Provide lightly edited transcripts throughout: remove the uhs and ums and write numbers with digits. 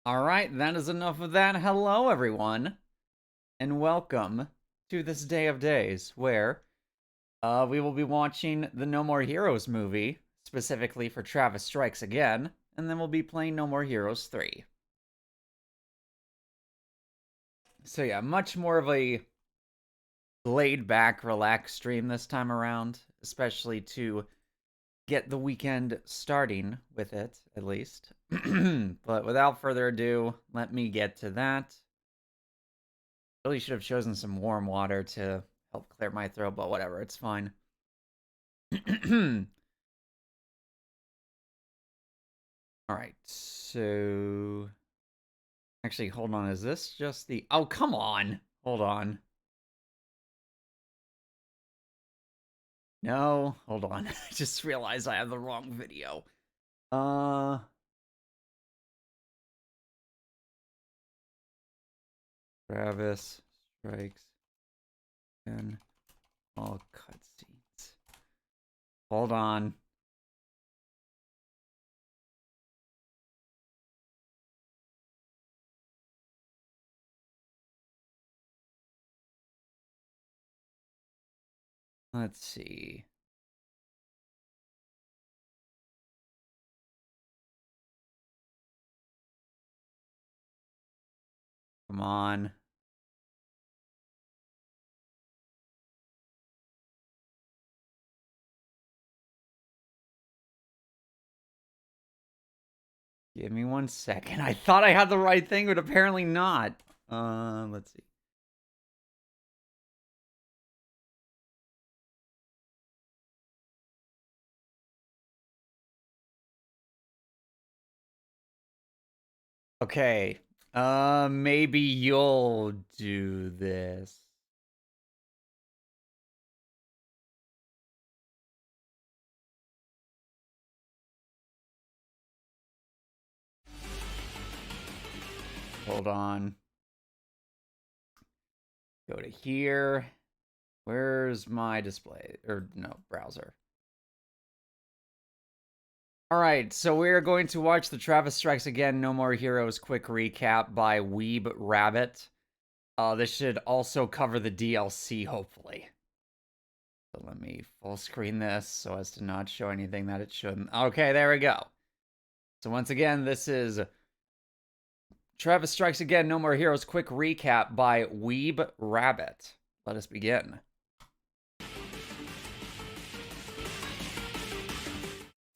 All right, that is enough of that. Hello, everyone, and welcome to this day of days where we will be watching the No More Heroes movie, specifically for Travis Strikes Again, and then we'll be playing No More Heroes 3. So yeah, much more of a laid-back, relaxed stream this time around, especially to get the weekend starting with it, at least. But without further ado, let me get to that. Really should have chosen some warm water to help clear my throat, but whatever, it's fine. Alright, so... Actually, hold on, is this just the... Oh, come on! Hold on. No, hold on. I just realized I have the wrong video. Travis Strikes and all cutscenes. Hold on. Let's see. Come on. Give me 1 second. I thought I had the right thing, but apparently not. Let's see. Okay. Maybe you'll do this. Hold on. Go to here. Where's my display? Or no, browser. Alright, so we're going to watch the Travis Strikes Again No More Heroes quick recap by Weeb Rabbit. This should also cover the DLC, hopefully. So let me full screen this so as to not show anything that it shouldn't. Okay, there we go. So once again, this is Travis Strikes Again No More Heroes quick recap by Weeb Rabbit. Let us begin.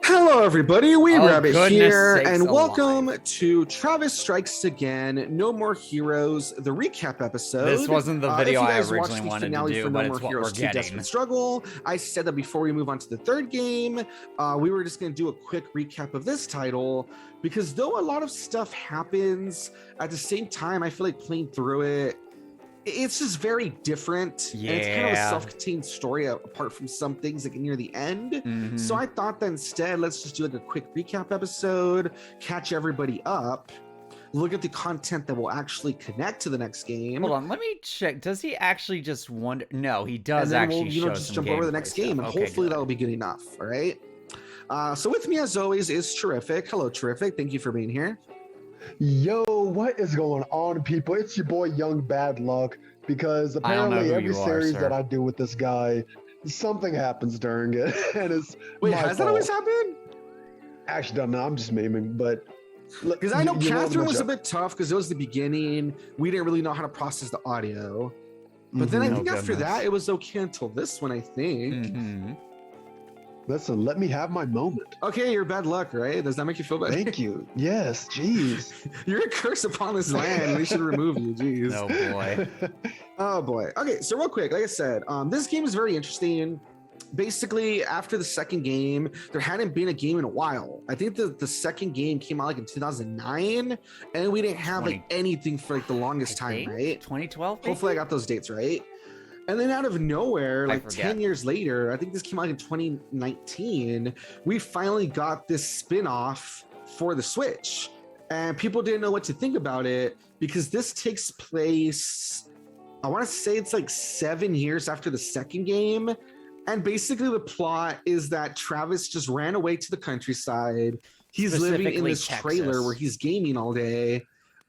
Hello everybody, Rabbit here, sakes and welcome alive. to Travis Strikes Again, No More Heroes, the recap episode. This wasn't the video I originally wanted to do, but it's what we're getting. Desperate Struggle. I said that before we move on to the third game, we were just going to do a quick recap of this title, because though a lot of stuff happens, at the same time, I feel like playing through it, it's just very different. Yeah. And it's kind of a self-contained story apart from some things like near the end. So I thought that instead, let's just do like a quick recap episode, catch everybody up, look at the content that will actually connect to the next game. Hold on, let me check. Does he actually just wonder? No, he does and then actually we'll, just jump over to the next game, and hopefully that'll be good enough. All right. So with me, as always, is Terrific. Hello, Terrific. Thank you for being here. Yo, what is going on, people? It's your boy Young Bad Luck, because apparently every series that I do with this guy, something happens during it, and it's Wait, has that always happened? Actually, don't know. I'm just memeing, but because I know Catherine was a bit tough because it was the beginning. We didn't really know how to process the audio, but then I think after that it was okay until this one. I think. Listen, let me have my moment. Okay, you're bad luck, right? Does that make you feel better? Thank you. Yes, jeez. You're a curse upon this land. We should remove you, jeez. Oh boy. Oh boy. Okay, so real quick, like I said, this game is very interesting. Basically, after the second game, there hadn't been a game in a while. I think the second game came out like in 2009, and we didn't have like anything for like the longest time, right? 2012. Hopefully, I got those dates right. And then out of nowhere, like 10 years later, I think this came out in 2019, we finally got this spin-off for the Switch. And people didn't know what to think about it because this takes place, I want to say it's like 7 years after the second game. And basically the plot is that Travis just ran away to the countryside. He's living in this trailer where he's gaming all day.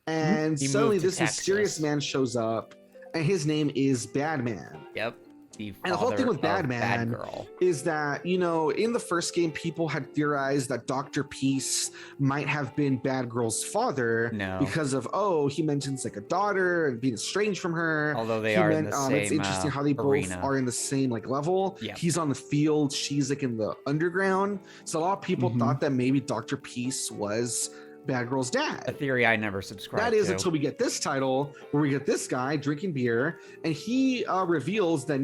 And He suddenly moved to this mysterious Texas. man shows up, and his name is Badman. Yep. And the whole thing with Badman is that, you know, in the first game, people had theorized that Dr. Peace might have been Batgirl's father because of, he mentions like a daughter and being estranged from her. Although they are in the same it's interesting how they both are in the same like level. Yep. He's on the field, she's like in the underground. So a lot of people thought that maybe Dr. Peace was Batgirl's dad. A theory I never subscribed to. That is until we get this title where we get this guy drinking beer and he reveals that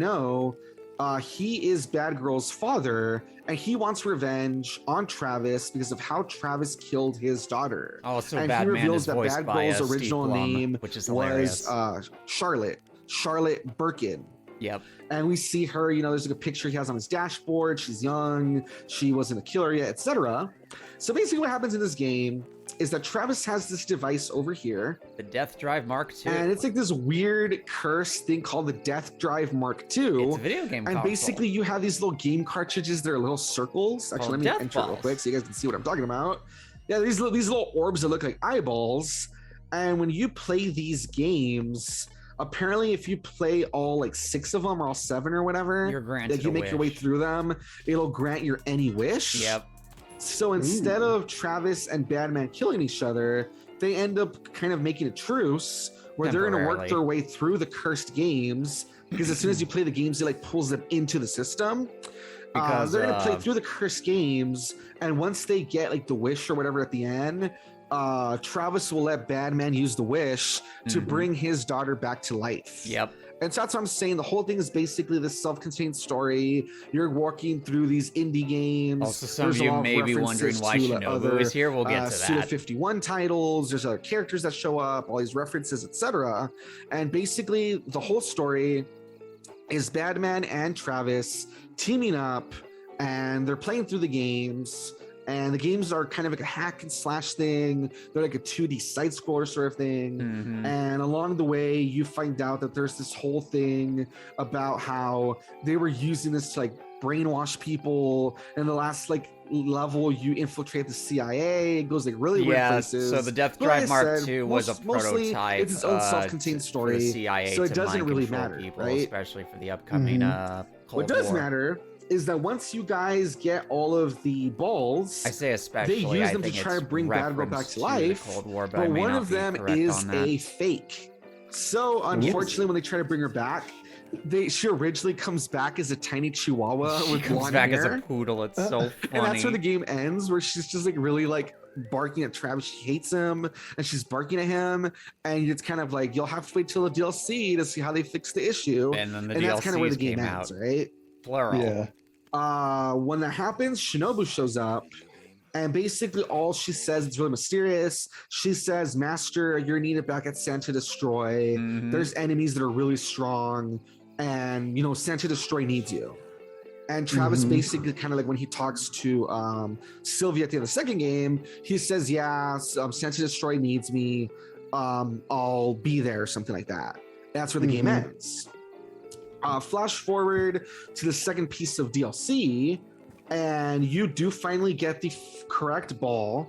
he is Batgirl's father and he wants revenge on Travis because of how Travis killed his daughter. Oh, so and Batman he reveals is that voiced by Batgirl's original Steve Blum, name which is hilarious. was Charlotte Birkin. Yep. And we see her, you know, there's like a picture he has on his dashboard. She's young, she wasn't a killer yet, etc. So basically what happens in this game is that Travis has this device over here. The Death Drive Mark II. And it's like this weird cursed thing called the Death Drive Mark II. It's a video game console. Basically you have these little game cartridges that are little circles. Actually, let me enter it real quick so you guys can see what I'm talking about. Yeah, these little orbs that look like eyeballs. And when you play these games, apparently if you play all like 6 of them or all 7 or whatever, you're granted like you make your way through them, it'll grant your any wish. Yep. So instead of Travis and Batman killing each other, they end up kind of making a truce where they're going to work their way through the cursed games because as soon as you play the games, it like pulls them into the system. Because they're going to play through the cursed games, and once they get like the wish or whatever at the end, Travis will let Batman use the wish to bring his daughter back to life. Yep. And so that's what I'm saying. The whole thing is basically this self-contained story. You're walking through these indie games. Also, some of you may be wondering why Shinobu is here. We'll get to that. Suda 51 titles. There's other characters that show up, all these references, etc. And basically, the whole story is Batman and Travis teaming up, and they're playing through the games. And the games are kind of like a hack and slash thing. They're like a 2D side scroller sort of thing. And along the way, you find out that there's this whole thing about how they were using this to like brainwash people. And the last like level, you infiltrate the CIA. It goes like really weird places. So the Death Drive Mark II was a prototype. It's its own self-contained story. For the CIA so it doesn't really matter, people, right? Especially for the upcoming Cold What does War. matter is that once you guys get all of the balls, I say especially, they use them to try to bring Batgirl back to life. Cold War, but one of them is a fake. So unfortunately, when they try to bring her back, she originally comes back as a tiny chihuahua with blonde hair. As a poodle. It's so funny. And that's where the game ends, where she's just like really like barking at Travis. She hates him and she's barking at him, and it's kind of like you'll have to wait till the DLC to see how they fix the issue. And then that's kind of where the game ends, right? Plural. Yeah. When that happens, Shinobu shows up, and basically all she says, it's really mysterious. She says, "Master, you're needed back at Santa Destroy. There's enemies that are really strong, and you know Santa Destroy needs you." And Travis basically kind of like when he talks to Sylvia at the end of the second game, he says, "Yeah, Santa Destroy needs me. I'll be there," or something like that. That's where the game ends. Flash forward to the second piece of DLC, and you do finally get the correct ball.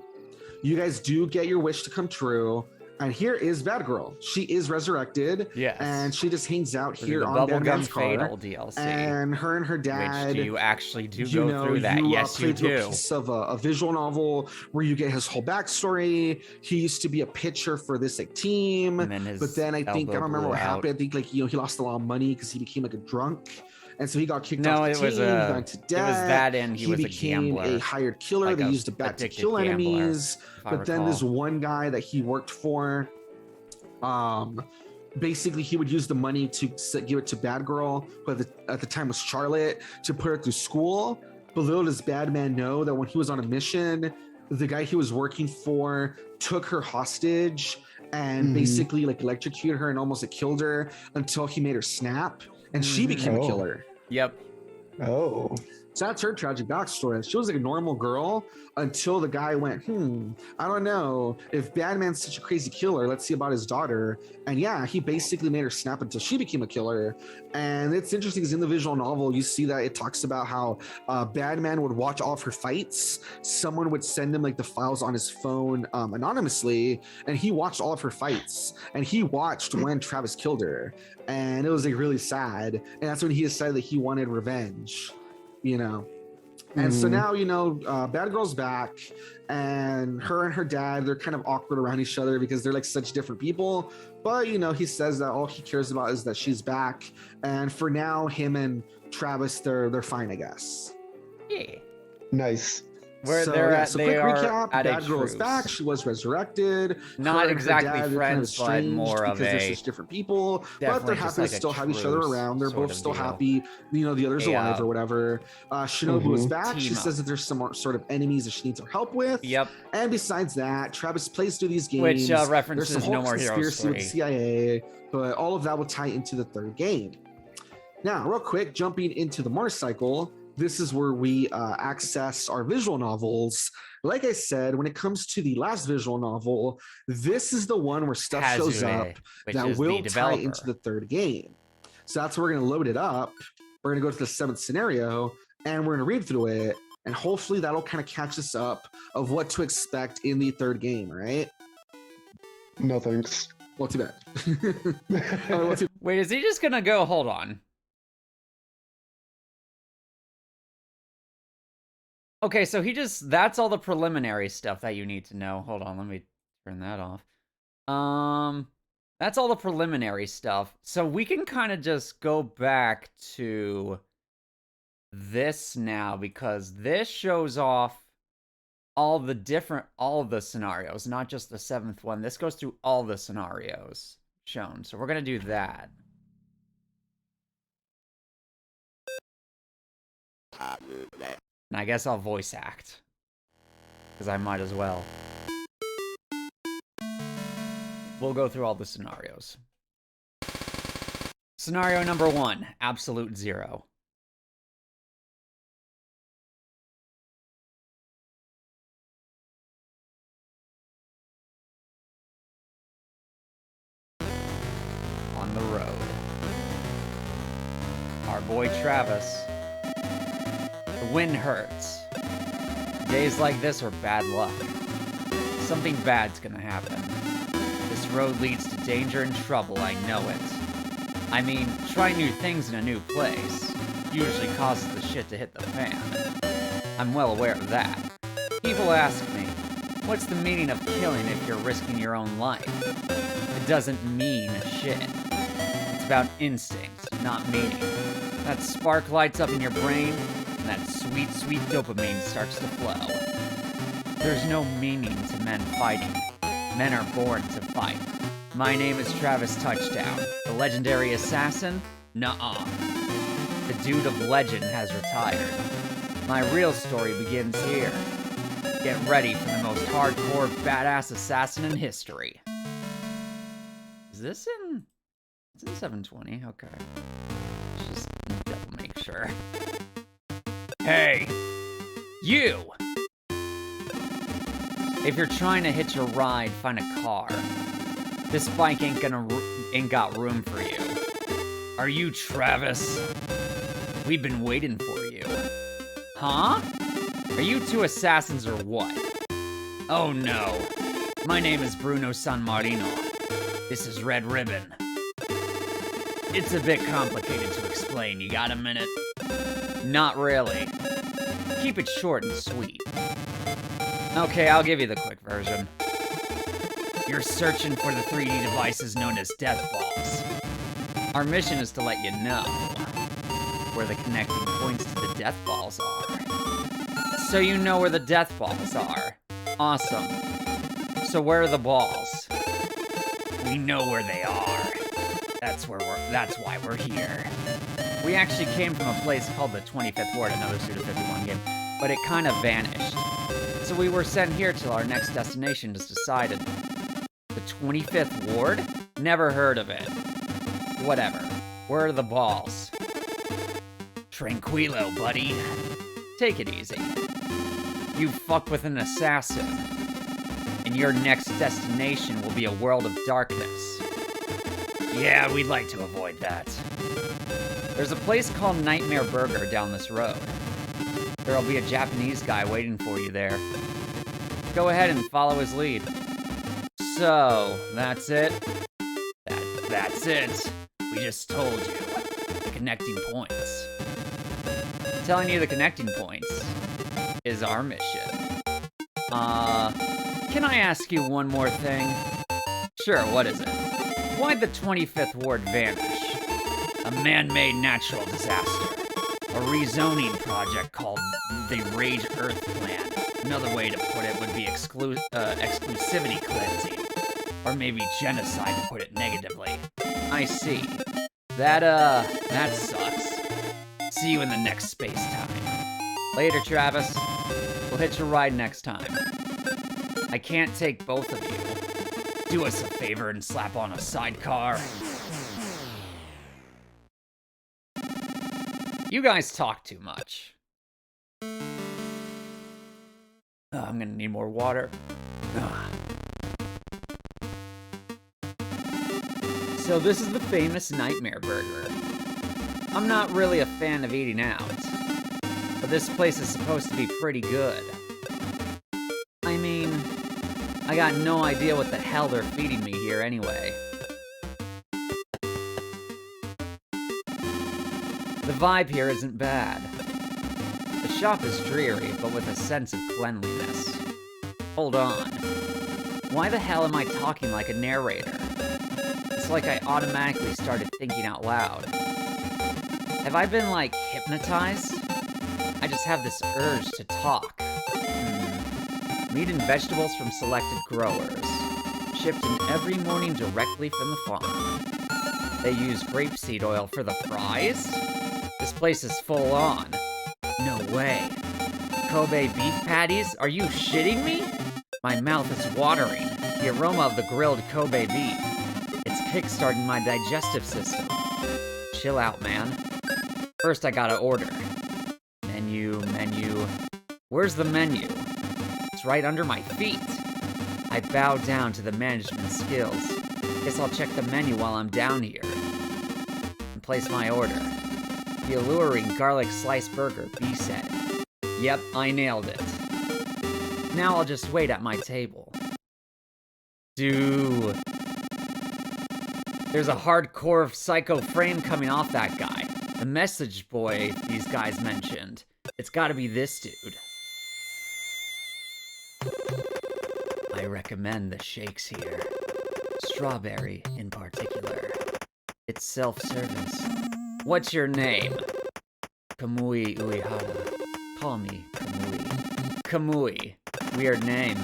You guys do get your wish to come true. And here is Batgirl. She is resurrected. Yes. And she just hangs out here on Batman's car. Fatal DLC. And her and her dad. Which you actually do go through that. Yes, you do. A piece of a visual novel where you get his whole backstory. He used to be a pitcher for this like team. But then I think, I don't remember what happened. I think like, you know, he lost a lot of money because he became like a drunk. And so he got kicked off the team. He went to debt. It was that, and he was a gambler. A hired killer. Like they used a bat to kill enemies. But then this one guy that he worked for, basically he would use the money to give it to Batgirl, who at the time was Charlotte, to put her through school. But little does Batman know that when he was on a mission, the guy he was working for took her hostage and basically like electrocuted her and almost like killed her until he made her snap, and she became a killer. Yep. Oh. So that's her tragic backstory. She was like a normal girl until the guy went, I don't know. If Batman's such a crazy killer, let's see about his daughter. And yeah, he basically made her snap until she became a killer. And it's interesting because in the visual novel, you see that it talks about how Batman would watch all of her fights. Someone would send him like the files on his phone anonymously, and he watched all of her fights. And he watched when Travis killed her. And it was like really sad. And that's when he decided that he wanted revenge. And so now, Bad Girl's back, and her dad, they're kind of awkward around each other because they're like such different people. But, he says that all he cares about is that she's back. And for now, him and Travis, they're fine, I guess. Yeah. Nice. Where they're at, they quick are recap, at Bad a Girl is truce. back. She was reresurrected. Not Her and her exactly dad, friends, but more of because a... they're such different people. But definitely they're just happy like to a still have each other truce around. They're sort both of still deal. happy, the other's alive or whatever. Shinobu is back. She Team up. says that there's some more sort of enemies that she needs her help with. Yep. And besides that, Travis plays through these games. Which There's references some whole No More Heroes conspiracy with 3. the CIA, but all of that will tie into the third game. Now, real quick, jumping into the motorcycle, this is where we access our visual novels. Like I said, when it comes to the last visual novel, this is the one where stuff shows up that will tie into the third game. So that's where we're going to load it up. We're going to go to the 7th scenario, and we're going to read through it, and hopefully that'll kind of catch us up of what to expect in the third game, right? No thanks. Well, too bad. Wait, is he just going to go? Hold on. Okay, so that's all the preliminary stuff that you need to know. Hold on, let me turn that off. That's all the preliminary stuff. So we can kind of just go back to this now, because this shows off all of the scenarios, not just the 7th one. This goes through all the scenarios shown. So we're going to do that. And I guess I'll voice act, because I might as well. We'll go through all the scenarios. Scenario number 1, Absolute Zero. On the road. Our boy Travis. The wind hurts. Days like this are bad luck. Something bad's gonna happen. This road leads to danger and trouble, I know it. I mean, trying new things in a new place usually causes the shit to hit the fan. I'm well aware of that. People ask me, what's the meaning of killing if you're risking your own life? It doesn't mean shit. It's about instinct, not meaning. That spark lights up in your brain, and that sweet, sweet dopamine starts to flow. There's no meaning to men fighting. Men are born to fight. My name is Travis Touchdown. The legendary assassin? Nuh-uh. The dude of legend has retired. My real story begins here. Get ready for the most hardcore, badass assassin in history. Is this in... It's in 720, okay. Let's just double make sure. Hey! You! If you're trying to hitch a ride, find a car. This bike ain't got room for you. Are you Travis? We've been waiting for you. Huh? Are you two assassins or what? Oh no. My name is Bruno San Marino. This is Red Ribbon. It's a bit complicated to explain. You got a minute? Not really. Keep it short and sweet. Okay, I'll give you the quick version. You're searching for the 3D devices known as death balls. Our mission is to let you know where the connecting points to the death balls are. So you know where the death balls are. Awesome. So where are the balls? We know where they are. That's why we're here. We actually came from a place called the 25th Ward, another Suda 51 game, but it kind of vanished. So we were sent here till our next destination is decided. The 25th Ward? Never heard of it. Whatever. Where are the balls? Tranquilo, buddy. Take it easy. You fuck with an assassin, and your next destination will be a world of darkness. Yeah, we'd like to avoid that. There's a place called Nightmare Burger down this road. There'll be a Japanese guy waiting for you there. Go ahead and follow his lead. So, that's it? That's it. We just told you. The connecting points. Telling you the connecting points is our mission. Can I ask you one more thing? Sure, what is it? Why'd the 25th Ward vanish? A man-made natural disaster. A rezoning project called the Rage Earth Plan. Another way to put it would be exclusivity cleansing. Or maybe genocide to put it negatively. I see. That sucks. See you in the next space-time. Later, Travis. We'll hitch a ride next time. I can't take both of you. Do us a favor and slap on a sidecar. You guys talk too much. I'm gonna need more water. So this is the famous Nightmare Burger. I'm not really a fan of eating out, but this place is supposed to be pretty good. I mean, I got no idea what the hell they're feeding me here anyway. The vibe here isn't bad. The shop is dreary, but with a sense of cleanliness. Hold on. Why the hell am I talking like a narrator? It's like I automatically started thinking out loud. Have I been, like, hypnotized? I just have this urge to talk. Meat and vegetables from selected growers. Shipped in every morning directly from the farm. They use grapeseed oil for the fries? This place is full on. No way. Kobe beef patties? Are you shitting me? My mouth is watering. The aroma of the grilled Kobe beef. It's kickstarting my digestive system. Chill out, man. First, I gotta order. Menu. Where's the menu? It's right under my feet. I bow down to the management skills. Guess I'll check the menu while I'm down here. And place my order. The alluring garlic sliced burger, B said. Yep, I nailed it. Now I'll just wait at my table. Dude. There's a hardcore psycho frame coming off that guy. The message boy these guys mentioned. It's gotta be this dude. I recommend the shakes here. Strawberry in particular. It's self-service. What's your name? Kamui Uehara. Call me Kamui. Kamui. Weird name.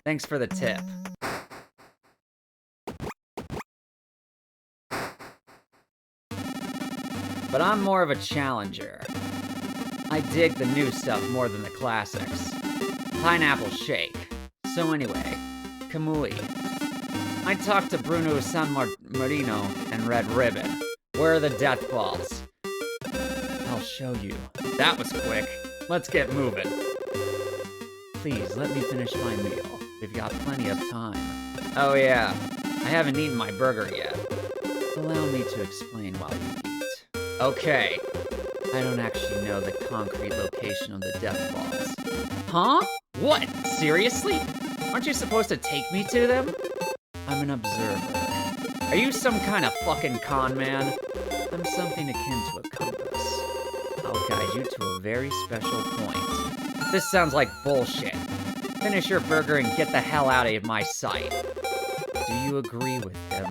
Thanks for the tip. But I'm more of a challenger. I dig the new stuff more than the classics. Pineapple shake. So anyway, Kamui. I talked to Bruno San Marino and Red Ribbon. Where are the death balls? I'll show you. That was quick. Let's get moving. Please, let me finish my meal. We've got plenty of time. Oh yeah, I haven't eaten my burger yet. Allow me to explain while you eat. Okay. I don't actually know the concrete location of the death balls. Huh? What? Seriously? Aren't you supposed to take me to them? I'm an observer. Are you some kind of fucking con man? I'm something akin to a compass. I'll guide you to a very special point. This sounds like bullshit. Finish your burger and get the hell out of my sight. Do you agree with him?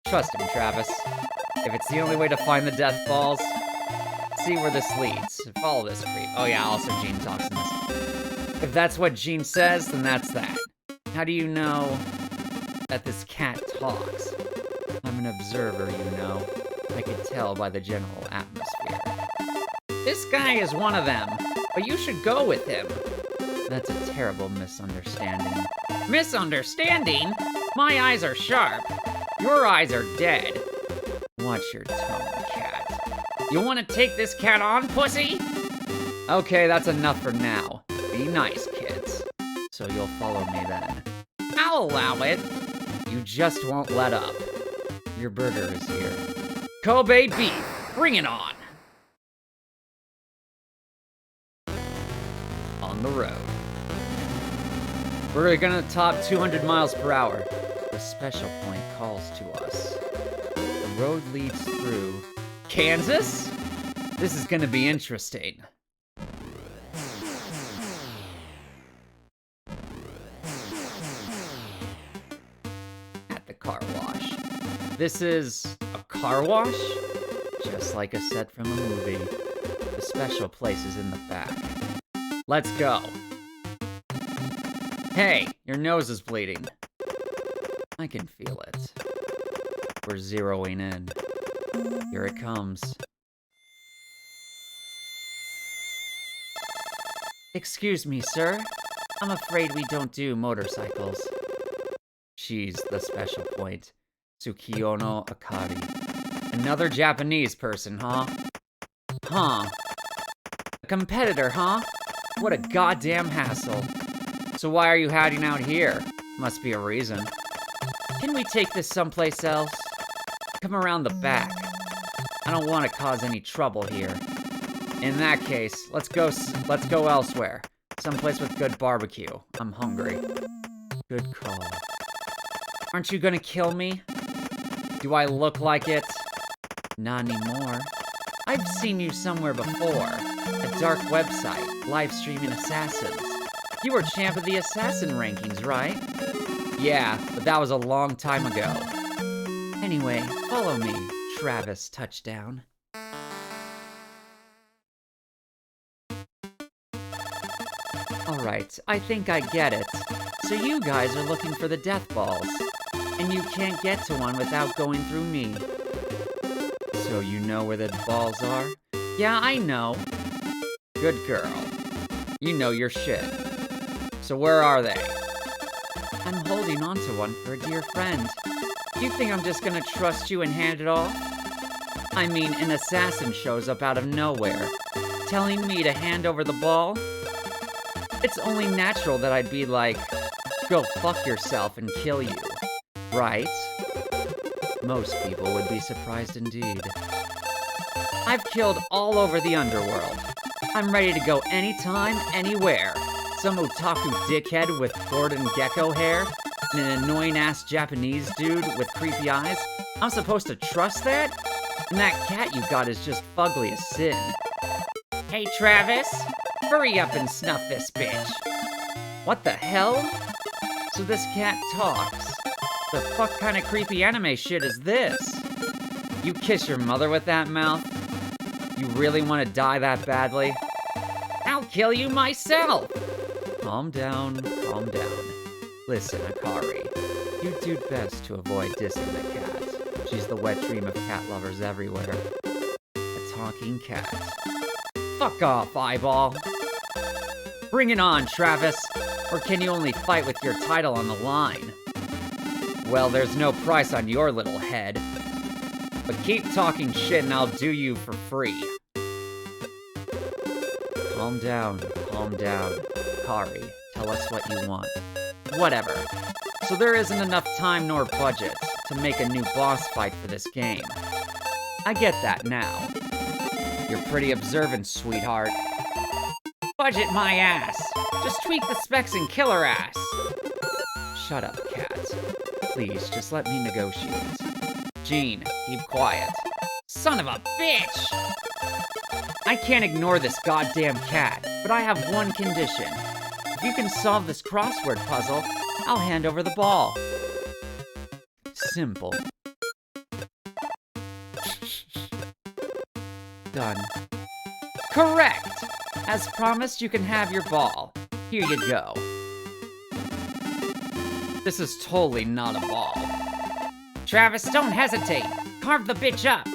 Trust him, Travis. If it's the only way to find the death balls, see where this leads. Follow this creep. Oh yeah, also Gene talks in this. If that's what Gene says, then that's that. How do you know that this cat talks? I'm an observer, you know. I can tell by the general atmosphere. This guy is one of them, but you should go with him. That's a terrible misunderstanding. Misunderstanding? My eyes are sharp. Your eyes are dead. Watch your tone, cat. You want to take this cat on, pussy? Okay, that's enough for now. Be nice, kids. So you'll follow me then. I'll allow it. You just won't let up. Your burger is here. Kobe beef, bring it on. On the road. We're gonna top 200 miles per hour. The special point calls to us. The road leads through Kansas? This is gonna be interesting. At the car wash. This is a car wash? Just like a set from a movie. The special place is in the back. Let's go. Hey, your nose is bleeding. I can feel it. We're zeroing in. Here it comes. Excuse me, sir. I'm afraid we don't do motorcycles. She's the special point. Tsukiyono Akari. Another Japanese person, huh? Huh. A competitor, huh? What a goddamn hassle. So why are you hiding out here? Must be a reason. Can we take this someplace else? Come around the back. I don't want to cause any trouble here. In that case, let's go elsewhere. Someplace with good barbecue. I'm hungry. Good call. Aren't you gonna kill me? Do I look like it? Not anymore. I've seen you somewhere before. A dark website, live streaming assassins. You were champ of the assassin rankings, right? Yeah, but that was a long time ago. Anyway, follow me, Travis Touchdown. Alright, I think I get it. So you guys are looking for the death balls. And you can't get to one without going through me. So you know where the balls are? Yeah, I know. Good girl. You know your shit. So where are they? I'm holding on to one for a dear friend. You think I'm just gonna trust you and hand it off? I mean, an assassin shows up out of nowhere, telling me to hand over the ball? It's only natural that I'd be like, go fuck yourself and kill you, right? Most people would be surprised indeed. I've killed all over the underworld. I'm ready to go anytime, anywhere. Some otaku dickhead with Gordon Gecko hair and an annoying-ass Japanese dude with creepy eyes. I'm supposed to trust that? And that cat you got is just fugly as sin. Hey, Travis, hurry up and snuff this bitch. What the hell? So this cat talks. The fuck kind of creepy anime shit is this? You kiss your mother with that mouth? You really want to die that badly? I'll kill you myself! Calm down, calm down. Listen, Akari, you do best to avoid dissing the cat. She's the wet dream of cat lovers everywhere. A talking cat. Fuck off, eyeball. Bring it on, Travis. Or can you only fight with your title on the line? Well, there's no price on your little head. But keep talking shit and I'll do you for free. Calm down, calm down. Kari, tell us what you want. Whatever. So there isn't enough time nor budget to make a new boss fight for this game. I get that now. You're pretty observant, sweetheart. Budget my ass. Just tweak the specs and kill her ass. Shut up, cat. Please, just let me negotiate. Gene, keep quiet. Son of a bitch! I can't ignore this goddamn cat, but I have one condition. If you can solve this crossword puzzle, I'll hand over the ball. Simple. Done. Correct! As promised, you can have your ball. Here you go. This is totally not a ball. Travis, don't hesitate. Carve the bitch up.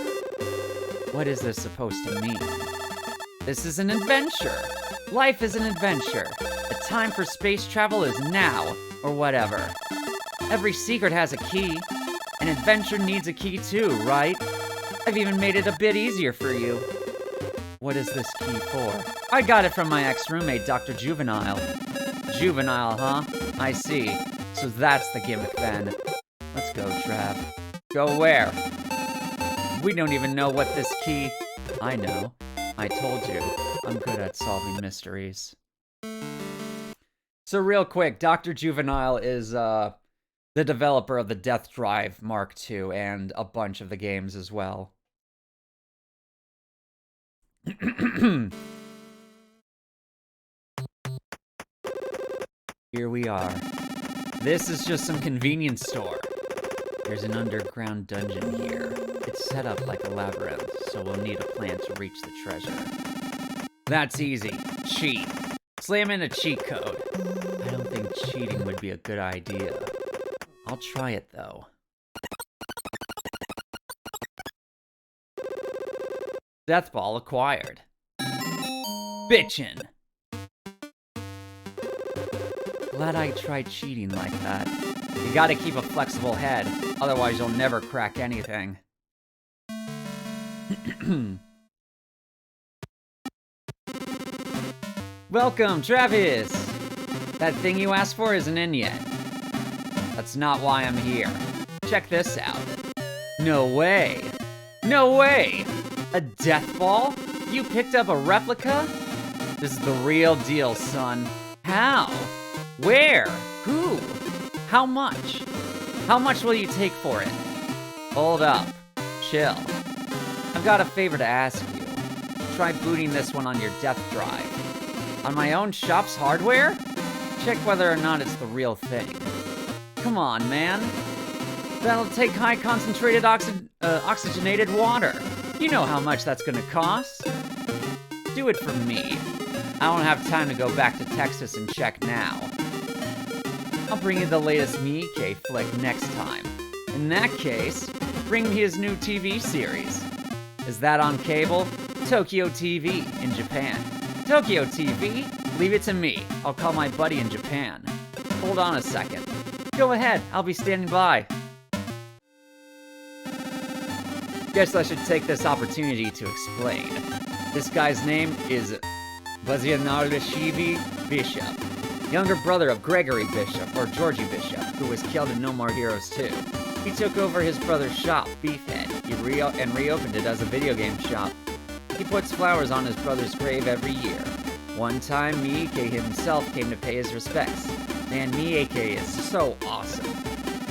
What is this supposed to mean? This is an adventure. Life is an adventure. The time for space travel is now, or whatever. Every secret has a key. An adventure needs a key too, right? I've even made it a bit easier for you. What is this key for? I got it from my ex-roommate, Dr. Juvenile. Juvenile, huh? I see. So that's the gimmick then. Let's go, Trav. Go where? We don't even know what this key... I know. I told you. I'm good at solving mysteries. So real quick, Dr. Juvenile is the developer of the Death Drive Mark II and a bunch of the games as well. Here we are. This is just some convenience store. There's an underground dungeon here. It's set up like a labyrinth, so we'll need a plan to reach the treasure. That's easy. Cheat. Slam in a cheat code. I don't think cheating would be a good idea. I'll try it, though. Death ball acquired. Bitchin'. Glad I tried cheating like that. You gotta keep a flexible head, otherwise you'll never crack anything. Welcome, Travis! That thing you asked for isn't in yet. That's not why I'm here. Check this out. No way! No way! A death ball? You picked up a replica? This is the real deal, son. How? Where? Who? How much? How much will you take for it? Hold up. Chill. I've got a favor to ask you. Try booting this one on your death drive. On my own shop's hardware? Check whether or not it's the real thing. Come on, man. That'll take high concentrated oxygenated water. You know how much that's gonna cost. Do it for me. I don't have time to go back to Texas and check now. I'll bring you the latest Miike flick next time. In that case, bring me his new TV series. Is that on cable? Tokyo TV in Japan. Tokyo TV? Leave it to me. I'll call my buddy in Japan. Hold on a second. Go ahead, I'll be standing by. Guess I should take this opportunity to explain. This guy's name is Vazianardashivi Bishop, younger brother of Gregory Bishop, or Georgie Bishop, who was killed in No More Heroes 2. He took over his brother's shop, Beefhead, and reopened it as a video game shop. He puts flowers on his brother's grave every year. One time, Miike himself came to pay his respects. Man, Miike is so awesome.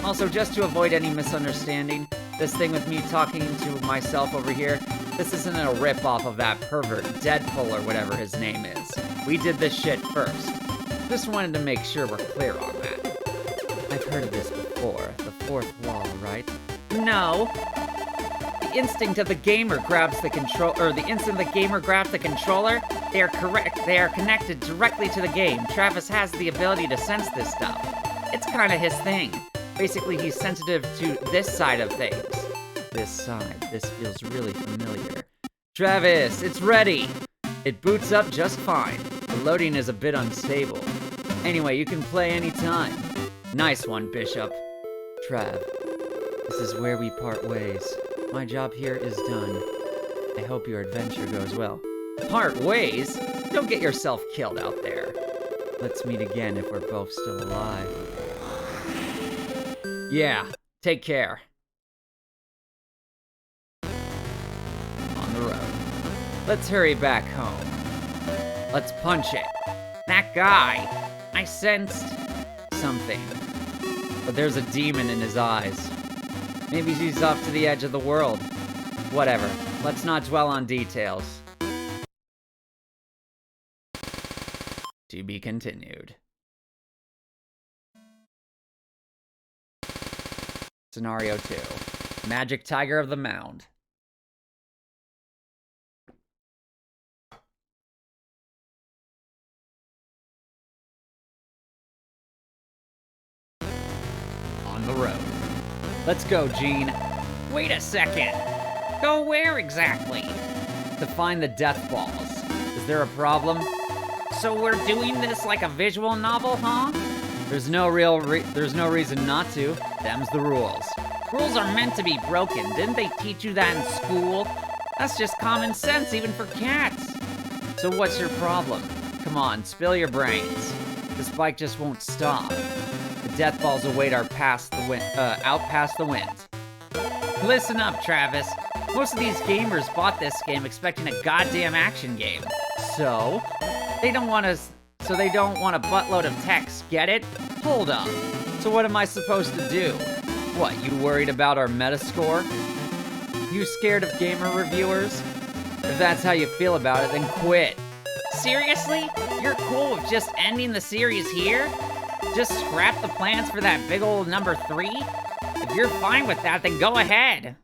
Also, just to avoid any misunderstanding, this thing with me talking to myself over here, this isn't a rip-off of that pervert, Deadpool or whatever his name is. We did this shit first. Just wanted to make sure we're clear on that. I've heard of this before. The fourth wall, right? No. The instinct of the gamer grabs the the instant the gamer grabs the controller, they are correct. They are connected directly to the game. Travis has the ability to sense this stuff. It's kind of his thing. Basically, he's sensitive to this side of things. This side. This feels really familiar. Travis, it's ready! It boots up just fine. The loading is a bit unstable. Anyway, you can play anytime. Nice one, Bishop. Trav, this is where we part ways. My job here is done. I hope your adventure goes well. Part ways? Don't get yourself killed out there. Let's meet again if we're both still alive. Yeah, take care. On the road. Let's hurry back home. Let's punch it. That guy. I sensed something. But there's a demon in his eyes. Maybe he's off to the edge of the world. Whatever. Let's not dwell on details. To be continued. Scenario 2. Magic Tiger of the Mound. On the road. Let's go, Gene. Wait a second. Go where exactly? To find the death balls. Is there a problem? So we're doing this like a visual novel, huh? There's no reason not to. Them's the rules. Rules are meant to be broken. Didn't they teach you that in school? That's just common sense, even for cats. So what's your problem? Come on, spill your brains. This bike just won't stop. The death balls await our out past the wind. Listen up, Travis. Most of these gamers bought this game expecting a goddamn action game. So they don't want a buttload of text, get it? Hold up. So what am I supposed to do? What, you worried about our Metascore? You scared of gamer reviewers? If that's how you feel about it, then quit. Seriously? You're cool with just ending the series here? Just scrap the plans for that big old number 3? If you're fine with that, then go ahead.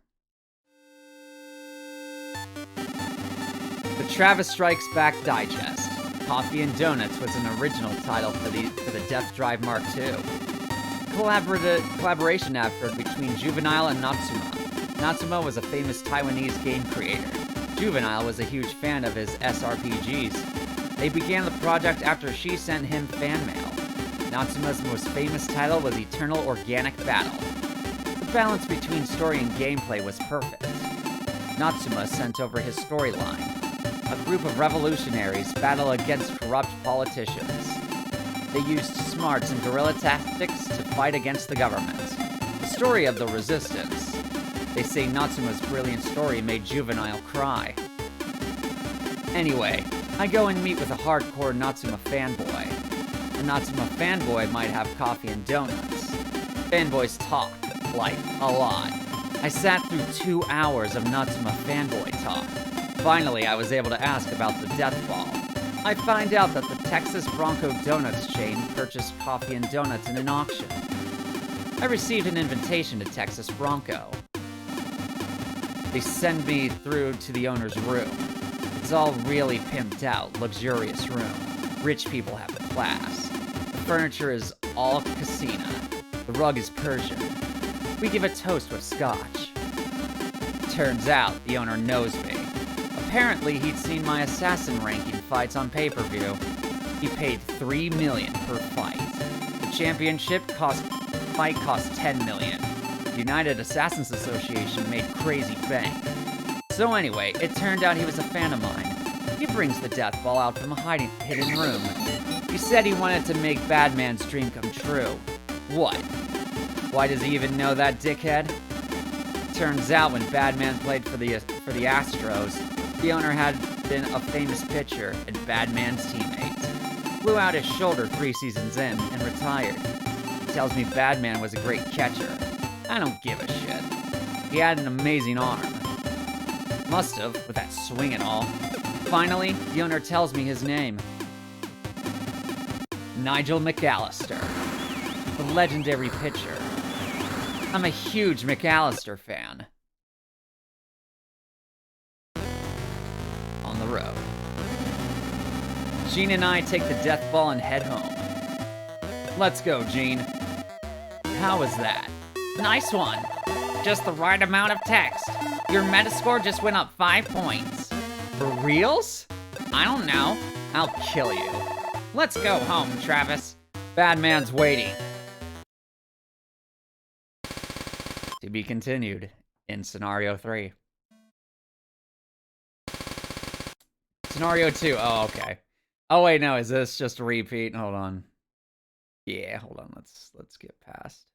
The Travis Strikes Back Digest. Coffee and Donuts was an original title for the Death Drive Mark II. Collaboration effort between Juvenile and Natsuma. Natsuma was a famous Taiwanese game creator. Juvenile was a huge fan of his SRPGs. They began the project after she sent him fan mail. Natsuma's most famous title was Eternal Organic Battle. The balance between story and gameplay was perfect. Natsuma sent over his storyline. A group of revolutionaries battle against corrupt politicians. They used smarts and guerrilla tactics to fight against the government. The story of the resistance. They say Natsuma's brilliant story made Juvenile cry. Anyway, I go and meet with a hardcore Natsuma fanboy. A Natsuma fanboy might have coffee and donuts. Fanboys talk, like, a lot. I sat through 2 hours of Natsuma fanboy talk. Finally, I was able to ask about the death ball. I find out that the Texas Bronco Donuts chain purchased coffee and donuts in an auction. I received an invitation to Texas Bronco. They send me through to the owner's room. It's all really pimped out, luxurious room. Rich people have class. The furniture is all casina. The rug is Persian. We give a toast with scotch. Turns out, the owner knows me. Apparently, he'd seen my assassin ranking fights on pay-per-view. He paid $3 million per fight. The championship fight cost $10 million. The United Assassins Association made crazy bank. So anyway, it turned out he was a fan of mine. He brings the death ball out from a hidden room. He said he wanted to make Badman's dream come true. What? Why does he even know that, dickhead? Turns out when Badman played for the Astros, the owner had been a famous pitcher and Badman's teammate. Blew out his shoulder 3 seasons in and retired. He tells me Badman was a great catcher. I don't give a shit. He had an amazing arm. Must have, with that swing and all. Finally, the owner tells me his name. Nigel McAllister. The legendary pitcher. I'm a huge McAllister fan. On the road. Gene and I take the death ball and head home. Let's go, Gene. How was that? Nice one. Just the right amount of text. Your Metascore just went up 5 points. For reals? I don't know. I'll kill you. Let's go home, Travis. Badman's waiting. To be continued in Scenario 3. Scenario 2. Oh, okay. Oh, wait, no. Is this just a repeat? Hold on. Yeah, hold on. Let's get past.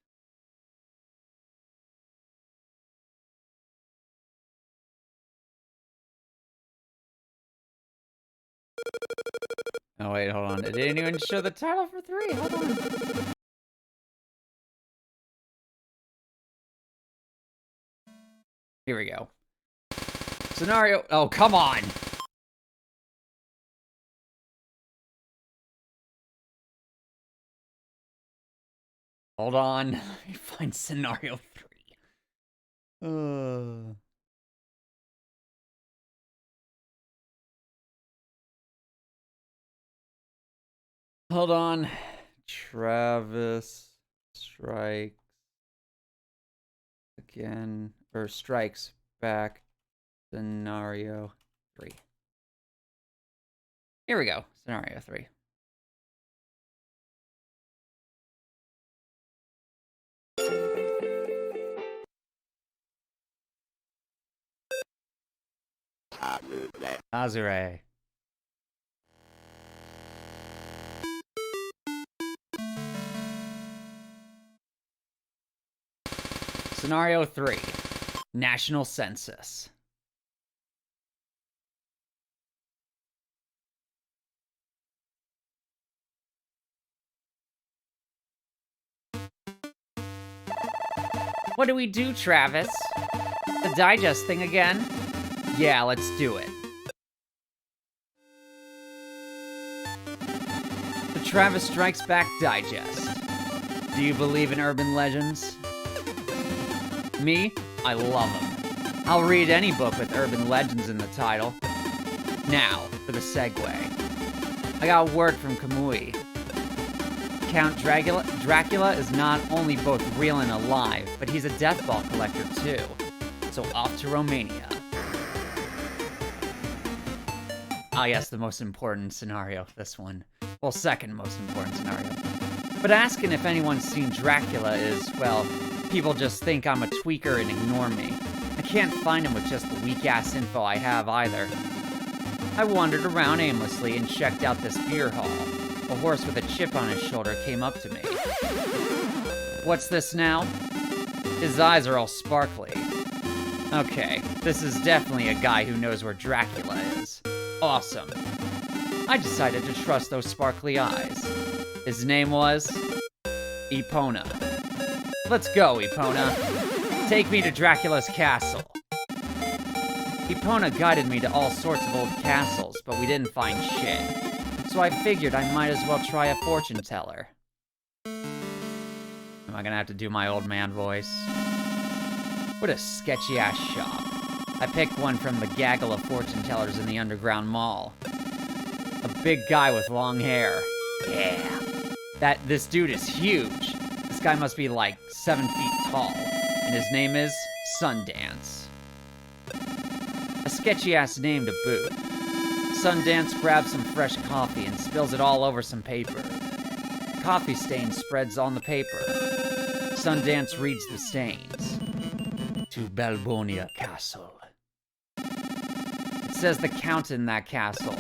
Oh, wait, hold on. It didn't even show the title for 3. Hold on. Here we go. Scenario. Oh, come on. Hold on. Let me find Scenario 3. Hold on. Travis strikes again, or strikes back. Scenario 3. Here we go. Scenario 3. Azure. Scenario 3. National Census. What do we do, Travis? The digest thing again? Yeah, let's do it. The Travis Strikes Back Digest. Do you believe in urban legends? Me? I love them. I'll read any book with urban legends in the title. Now, for the segue. I got word from Kamui. Count Dracula is not only both real and alive, but he's a death ball collector too. So off to Romania. Ah yes, the most important scenario, this one. Well, second most important scenario. But asking if anyone's seen Dracula is, well, people just think I'm a tweaker and ignore me. I can't find him with just the weak-ass info I have either. I wandered around aimlessly and checked out this beer hall. A horse with a chip on his shoulder came up to me. What's this now? His eyes are all sparkly. Okay, this is definitely a guy who knows where Dracula is. Awesome. I decided to trust those sparkly eyes. His name was... Epona. Let's go, Epona. Take me to Dracula's castle. Epona guided me to all sorts of old castles, but we didn't find shit. So I figured I might as well try a fortune teller. Am I gonna have to do my old man voice? What a sketchy-ass shop. I picked one from the gaggle of fortune tellers in the underground mall. A big guy with long hair. Yeah. This dude is huge. This guy must be like 7 feet tall. And his name is Sundance. A sketchy-ass name to boot. Sundance grabs some fresh coffee and spills it all over some paper. Coffee stain spreads on the paper. Sundance reads the stains. To Balbonia Castle. It says the count in that castle.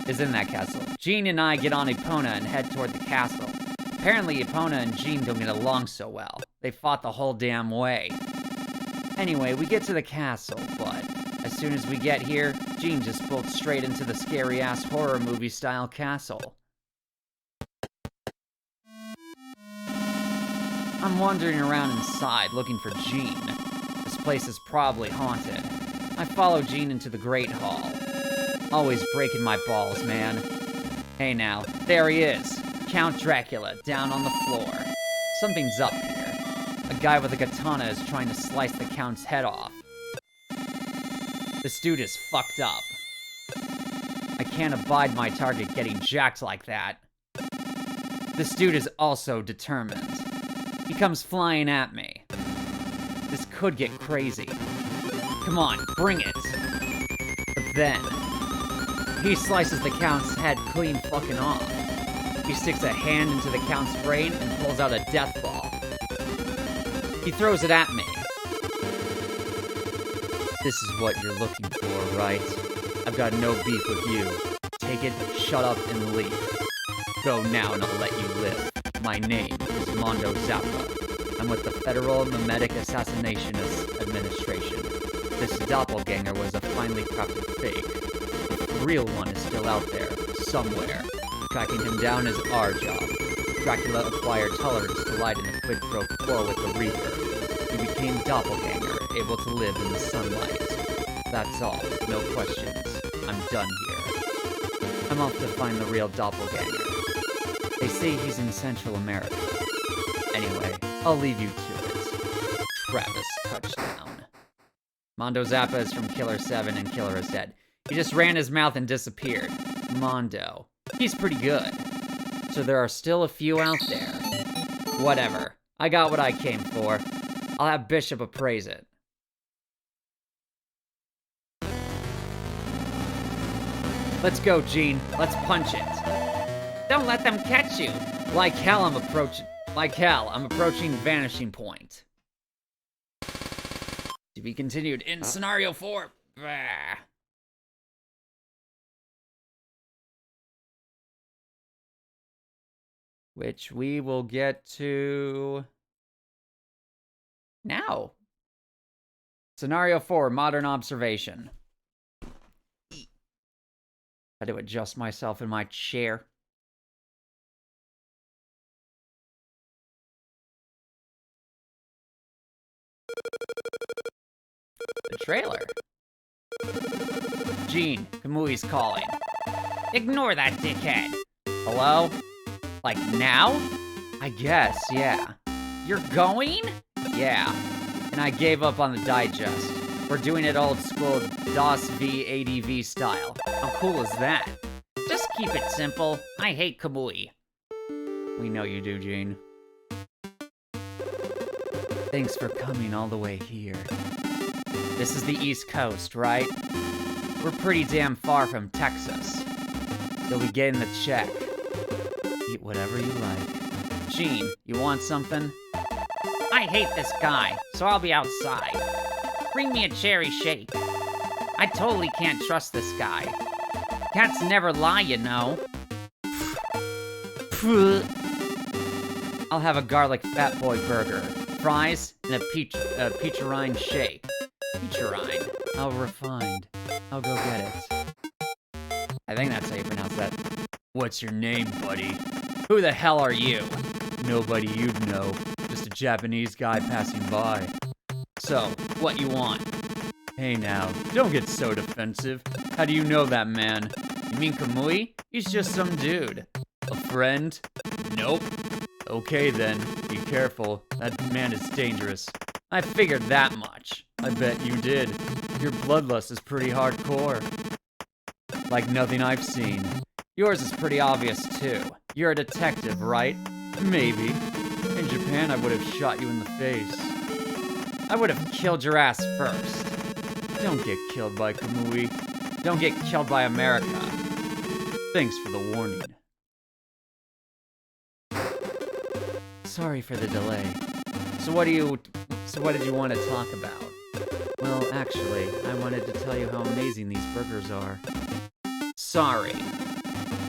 Is in that castle. Jean and I get on Epona and head toward the castle. Apparently Epona and Jean don't get along so well. They fought the whole damn way. Anyway, we get to the castle, but as soon as we get here, Jean just bolts straight into the scary-ass horror movie-style castle. I'm wandering around inside looking for Jean. This place is probably haunted. I follow Jean into the Great Hall. Always breaking my balls, man. Hey now, there he is. Count Dracula, down on the floor. Something's up here. A guy with a katana is trying to slice the Count's head off. This dude is fucked up. I can't abide my target getting jacked like that. This dude is also determined. He comes flying at me. This could get crazy. Come on, bring it. But then, he slices the Count's head clean fucking off. He sticks a hand into the Count's brain and pulls out a death ball. He throws it at me. This is what you're looking for, right? I've got no beef with you. Take it, shut up, and leave. Go now and I'll let you live. My name is Mondo Zappa. I'm with the Federal Memetic Assassination Administration. This doppelganger was a finely crafted fake. The real one is still out there, somewhere. Tracking him down is our job. Dracula acquired tolerance to light in a quid pro quo with the Reaper. He became doppelganger, able to live in the sunlight. That's all, no questions. I'm done here. I'm off to find the real doppelganger. They say he's in Central America. Anyway, I'll leave you to it. Travis touchdown. Mondo Zappa is from Killer 7 and Killer is Dead. He just ran his mouth and disappeared. Mondo. He's pretty good. So there are still a few out there. Whatever. I got what I came for. I'll have Bishop appraise it. Let's go, Gene. Let's punch it. Don't let them catch you. Like hell, I'm approaching vanishing point. To be continued in scenario 4. Bah. Which we will get to now. Scenario 4, modern observation. I had to adjust myself in my chair. The trailer. Gene, Kamui's calling. Ignore that dickhead. Hello? Like now? I guess, yeah. You're going? Yeah. And I gave up on the digest. We're doing it old school DOS v ADV style. How cool is that? Just keep it simple. I hate Kamui. We know you do, Gene. Thanks for coming all the way here. This is the East Coast, right? We're pretty damn far from Texas. You'll be getting the check. Eat whatever you like. Gene, you want something? I hate this guy, so I'll be outside. Bring me a cherry shake. I totally can't trust this guy. Cats never lie, you know. I'll have a garlic fat boy burger, fries, and a peacherine shake. Peacherine. How refined. I'll go get it. I think that's how you pronounce that. What's your name, buddy? Who the hell are you? Nobody you'd know. Just a Japanese guy passing by. So, what you want? Hey now, don't get so defensive. How do you know that man? You mean Kamui? He's just some dude. A friend? Nope. Okay then, be careful. That man is dangerous. I figured that much. I bet you did. Your bloodlust is pretty hardcore. Like nothing I've seen. Yours is pretty obvious too. You're a detective, right? Maybe. In Japan, I would have shot you in the face. I would have killed your ass first. Don't get killed by Kamui. Don't get killed by America. Thanks for the warning. Sorry for the delay. So what did you want to talk about? Well, actually, I wanted to tell you how amazing these burgers are. Sorry.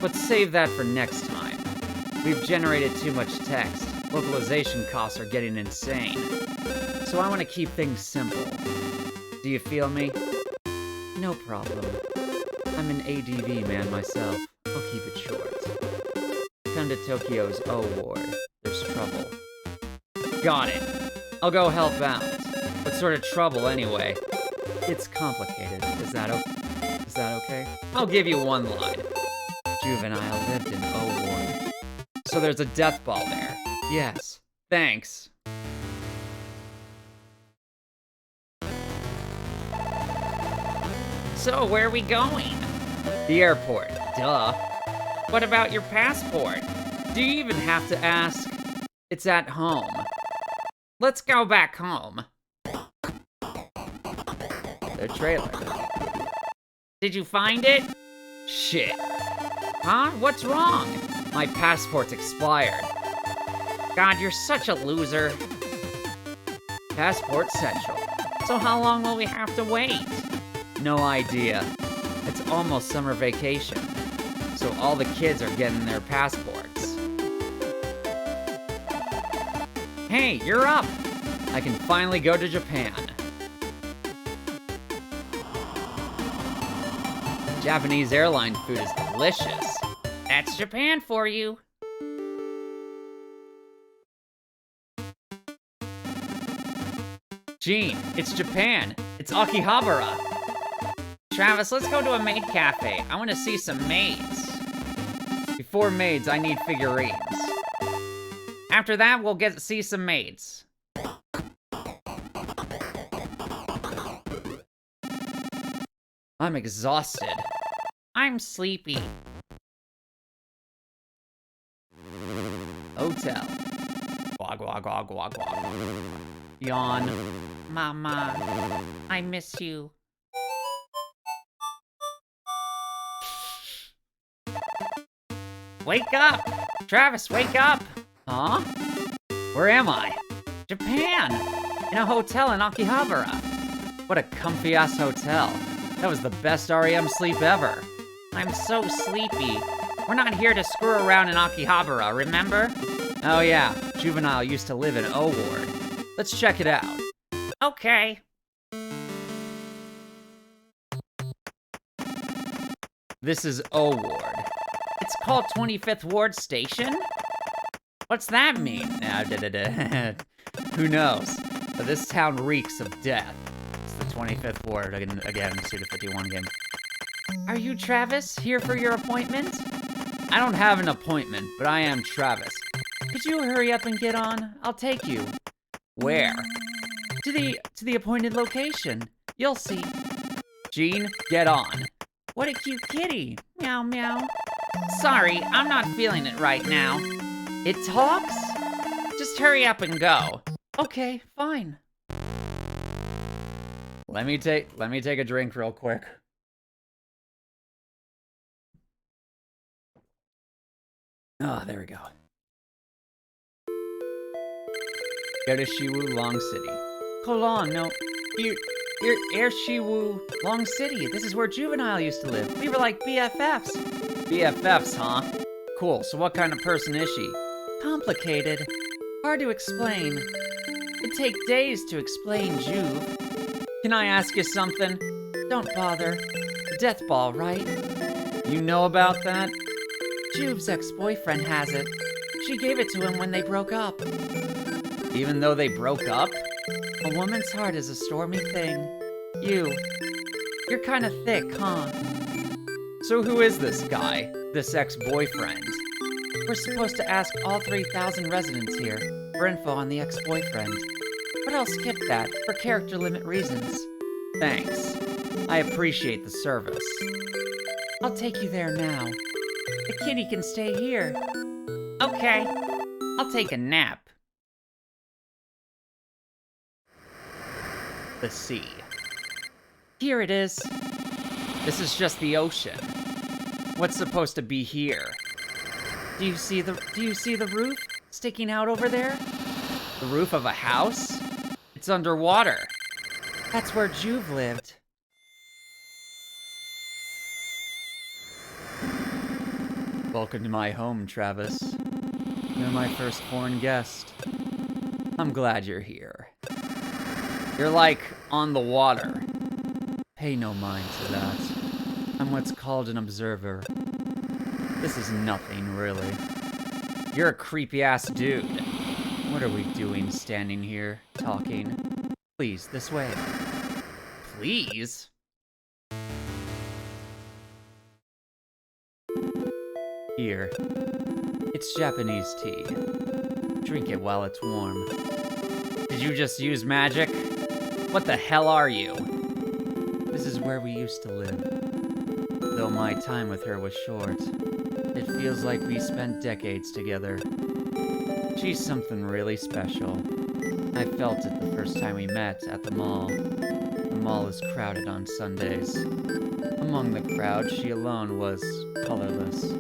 But save that for next time. We've generated too much text. Localization costs are getting insane. So I want to keep things simple. Do you feel me? No problem. I'm an ADV man myself. I'll keep it short. Come to Tokyo's O Ward. There's trouble. Got it. I'll go help out. What sort of trouble, anyway? It's complicated. Is that okay? I'll give you one line. Juvenile lived in O Ward. So there's a death ball there. Yes. Thanks. So, where are we going? The airport. Duh. What about your passport? Do you even have to ask? It's at home. Let's go back home. The trailer. Did you find it? Shit. Huh? What's wrong? My passport's expired. God, you're such a loser. Passport central. So how long will we have to wait? No idea. It's almost summer vacation. So all the kids are getting their passports. Hey, you're up! I can finally go to Japan. Japanese airline food is delicious. That's Japan for you. Gene, it's Japan. It's Akihabara. Travis, let's go to a maid cafe. I want to see some maids. Before maids, I need figurines. After that, we'll see some maids. I'm exhausted. I'm sleepy. Hotel. Guag, guag, guag, guag, guag. Yawn. Mama, I miss you. Wake up! Travis, wake up! Huh? Where am I? Japan! In a hotel in Akihabara. What a comfy-ass hotel. That was the best REM sleep ever. I'm so sleepy. We're not here to screw around in Akihabara, remember? Oh yeah, Juvenile used to live in O Ward. Let's check it out. Okay. This is O Ward. It's called 25th Ward Station? What's that mean? Who knows? But this town reeks of death. It's the 25th Ward, again, Suda 51 game. Are you Travis, here for your appointment? I don't have an appointment, but I am Travis. Could you hurry up and get on? I'll take you. Where? To the appointed location. You'll see. Jean, get on. What a cute kitty. Meow, meow. Sorry, I'm not feeling it right now. It talks? Just hurry up and go. Okay, fine. Let me take a drink real quick. Ah, there we go. Go to Shiwu, Long City. Colon, no. Here, Shiwu, Long City. This is where Juvenile used to live. We were like BFFs. BFFs, huh? Cool, so what kind of person is she? Complicated. Hard to explain. It'd take days to explain, Juve. Can I ask you something? Don't bother. The death ball, right? You know about that? Juve's ex-boyfriend has it. She gave it to him when they broke up. Even though they broke up? A woman's heart is a stormy thing. You're kind of thick, huh? So who is this guy? This ex-boyfriend? We're supposed to ask all 3,000 residents here for info on the ex-boyfriend. But I'll skip that for character limit reasons. Thanks. I appreciate the service. I'll take you there now. The kitty can stay here. Okay. I'll take a nap. The sea. Here it is. This is just the ocean. What's supposed to be here? Do you see the roof sticking out over there? The roof of a house? It's underwater. That's where Juve lived. Welcome to my home, Travis. You're my first foreign guest. I'm glad you're here. You're like on the water. Pay no mind to that. I'm what's called an observer. This is nothing, really. You're a creepy-ass dude. What are we doing standing here, talking? Please, this way. Please? Here. It's Japanese tea. Drink it while it's warm. Did you just use magic? What the hell are you? This is where we used to live. Though my time with her was short, it feels like we spent decades together. She's something really special. I felt it the first time we met at the mall. The mall is crowded on Sundays. Among the crowd, she alone was colorless.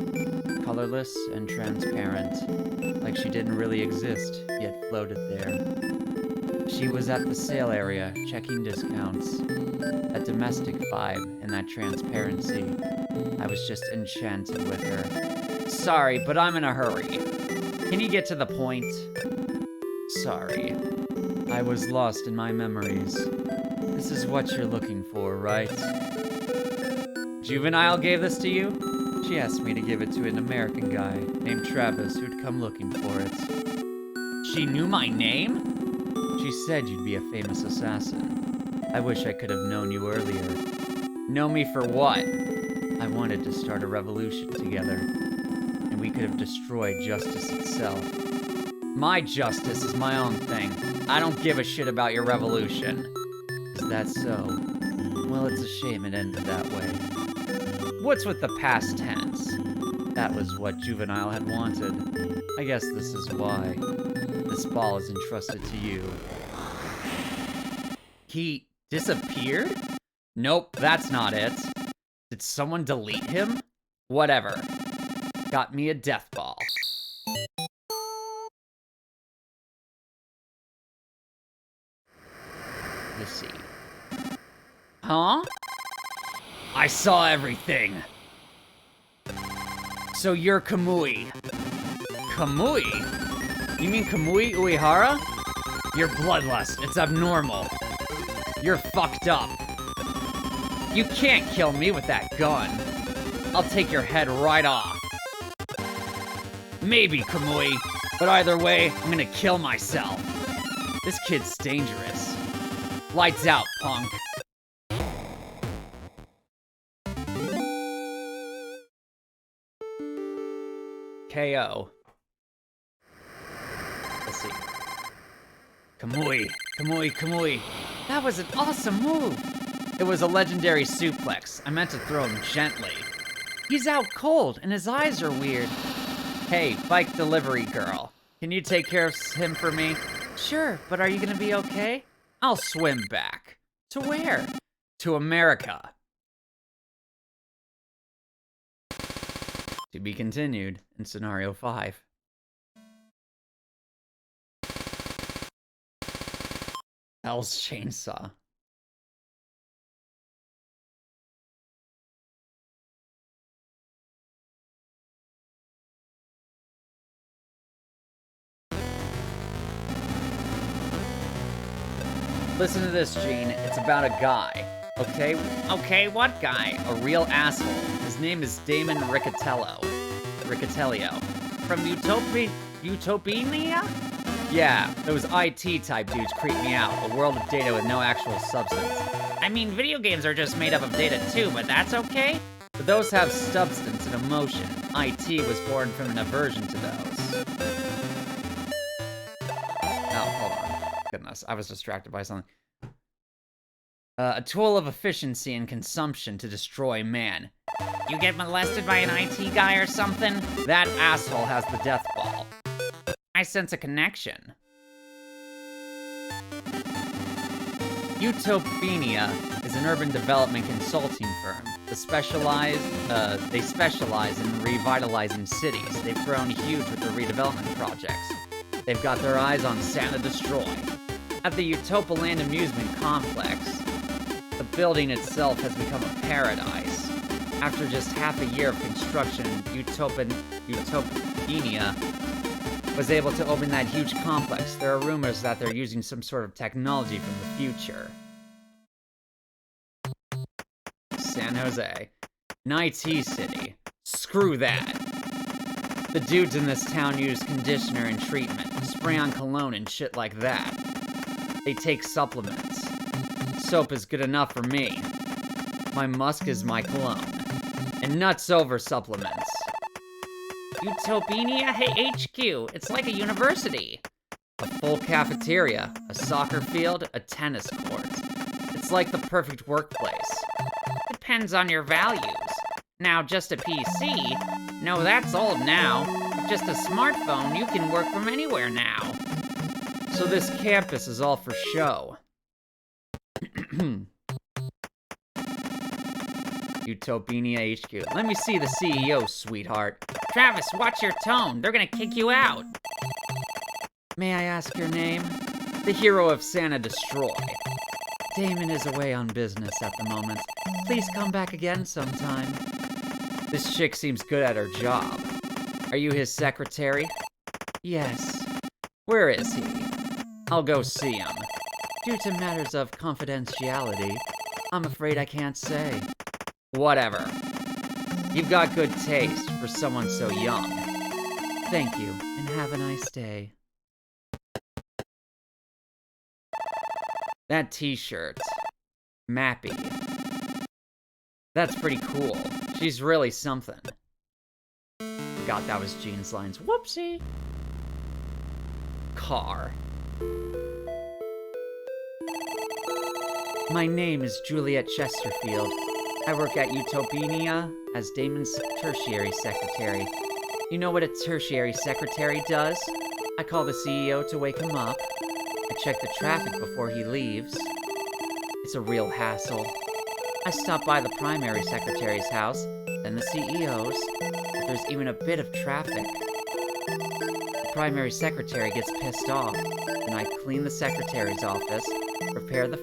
Colorless and transparent, like she didn't really exist, yet floated there. She was at the sale area, checking discounts. A domestic vibe in that transparency. I was just enchanted with her. Sorry, but I'm in a hurry. Can you get to the point? Sorry. I was lost in my memories. This is what you're looking for, right? Juvenile gave this to you? She asked me to give it to an American guy named Travis who'd come looking for it. She knew my name? She said you'd be a famous assassin. I wish I could have known you earlier. Know me for what? I wanted to start a revolution together, and we could have destroyed justice itself. My justice is my own thing. I don't give a shit about your revolution. Is that so? Well, it's a shame it ended that way. What's with the past tense? That was what Juvenile had wanted. I guess this is why. This ball is entrusted to you. He disappeared? Nope, that's not it. Did someone delete him? Whatever. Got me a death ball. The sea. Huh? I saw everything. So you're Kamui. Kamui? You mean Kamui Uehara? You're bloodlust. It's abnormal. You're fucked up. You can't kill me with that gun. I'll take your head right off. Maybe, Kamui, but either way, I'm gonna kill myself. This kid's dangerous. Lights out, punk. KO. Let's see. Kamui. That was an awesome move. It was a legendary suplex. I meant to throw him gently. He's out cold, and his eyes are weird. Hey, bike delivery girl. Can you take care of him for me? Sure, but are you gonna be okay? I'll swim back. To where? To America. To be continued in Scenario 5. Hell's Chainsaw. Listen to this, Gene. It's about a guy. Okay? Okay, what guy? A real asshole. His name is Damon Riccatello. From Utopia? Yeah, those IT type dudes creep me out. A world of data with no actual substance. I mean, video games are just made up of data too, but that's okay? But those have substance and emotion. IT was born from an aversion to those. Oh, hold on. Goodness, I was distracted by something. A tool of efficiency and consumption to destroy man. You get molested by an IT guy or something? That asshole has the death ball. I sense a connection. Utopia is an urban development consulting firm. They specialize in revitalizing cities. They've grown huge with their redevelopment projects. They've got their eyes on Santa Destroy. At the Utopaland Amusement Complex, the building itself has become a paradise. After just half a year of construction, Utopia was able to open that huge complex. There are rumors that they're using some sort of technology from the future. San Jose. An IT city. Screw that. The dudes in this town use conditioner and treatment, spray on cologne and shit like that. They take supplements. Soap is good enough for me. My musk is my cologne. And nuts over supplements. Utopia HQ. It's like a university. A full cafeteria, a soccer field, a tennis court. It's like the perfect workplace. Depends on your values. Now, just a PC? No, that's old now. With just a smartphone, you can work from anywhere now. So this campus is all for show. Utopia HQ. Let me see the CEO, sweetheart. Travis, watch your tone. They're gonna kick you out. May I ask your name? The hero of Santa Destroy. Damon is away on business at the moment. Please come back again sometime. This chick seems good at her job. Are you his secretary? Yes. Where is he? I'll go see him. Due to matters of confidentiality, I'm afraid I can't say. Whatever. You've got good taste for someone so young. Thank you, and have a nice day. That t-shirt. Mappy. That's pretty cool. She's really something. Forgot that was Gene's lines. Whoopsie. Car. My name is Juliet Chesterfield. I work at Utopia as Damon's tertiary secretary. You know what a tertiary secretary does? I call the CEO to wake him up. I check the traffic before he leaves. It's a real hassle. I stop by the primary secretary's house, then the CEO's. If there's even a bit of traffic, the primary secretary gets pissed off, and I clean the secretary's office, prepare the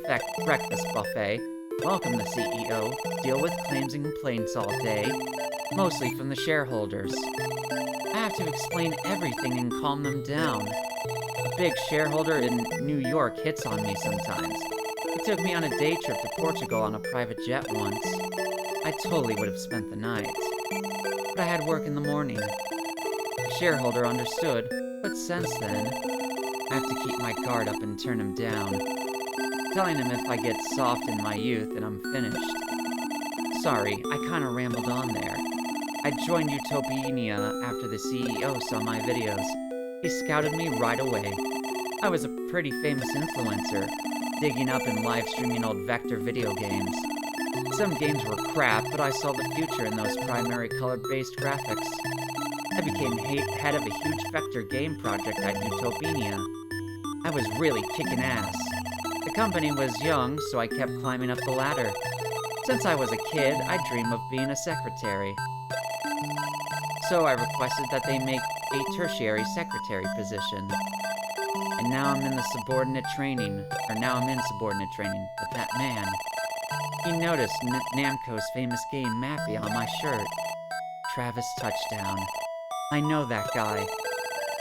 breakfast buffet, Welcome, the CEO. Deal with claims and complaints all day, mostly from the shareholders. I have to explain everything and calm them down. A big shareholder in New York hits on me sometimes. He took me on a day trip to Portugal on a private jet once. I totally would have spent the night, but I had work in the morning. The shareholder understood, but since then, I have to keep my guard up and turn him down, telling him if I get soft in my youth and I'm finished. Sorry, I kinda rambled on there. I joined Utopia after the CEO saw my videos. He scouted me right away. I was a pretty famous influencer, digging up and live streaming old vector video games. Some games were crap, but I saw the future in those primary color-based graphics. I became head of a huge vector game project at Utopia. I was really kicking ass. The company was young, so I kept climbing up the ladder. Since I was a kid, I dreamed of being a secretary. So I requested that they make a tertiary secretary position. And now I'm in subordinate training, but that man, he noticed Namco's famous game Mappy on my shirt. Travis Touchdown. I know that guy.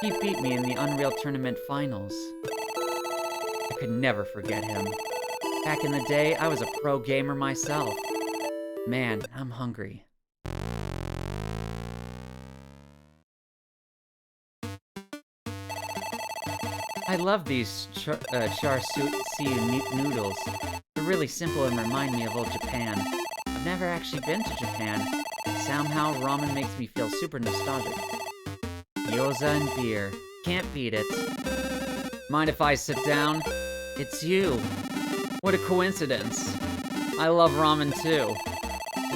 He beat me in the Unreal Tournament finals. I could never forget him. Back in the day, I was a pro gamer myself. Man, I'm hungry. I love these char siu noodles. They're really simple and remind me of old Japan. I've never actually been to Japan. Somehow, ramen makes me feel super nostalgic. Gyoza and beer. Can't beat it. Mind if I sit down? It's you. What a coincidence. I love ramen too.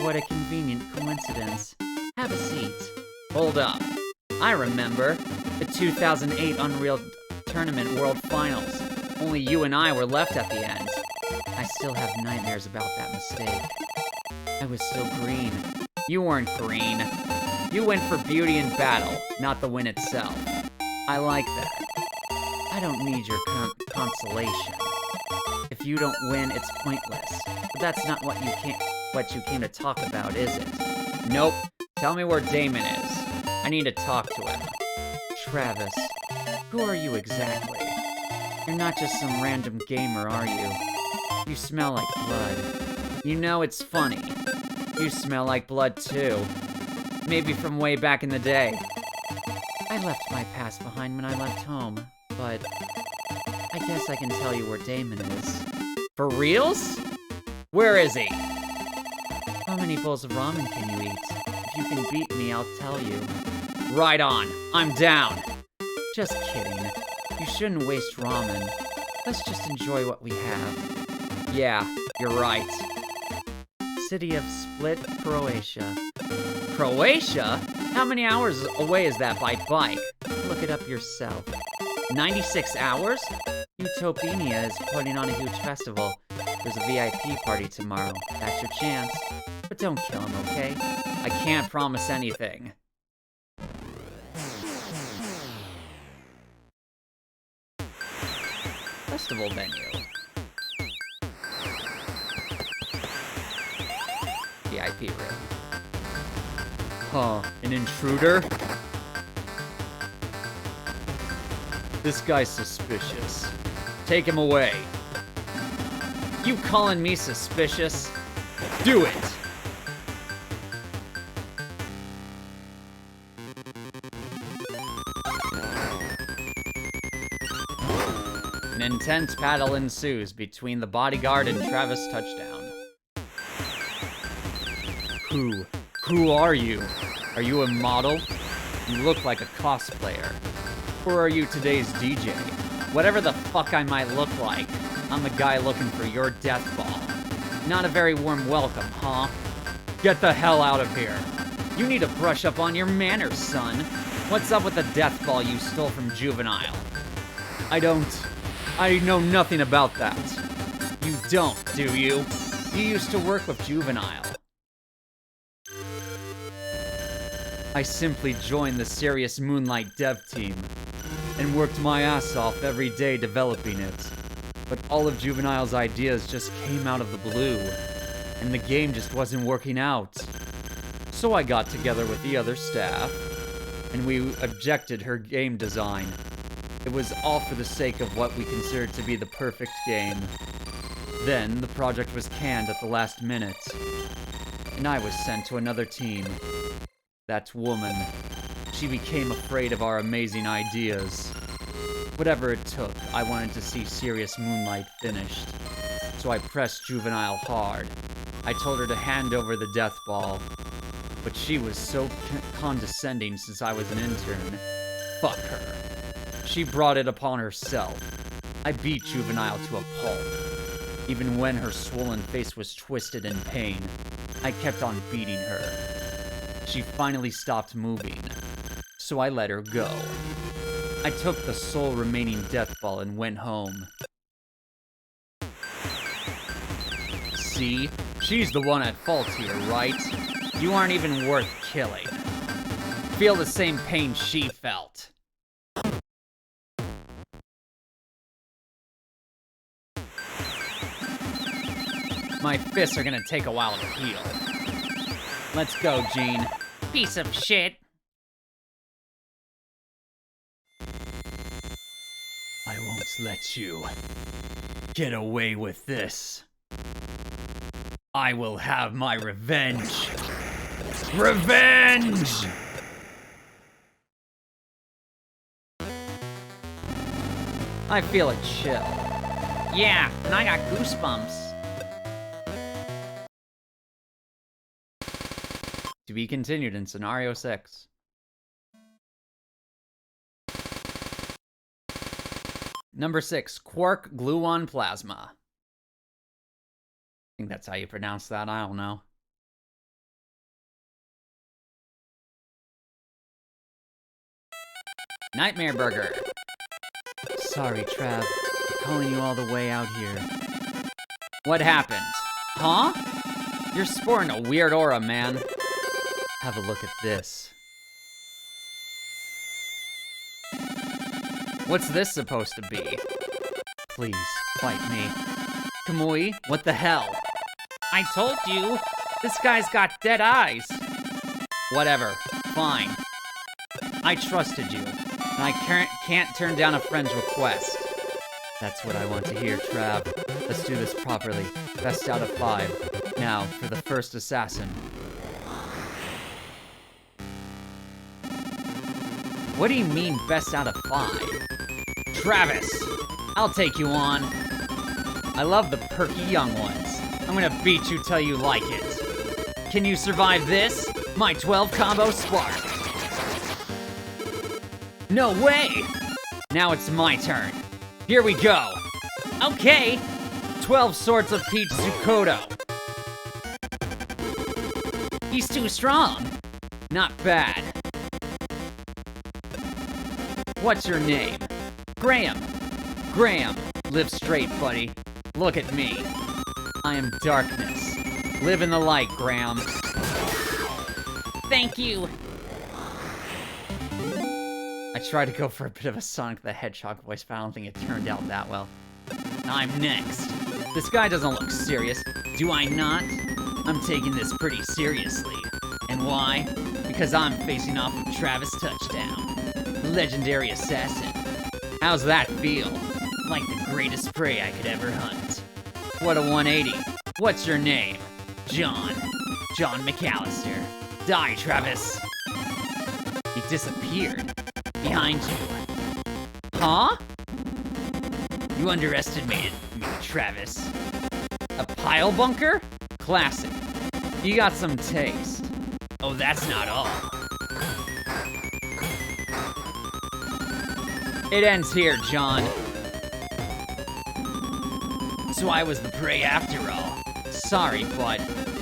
What a convenient coincidence. Have a seat. Hold up. I remember. The 2008 Unreal Tournament World Finals. Only you and I were left at the end. I still have nightmares about that mistake. I was still green. You weren't green. You went for beauty in battle, not the win itself. I like that. I don't need your consolation. If you don't win, it's pointless. But that's not what you came to talk about, is it? Nope. Tell me where Damon is. I need to talk to him. Travis, who are you exactly? You're not just some random gamer, are you? You smell like blood. You know, it's funny. You smell like blood too. Maybe from way back in the day. I left my past behind when I left home, but I guess I can tell you where Damon is. For reals? Where is he? How many bowls of ramen can you eat? If you can beat me, I'll tell you. Right on. I'm down. Just kidding. You shouldn't waste ramen. Let's just enjoy what we have. Yeah, you're right. City of Split, Croatia. Croatia? How many hours away is that by bike? Look it up yourself. 96 hours? Utopia is putting on a huge festival. There's a VIP party tomorrow. That's your chance. But don't kill him, okay? I can't promise anything. Festival venue. VIP room. Huh, an intruder? This guy's suspicious. Take him away. You calling me suspicious? Do it! An intense battle ensues between the bodyguard and Travis Touchdown. Who are you? Are you a model? You look like a cosplayer. Or are you today's DJ? Whatever the fuck I might look like, I'm the guy looking for your death ball. Not a very warm welcome, huh? Get the hell out of here. You need to brush up on your manners, son. What's up with the death ball you stole from Juvenile? I know nothing about that. You don't, do you? You used to work with Juvenile. I simply joined the Serious Moonlight dev team and worked my ass off every day developing it. But all of Juvenile's ideas just came out of the blue, and the game just wasn't working out. So I got together with the other staff, and we objected her game design. It was all for the sake of what we considered to be the perfect game. Then, the project was canned at the last minute, and I was sent to another team. That woman, she became afraid of our amazing ideas. Whatever it took, I wanted to see Serious Moonlight finished. So I pressed Juvenile hard. I told her to hand over the death ball. But she was so condescending since I was an intern. Fuck her. She brought it upon herself. I beat Juvenile to a pulp. Even when her swollen face was twisted in pain, I kept on beating her. She finally stopped moving, so I let her go. I took the sole remaining death ball and went home. See? She's the one at fault here, right? You aren't even worth killing. Feel the same pain she felt. My fists are gonna take a while to heal. Let's go, Gene. Piece of shit. I won't let you get away with this. I will have my revenge. Revenge! I feel a chill. Yeah, and I got goosebumps. To be continued in Scenario 6. Number 6, Quark Gluon Plasma. I think that's how you pronounce that, I don't know. Nightmare Burger. Sorry, Trav. I'm calling you all the way out here. What happened? Huh? You're sporting a weird aura, man. Have a look at this. What's this supposed to be? Please, fight me. Kamui, what the hell? I told you! This guy's got dead eyes! Whatever. Fine. I trusted you, and I can't turn down a friend's request. That's what I want to hear, Trav. Let's do this properly. Best out of 5. Now, for the first assassin. What do you mean, best out of 5? Travis! I'll take you on. I love the perky young ones. I'm gonna beat you till you like it. Can you survive this? My 12 combo spark. No way! Now it's my turn. Here we go. Okay. 12 Swords of Peach Zukoto. He's too strong. Not bad. What's your name? Graham. Graham, live straight, buddy. Look at me. I am darkness. Live in the light, Graham. Thank you. I tried to go for a bit of a Sonic the Hedgehog voice, but I don't think it turned out that well. I'm next. This guy doesn't look serious. Do I not? I'm taking this pretty seriously. And why? Because I'm facing off with Travis Touchdown. Legendary assassin. How's that feel? Like the greatest prey I could ever hunt. What a 180. What's your name? John. John McAllister. Die, Travis. He disappeared. Behind you. Huh? You underestimated me, Travis. A pile bunker? Classic. You got some taste. Oh, that's not all. It ends here, John. So I was the prey after all. Sorry, but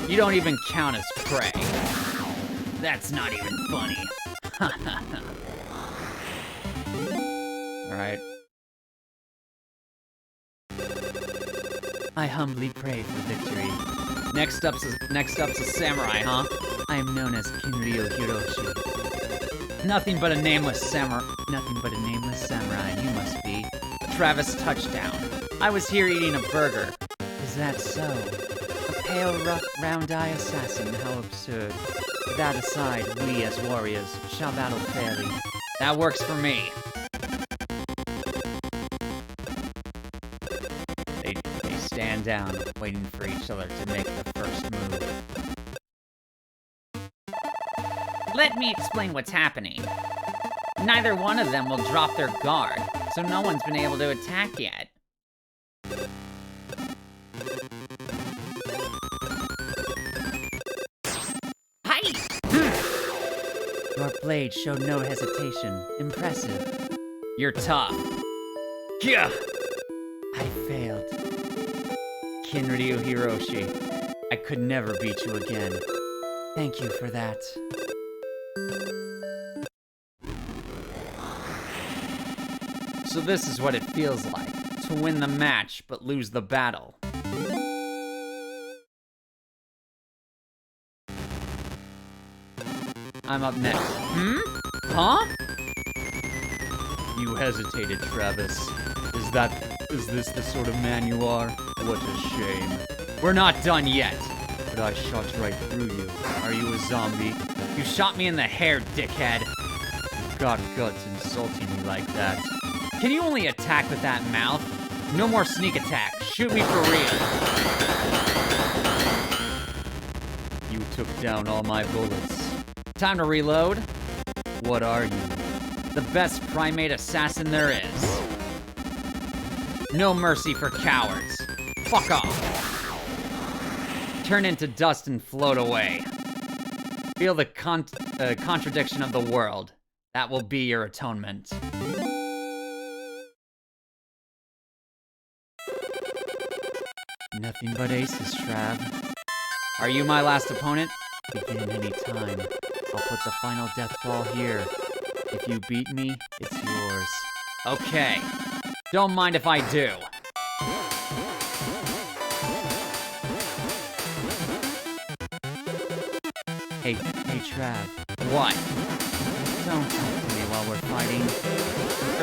you don't even count as prey. That's not even funny. Alright. I humbly pray for victory. Next up's a samurai, huh? I am known as Kinryo Hiroshi. Nothing but a nameless samurai you must be. Travis Touchdown. I was here eating a burger. Is that so? A pale, rough, round-eye assassin, how absurd. That aside, we as warriors shall battle fairly. That works for me. They stand down, waiting for each other to make the first move. Let me explain what's happening. Neither one of them will drop their guard, so no one's been able to attack yet. Your blade showed no hesitation. Impressive. You're tough. Gah! I failed. Kinryu Hiroshi, I could never beat you again. Thank you for that. So this is what it feels like, to win the match but lose the battle. I'm up next. Huh? You hesitated, Travis. Is this the sort of man you are? What a shame. We're not done yet. But I shot right through you. Are you a zombie? You shot me in the hair, dickhead. You've got guts insulting me like that. Can you only attack with that mouth? No more sneak attack. Shoot me for real. You took down all my bullets. Time to reload. What are you? The best primate assassin there is. No mercy for cowards. Fuck off. Turn into dust and float away. Feel the contradiction of the world. That will be your atonement. Nothing but aces, Trav. Are you my last opponent? Begin any time. I'll put the final death ball here. If you beat me, it's yours. Okay. Don't mind if I do. Hey, Trav. What? Don't talk to me while we're fighting.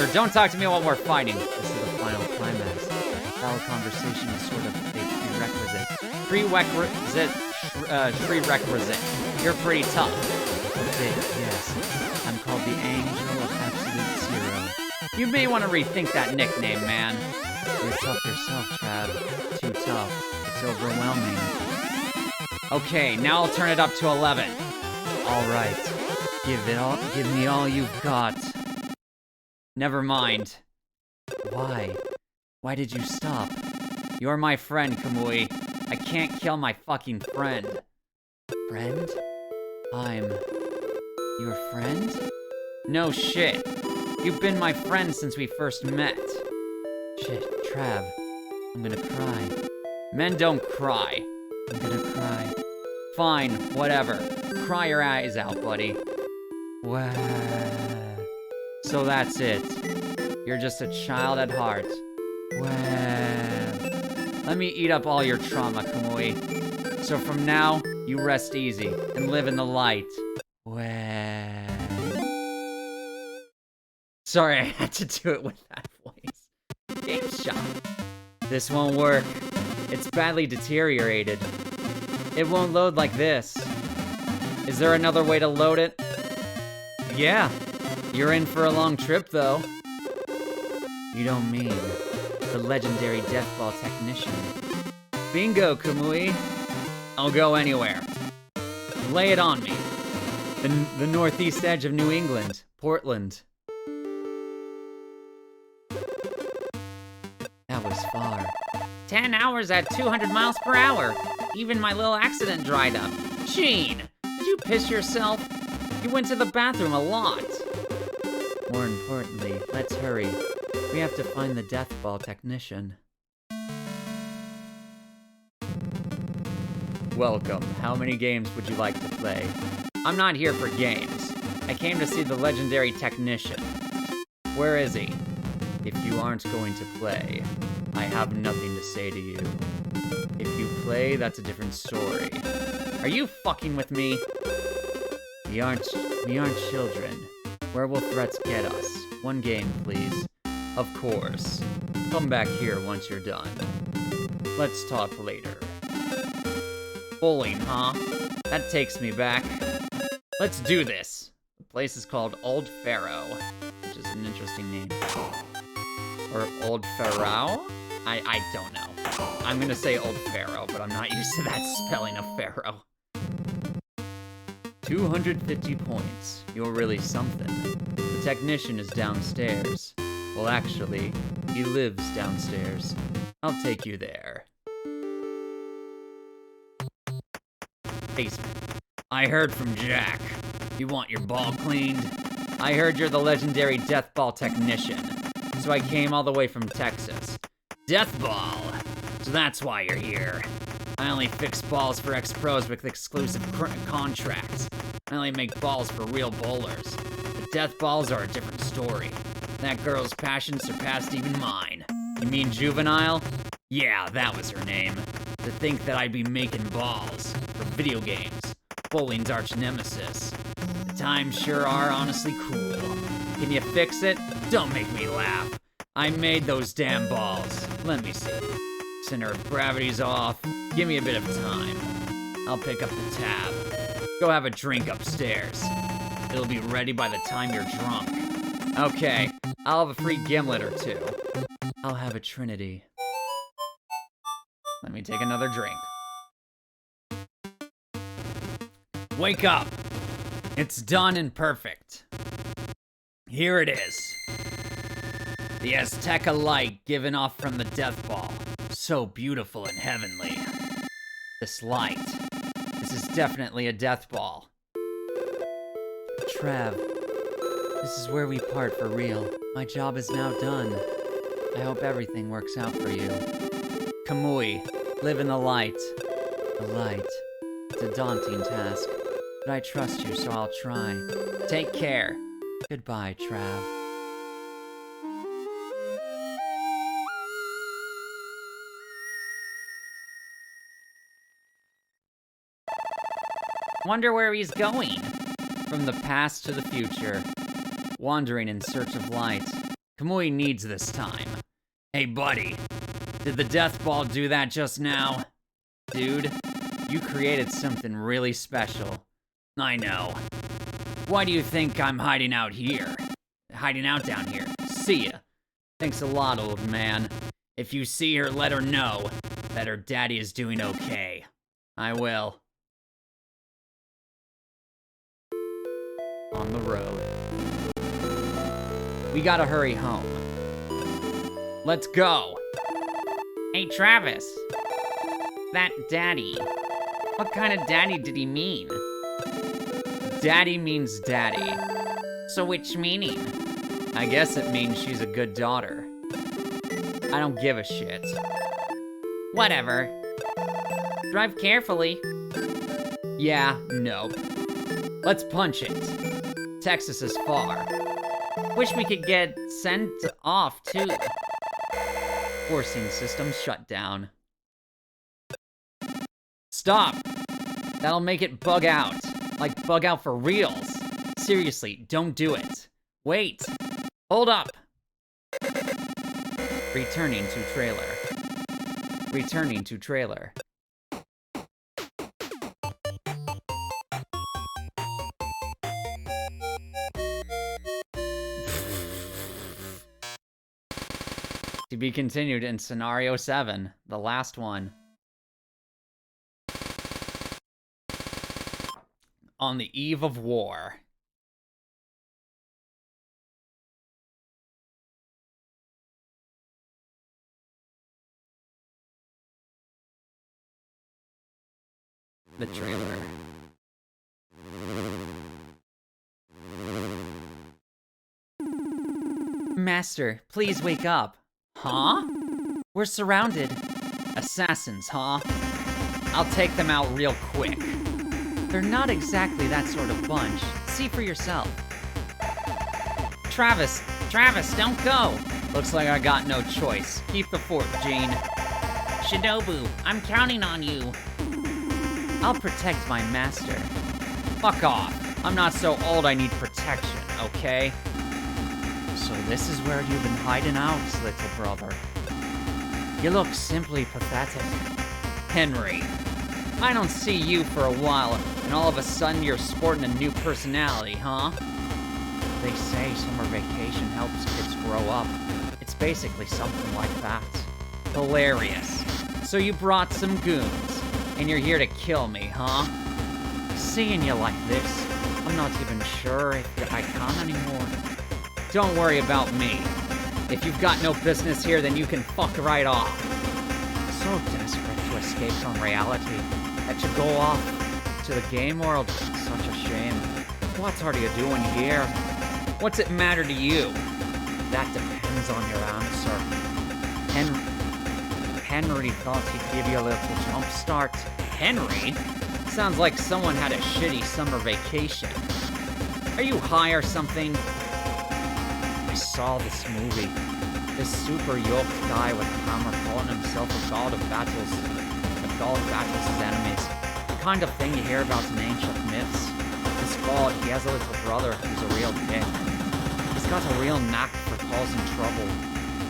Or don't talk to me while we're fighting. This is the final climax. Our conversation is sort of a prerequisite. You're pretty tough. Yes. I'm called the Angel of Absolute Zero. You may want to rethink that nickname, man. You're tough yourself, Trav. Too tough. It's overwhelming. Okay, now I'll turn it up to 11. All right. Give me all you've got. Never mind. Why? Why did you stop? You're my friend, Kamui. I can't kill my fucking friend. Friend? I'm... your friend? No shit. You've been my friend since we first met. Shit, Trav. I'm gonna cry. Men don't cry. I'm gonna cry. Fine, whatever. Cry your eyes out, buddy. Wow. So that's it. You're just a child at heart. Wow. Let me eat up all your trauma, Kamui. So from now, you rest easy and live in the light. Wow. Sorry, I had to do it with that voice. Game shot. This won't work. It's badly deteriorated. It won't load like this. Is there another way to load it? Yeah. You're in for a long trip, though. You don't mean the legendary Death Ball technician. Bingo, Kamui. I'll go anywhere. Lay it on me. The northeast edge of New England, Portland. That was far. 10 hours at 200 miles per hour. Even my little accident dried up. Gene, did you piss yourself? You went to the bathroom a lot. More importantly, let's hurry. We have to find the Death Ball technician. Welcome. How many games would you like to play? I'm not here for games. I came to see the legendary technician. Where is he? If you aren't going to play, I have nothing to say to you. If you play, that's a different story. Are you fucking with me? We aren't children. Where will threats get us? One game, please. Of course. Come back here once you're done. Let's talk later. Bowling, huh? That takes me back. Let's do this. The place is called Old Pharaoh, which is an interesting name. Or Old Pharaoh? I don't know. I'm gonna say Old Pharaoh, but I'm not used to that spelling of Pharaoh. 250 points. You're really something. The technician is downstairs. Well, actually, he lives downstairs. I'll take you there. Basement. I heard from Jack. You want your ball cleaned? I heard you're the legendary Death Ball technician. So I came all the way from Texas. Death Ball! So that's why you're here. I only fix balls for ex-pros with exclusive contracts. I only make balls for real bowlers. But Death Balls are a different story. That girl's passion surpassed even mine. You mean Juvenile? Yeah, that was her name. To think that I'd be making balls for video games. Bowling's arch nemesis. The times sure are honestly cool. Can you fix it? Don't make me laugh. I made those damn balls. Let me see. Center of gravity's off. Give me a bit of time. I'll pick up the tab. Go have a drink upstairs. It'll be ready by the time you're drunk. Okay, I'll have a free gimlet or two. I'll have a Trinity. Let me take another drink. Wake up! It's done and perfect. Here it is. The Azteca light given off from the Death Ball. So beautiful and heavenly. This light. This is definitely a Death Ball. Trav, this is where we part for real. My job is now done. I hope everything works out for you. Kamui, live in the light. The light. It's a daunting task, but I trust you, so I'll try. Take care. Goodbye, Trav. Wonder where he's going. From the past to the future. Wandering in search of light. Kamui needs this time. Hey, buddy. Did the Death Ball do that just now? Dude, you created something really special. I know. Why do you think I'm hiding out here? Hiding out down here. See ya. Thanks a lot, old man. If you see her, let her know that her daddy is doing okay. I will. On the road. We gotta hurry home. Let's go. Hey, Travis. That daddy. What kind of daddy did he mean? Daddy means daddy. So which meaning? I guess it means she's a good daughter. I don't give a shit. Whatever. Drive carefully. Yeah, nope. Let's punch it. Texas is far. Wish we could get sent off, too. Forcing systems shut down. Stop! That'll make it bug out. Like, bug out for reals. Seriously, don't do it. Wait! Hold up! Returning to trailer. Returning to trailer. To be continued in Scenario 7, the last one. On the eve of war. The trailer. Master, please wake up. Huh? We're surrounded. Assassins, huh? I'll take them out real quick. They're not exactly that sort of bunch. See for yourself. Travis, don't go. Looks like I got no choice. Keep the fort, Gene. Shinobu, I'm counting on you. I'll protect my master. Fuck off. I'm not so old I need protection, okay? So this is where you've been hiding out, little brother. You look simply pathetic. Henry, I don't see you for a while, and all of a sudden you're sporting a new personality, huh? They say summer vacation helps kids grow up. It's basically something like that. Hilarious. So you brought some goons, and you're here to kill me, huh? Seeing you like this, I'm not even sure if I can anymore. Don't worry about me. If you've got no business here, then you can fuck right off. So desperate to escape from reality that you go off to the game world. Such a shame. What are you doing here? What's it matter to you? That depends on your answer. Henry thought he'd give you a little jump start. Henry? Sounds like someone had a shitty summer vacation. Are you high or something? I saw this movie. This super yoked guy with a hammer calling himself a god of battles. A god battles his enemies. The kind of thing you hear about in ancient myths. This god, he has a little brother who's a real dick. He's got a real knack for causing trouble.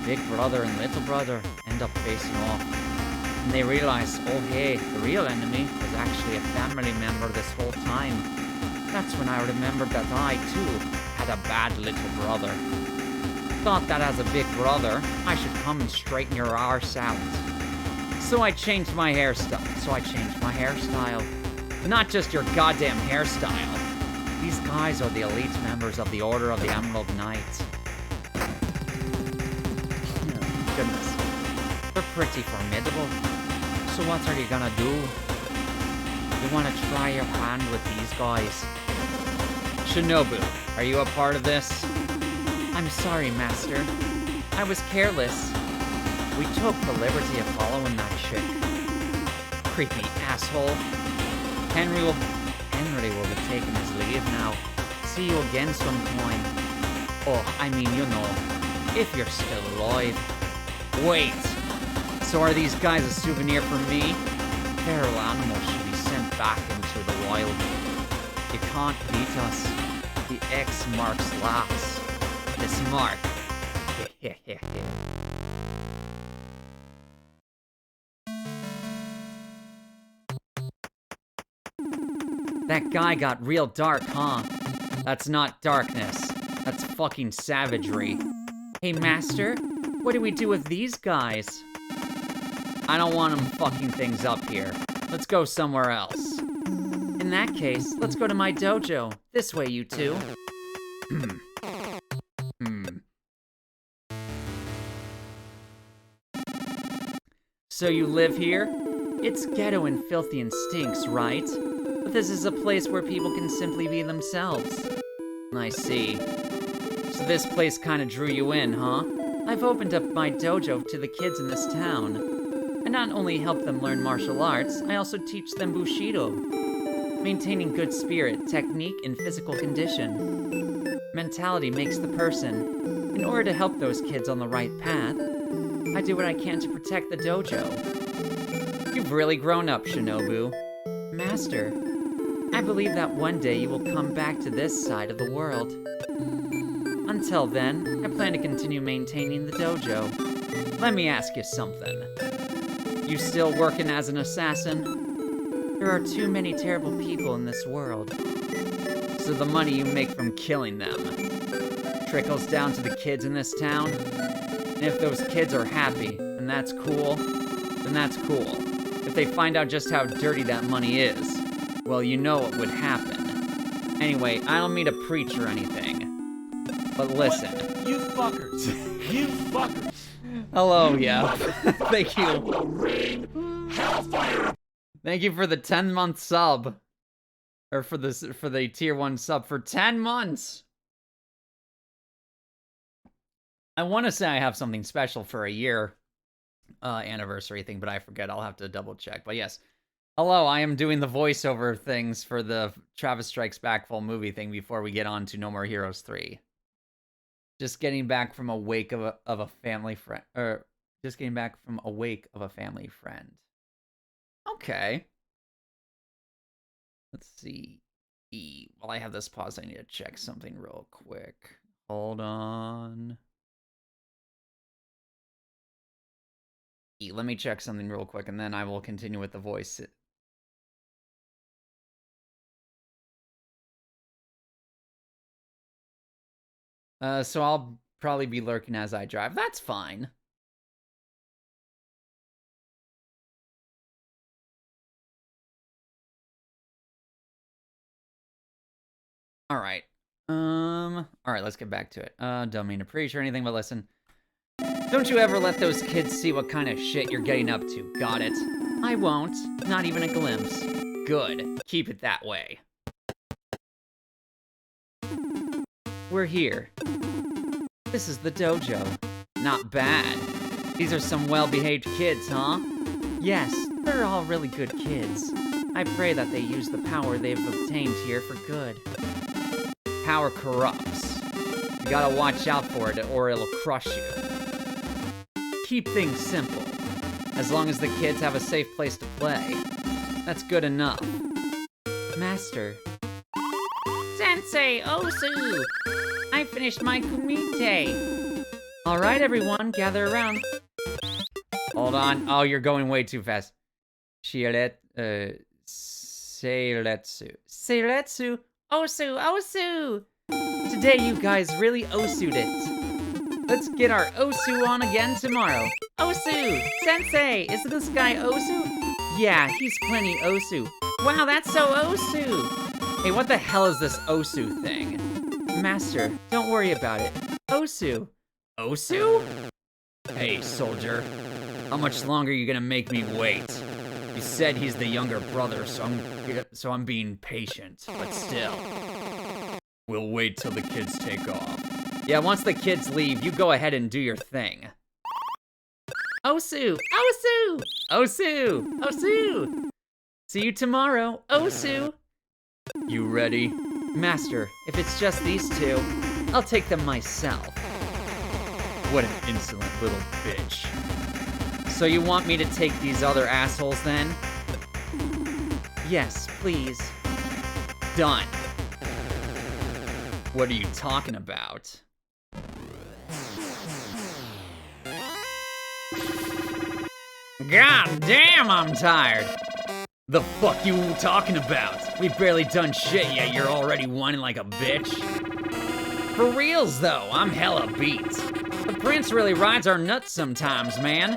Big brother and little brother end up facing off. And they realize, oh hey, the real enemy was actually a family member this whole time. That's when I remembered that I, too, had a bad little brother. Thought that as a big brother, I should come and straighten your arse out. So I changed my hairstyle. Not just your goddamn hairstyle. These guys are the elite members of the Order of the Emerald Knight. Oh, goodness. They're pretty formidable. So what are you gonna do? You wanna try your hand with these guys? Shinobu, are you a part of this? I'm sorry, Master. I was careless. We took the liberty of following that chick. Creepy asshole. Henry will be taking his leave now. See you again sometime. Oh, I mean, you know, if you're still alive. Wait. So are these guys a souvenir for me? Feral animals should be sent back into the wild. You can't beat us. The X marks last. This mark. That guy got real dark, huh? That's not darkness. That's fucking savagery. Hey, Master, what do we do with these guys? I don't want them fucking things up here. Let's go somewhere else. In that case, let's go to my dojo. This way, you two. So you live here? It's ghetto and filthy and stinks, right? But this is a place where people can simply be themselves. I see. So this place kinda drew you in, huh? I've opened up my dojo to the kids in this town. I not only help them learn martial arts, I also teach them Bushido. Maintaining good spirit, technique, and physical condition. Mentality makes the person. In order to help those kids on the right path, I do what I can to protect the dojo. You've really grown up, Shinobu. Master, I believe that one day you will come back to this side of the world. Until then, I plan to continue maintaining the dojo. Let me ask you something. You still working as an assassin? There are too many terrible people in this world. So the money you make from killing them trickles down to the kids in this town? And if those kids are happy, and that's cool, then that's cool. If they find out just how dirty that money is, well, you know what would happen. Anyway, I don't mean to preach or anything. But listen. What? You fuckers. You fuckers. Hello, yeah. Thank you. I will rain hellfire. Thank you for the 10-month sub. Or for the tier 1 sub for 10 months. I want to say I have something special for a year anniversary thing, but I forget. I'll have to double check. But yes. Hello, I am doing the voiceover things for the Travis Strikes Back full movie thing before we get on to No More Heroes 3. Just getting back from a wake of a family friend, or just getting back from a wake of a family friend. Okay. Let's see. While I have this pause, I need to check something real quick. Hold on. Let me check something real quick, and then I will continue with the voice. So I'll probably be lurking as I drive. That's fine. Alright. Alright, let's get back to it. Don't mean to preach or anything, but listen. Don't you ever let those kids see what kind of shit you're getting up to, got it? I won't. Not even a glimpse. Good. Keep it that way. We're here. This is the dojo. Not bad. These are some well-behaved kids, huh? Yes, they're all really good kids. I pray that they use the power they've obtained here for good. Power corrupts. You gotta watch out for it or it'll crush you. Keep things simple. As long as the kids have a safe place to play. That's good enough. Master. Sensei Osu! I finished my kumite. Alright everyone, gather around. Hold on. Oh, you're going way too fast. Seiretsu. Seiretsu. Osu, Osu! Today you guys really Osu'd it. Let's get our Osu on again tomorrow. Osu! Sensei! Is this guy Osu? Yeah, he's plenty Osu. Wow, that's so Osu! Hey, what the hell is this Osu thing? Master, don't worry about it. Osu. Osu? Hey, soldier. How much longer are you gonna make me wait? You said he's the younger brother, so I'm being patient, but still. We'll wait till the kids take off. Yeah, once the kids leave, you go ahead and do your thing. Osu! Osu! Osu! Osu! See you tomorrow, Osu! You ready? Master, if it's just these two, I'll take them myself. What an insolent little bitch. So you want me to take these other assholes then? Yes, please. Done. What are you talking about? God damn, I'm tired. The fuck you talking about? We've barely done shit yet, you're already whining like a bitch. For reals though, I'm hella beat. The prince really rides our nuts sometimes, man.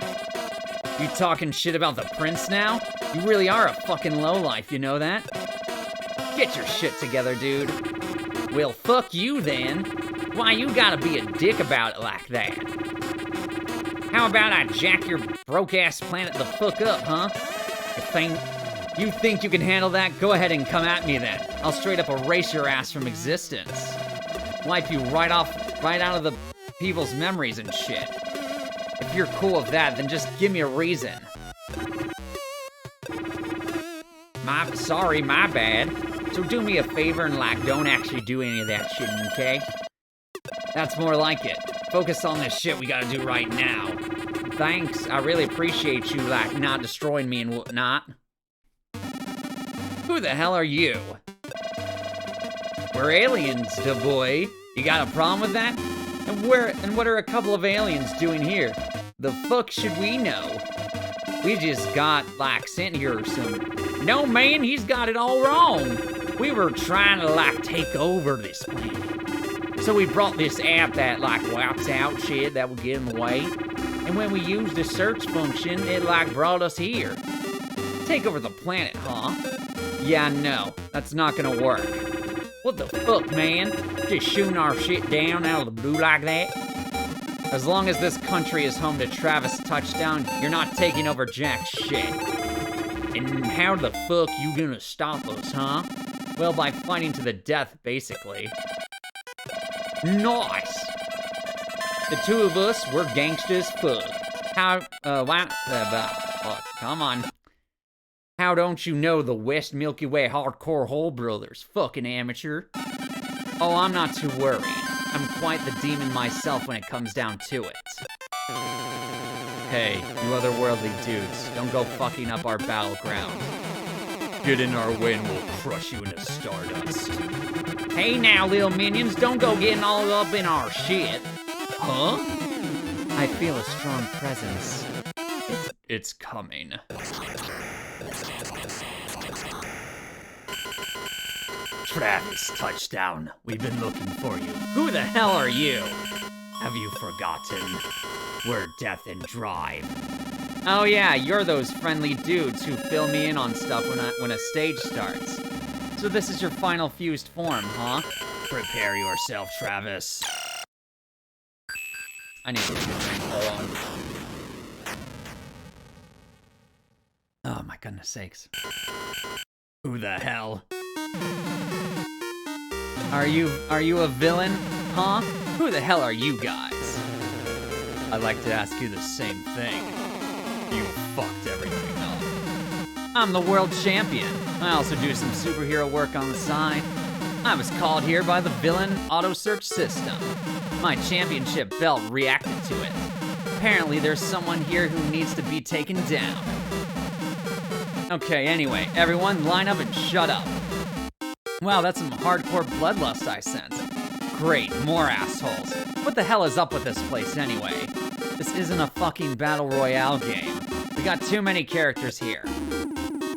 You talking shit about the prince now? You really are a fucking lowlife, you know that? Get your shit together, dude. Well, fuck you then. Why you gotta be a dick about it like that? How about I jack your broke-ass planet the fuck up, huh? You think you can handle that? Go ahead and come at me then. I'll straight up erase your ass from existence. Wipe you right out of the people's memories and shit. If you're cool with that, then just give me a reason. Sorry, my bad. So do me a favor and like, don't actually do any of that shit, okay? That's more like it. Focus on this shit we gotta do right now. Thanks, I really appreciate you, like, not destroying me and whatnot. Who the hell are you? We're aliens, da boy. You got a problem with that? And what are a couple of aliens doing here? The fuck should we know? We just got, like, sent here or something. No, man, he's got it all wrong. We were trying to, like, take over this planet. So we brought this app that, like, wipes out shit that would get in the way. And when we used the search function, it, like, brought us here. Take over the planet, huh? Yeah, no, that's not gonna work. What the fuck, man? Just shooting our shit down out of the blue like that? As long as this country is home to Travis Touchdown, you're not taking over jack shit. And how the fuck you gonna stop us, huh? Well, by fighting to the death, basically. Nice! The two of us, we're gangsters fuck. Come on. How don't you know the West Milky Way hardcore Hole Brothers? Fucking amateur. Oh, I'm not too worried. I'm quite the demon myself when it comes down to it. Hey, you otherworldly dudes, don't go fucking up our battleground. Get in our way and we'll crush you into stardust. Hey now, little minions, don't go getting all up in our shit. Huh? I feel a strong presence. It's coming. Travis, touchdown. We've been looking for you. Who the hell are you? Have you forgotten? We're Death and Drive. Oh yeah, you're those friendly dudes who fill me in on stuff when a stage starts. So this is your final fused form, huh? Prepare yourself, Travis. I need to take a drink. Hold on. Oh my goodness sakes. Who the hell? Are you a villain? Huh? Who the hell are you guys? I'd like to ask you the same thing. You fucked everything up. I'm the world champion. I also do some superhero work on the side. I was called here by the villain auto search system. My championship belt reacted to it. Apparently there's someone here who needs to be taken down. Okay, anyway, everyone line up and shut up. Wow, that's some hardcore bloodlust I sense. Great, more assholes. What the hell is up with this place anyway? This isn't a fucking battle royale game. We got too many characters here.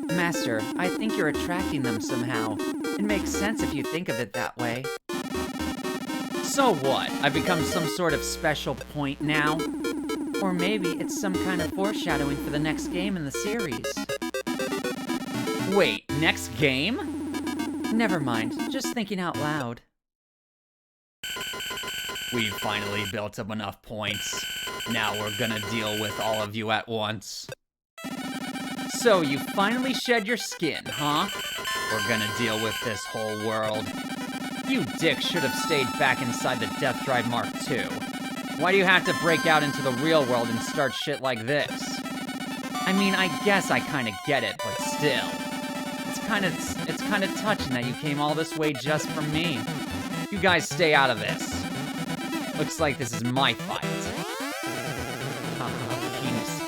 Master, I think you're attracting them somehow. It makes sense if you think of it that way. So what? I've become some sort of special point now? Or maybe it's some kind of foreshadowing for the next game in the series. Wait, next game? Never mind, just thinking out loud. We've finally built up enough points. Now we're gonna deal with all of you at once. So you finally shed your skin, huh? We're gonna deal with this whole world. You dicks should have stayed back inside the Death Drive Mark II. Why do you have to break out into the real world and start shit like this? I mean, I guess I kinda get it, but still. It's kinda touching that you came all this way just for me. You guys stay out of this. Looks like this is my fight. Penis.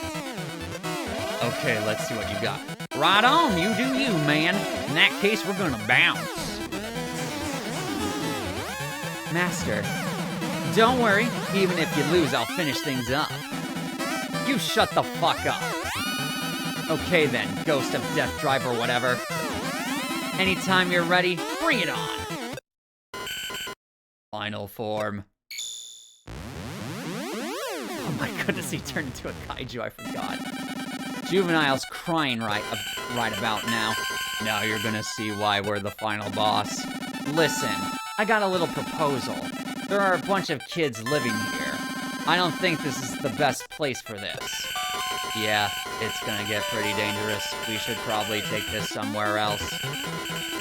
Okay, let's see what you got. Right on, you do you, man. In that case, we're gonna bounce. Master, don't worry. Even if you lose, I'll finish things up. You shut the fuck up. Okay then, Ghost of Death Drive or whatever. Anytime you're ready, bring it on. Final form. Oh my goodness, he turned into a kaiju, I forgot. Juvenile's crying right about now. Now you're gonna see why we're the final boss. Listen, I got a little proposal. There are a bunch of kids living here. I don't think this is the best place for this. Yeah, it's gonna get pretty dangerous. We should probably take this somewhere else.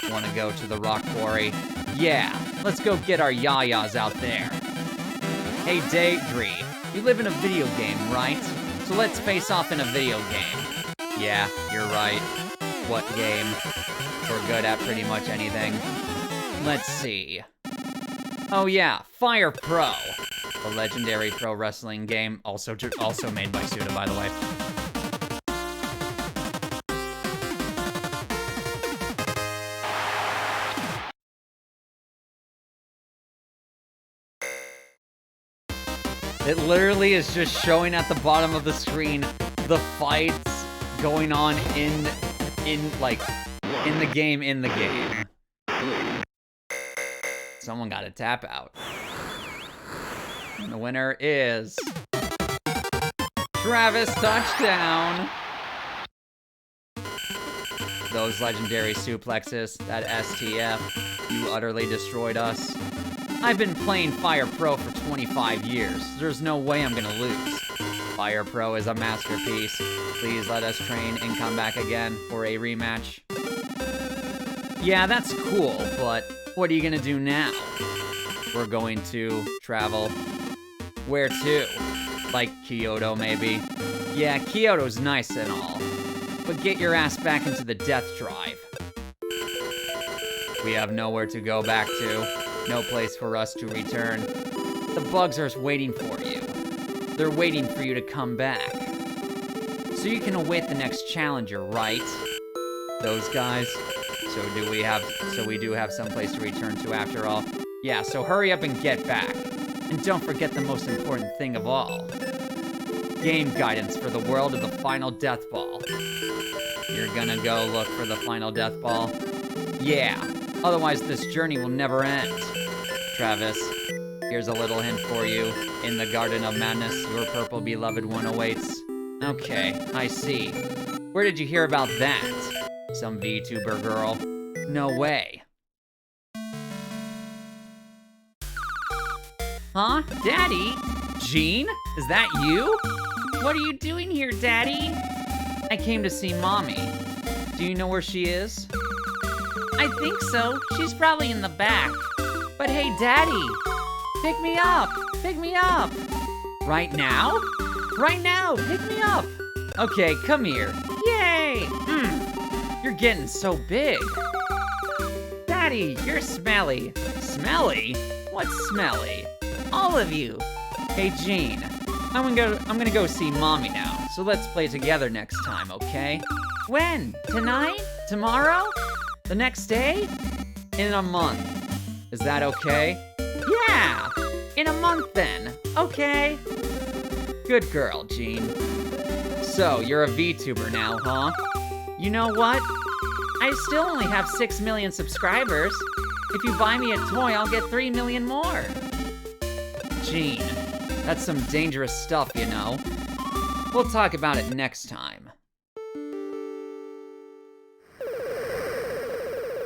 Wanna go to the rock quarry? Yeah, let's go get our yayas out there. Hey, Daydream, you live in a video game, right? So let's face off in a video game. Yeah, you're right. What game? We're good at pretty much anything. Let's see. Oh yeah, Fire Pro. A legendary pro wrestling game, also made by Suda, by the way. It literally is just showing at the bottom of the screen the fights going on in the game. Someone got a tap out. And the winner is Travis Touchdown. Those legendary suplexes, that STF, you utterly destroyed us. I've been playing Fire Pro for 25 years. There's no way I'm gonna lose. Fire Pro is a masterpiece. Please let us train and come back again for a rematch. Yeah, that's cool, but what are you gonna do now? We're going to travel. Where to? Like Kyoto, maybe? Yeah, Kyoto's nice and all, but get your ass back into the Death Drive. We have nowhere to go back to. No place for us to return. The bugs are waiting for you. They're waiting for you to come back. So you can await the next challenger, right? those guys. So we do have someplace to return to after all. Yeah, so hurry up and get back. And don't forget the most important thing of all. Game guidance for the world of the final death ball. You're gonna go look for the final death ball? Yeah, otherwise this journey will never end. Travis, here's a little hint for you. In the Garden of Madness, your purple beloved one awaits. Okay, I see. Where did you hear about that? Some VTuber girl? No way. Huh? Daddy? Jean? Is that you? What are you doing here, Daddy? I came to see Mommy. Do you know where she is? I think so. She's probably in the back. But hey, Daddy! Pick me up! Pick me up! Right now? Right now! Pick me up! Okay, come here. Yay! You're getting so big. Daddy, you're smelly. Smelly? What's smelly? All of you. Hey, Jean. I'm gonna go see Mommy now, so let's play together next time, okay? When? Tonight? Tomorrow? The next day? In a month. Is that okay? Yeah! In a month then. Okay. Good girl, Jean. So, you're a VTuber now, huh? You know what? I still only have 6 million subscribers. If you buy me a toy, I'll get 3 million more. Jean, that's some dangerous stuff, you know. We'll talk about it next time.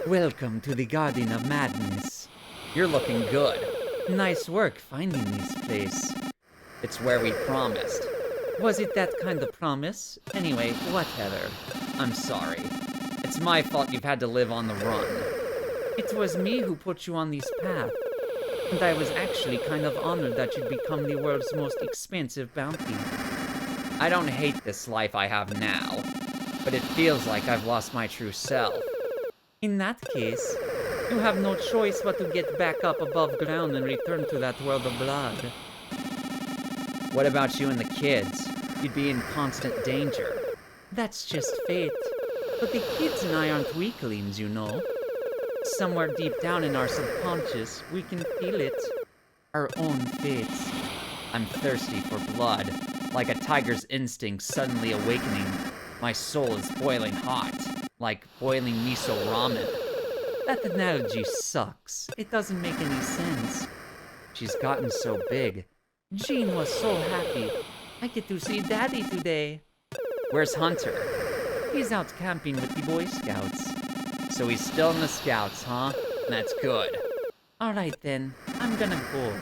Welcome to the Garden of Madness. You're looking good. Nice work finding this place. It's where we promised. Was it that kind of promise? Anyway, whatever. I'm sorry. It's my fault you've had to live on the run. It was me who put you on this path. And I was actually kind of honored that you'd become the world's most expensive bounty. I don't hate this life I have now, but it feels like I've lost my true self. In that case, you have no choice but to get back up above ground and return to that world of blood. What about you and the kids? You'd be in constant danger. That's just fate. But the kids and I aren't weaklings, you know. Somewhere deep down in our subconscious, we can feel it. Our own fates. I'm thirsty for blood, like a tiger's instinct suddenly awakening. My soul is boiling hot, like boiling miso ramen. That analogy sucks. It doesn't make any sense. She's gotten so big. Jean was so happy. I get to see Daddy today. Where's Hunter? He's out camping with the Boy Scouts. So he's still in the Scouts, huh? That's good. Alright then, I'm gonna go.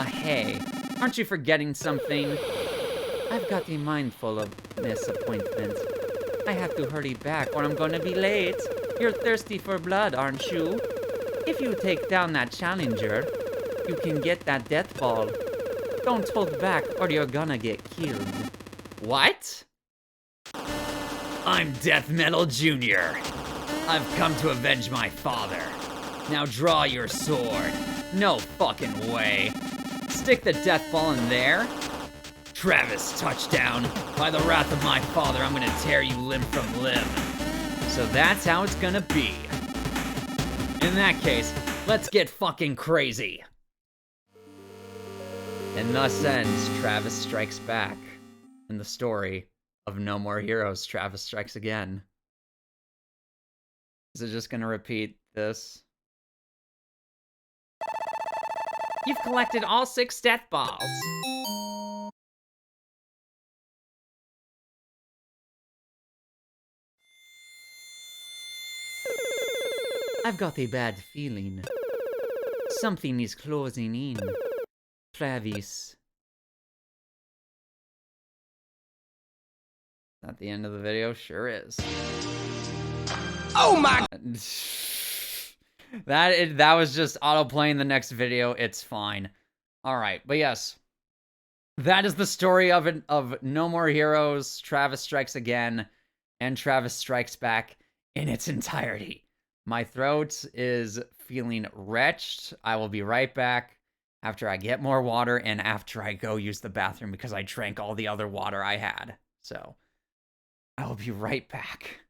Hey, aren't you forgetting something? I've got a mindfulness appointment. I have to hurry back or I'm gonna be late. You're thirsty for blood, aren't you? If you take down that challenger, you can get that death ball. Don't hold back or you're gonna get killed. What? I'm Death Metal Jr. I've come to avenge my father. Now draw your sword. No fucking way. Stick the death ball in there. Travis, touchdown. By the wrath of my father, I'm gonna tear you limb from limb. So that's how it's gonna be. In that case, let's get fucking crazy. And thus ends Travis Strikes Back, and the story of No More Heroes, Travis Strikes Again. Is it just gonna repeat this? You've collected all 6 death balls. I've got a bad feeling. Something is closing in. Travis. At the end of the video, sure is. Oh my! That was just auto-playing the next video. It's fine. All right, but yes, that is the story of No More Heroes, Travis Strikes Again, and Travis Strikes Back in its entirety. My throat is feeling wretched. I will be right back after I get more water and after I go use the bathroom because I drank all the other water I had. So I will be right back.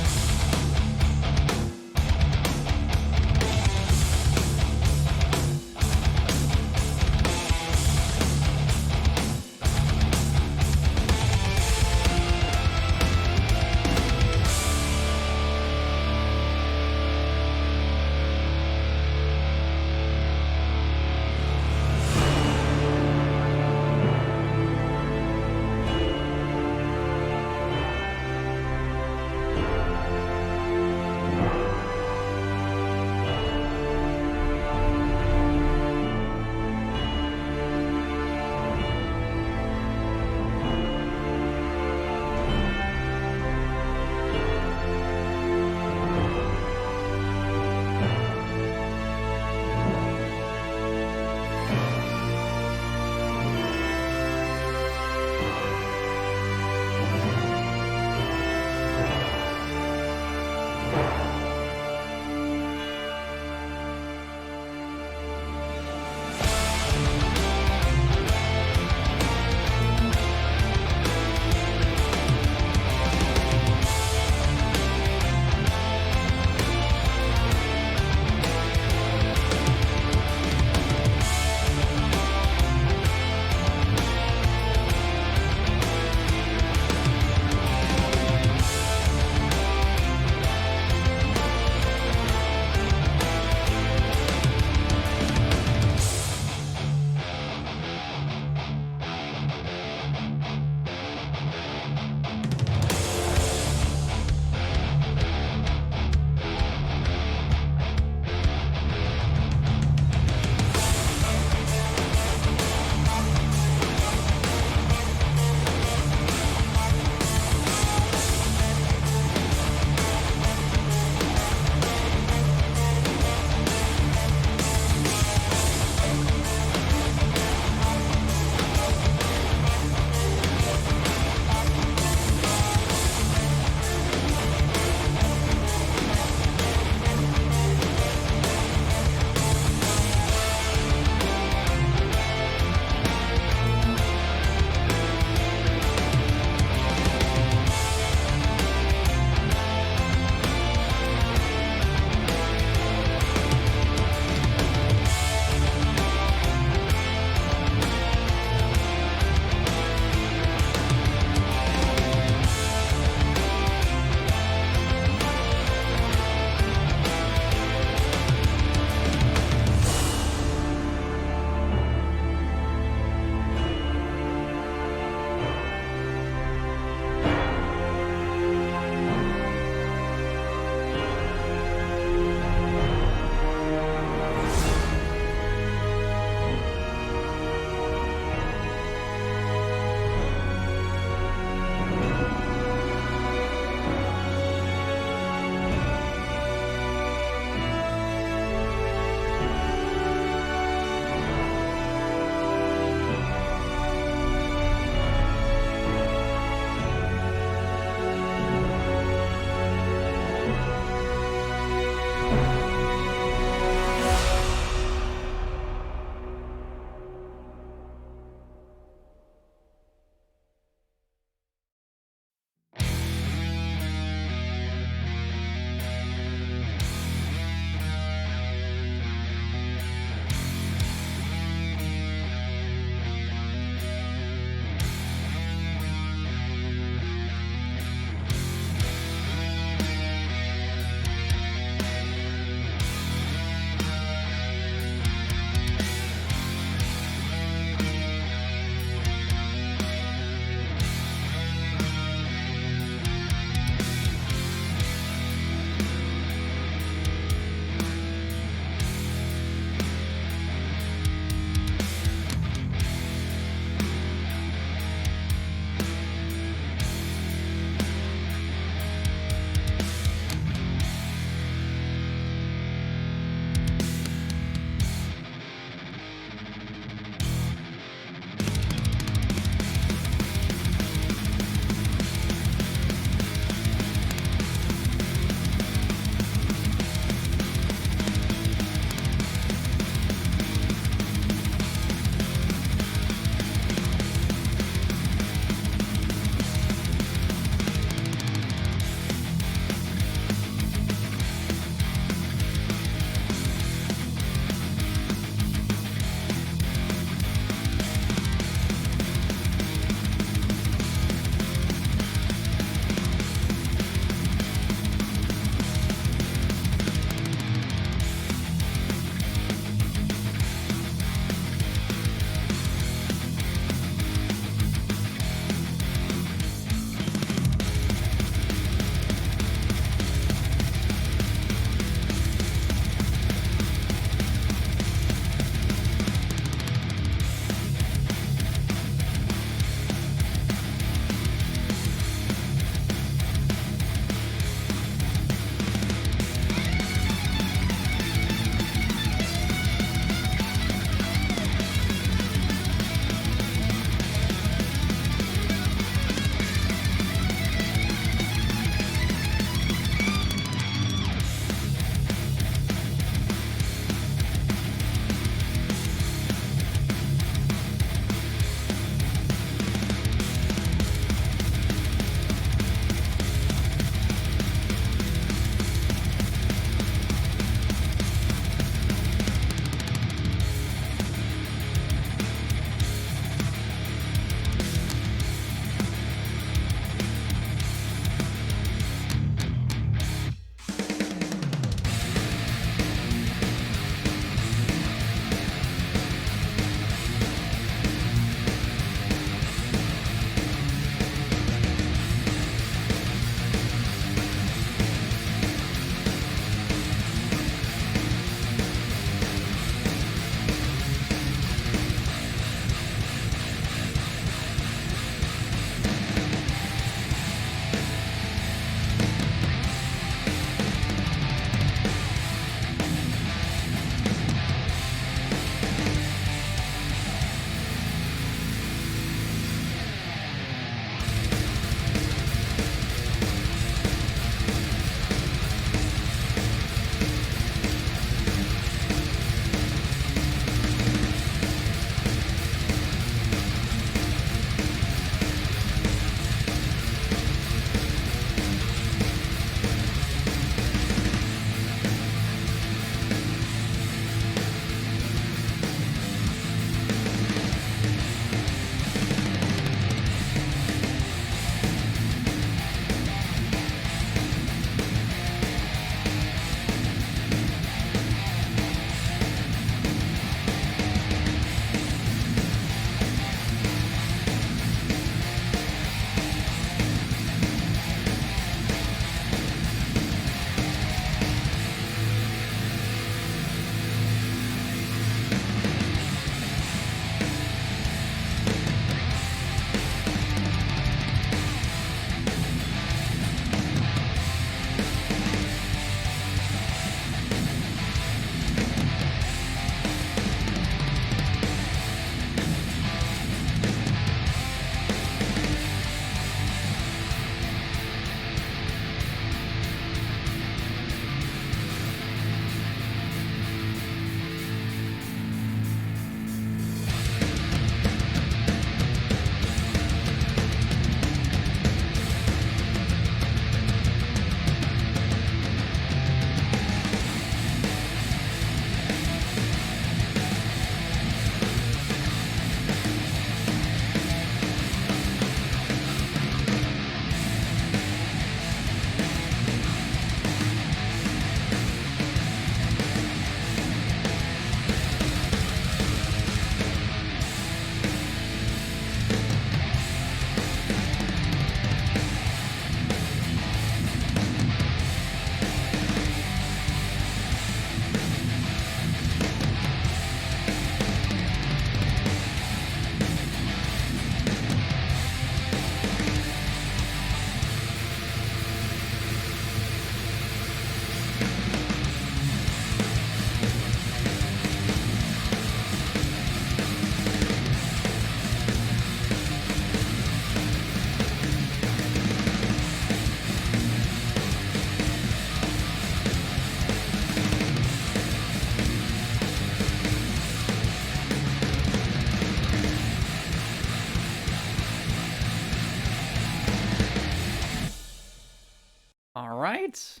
right.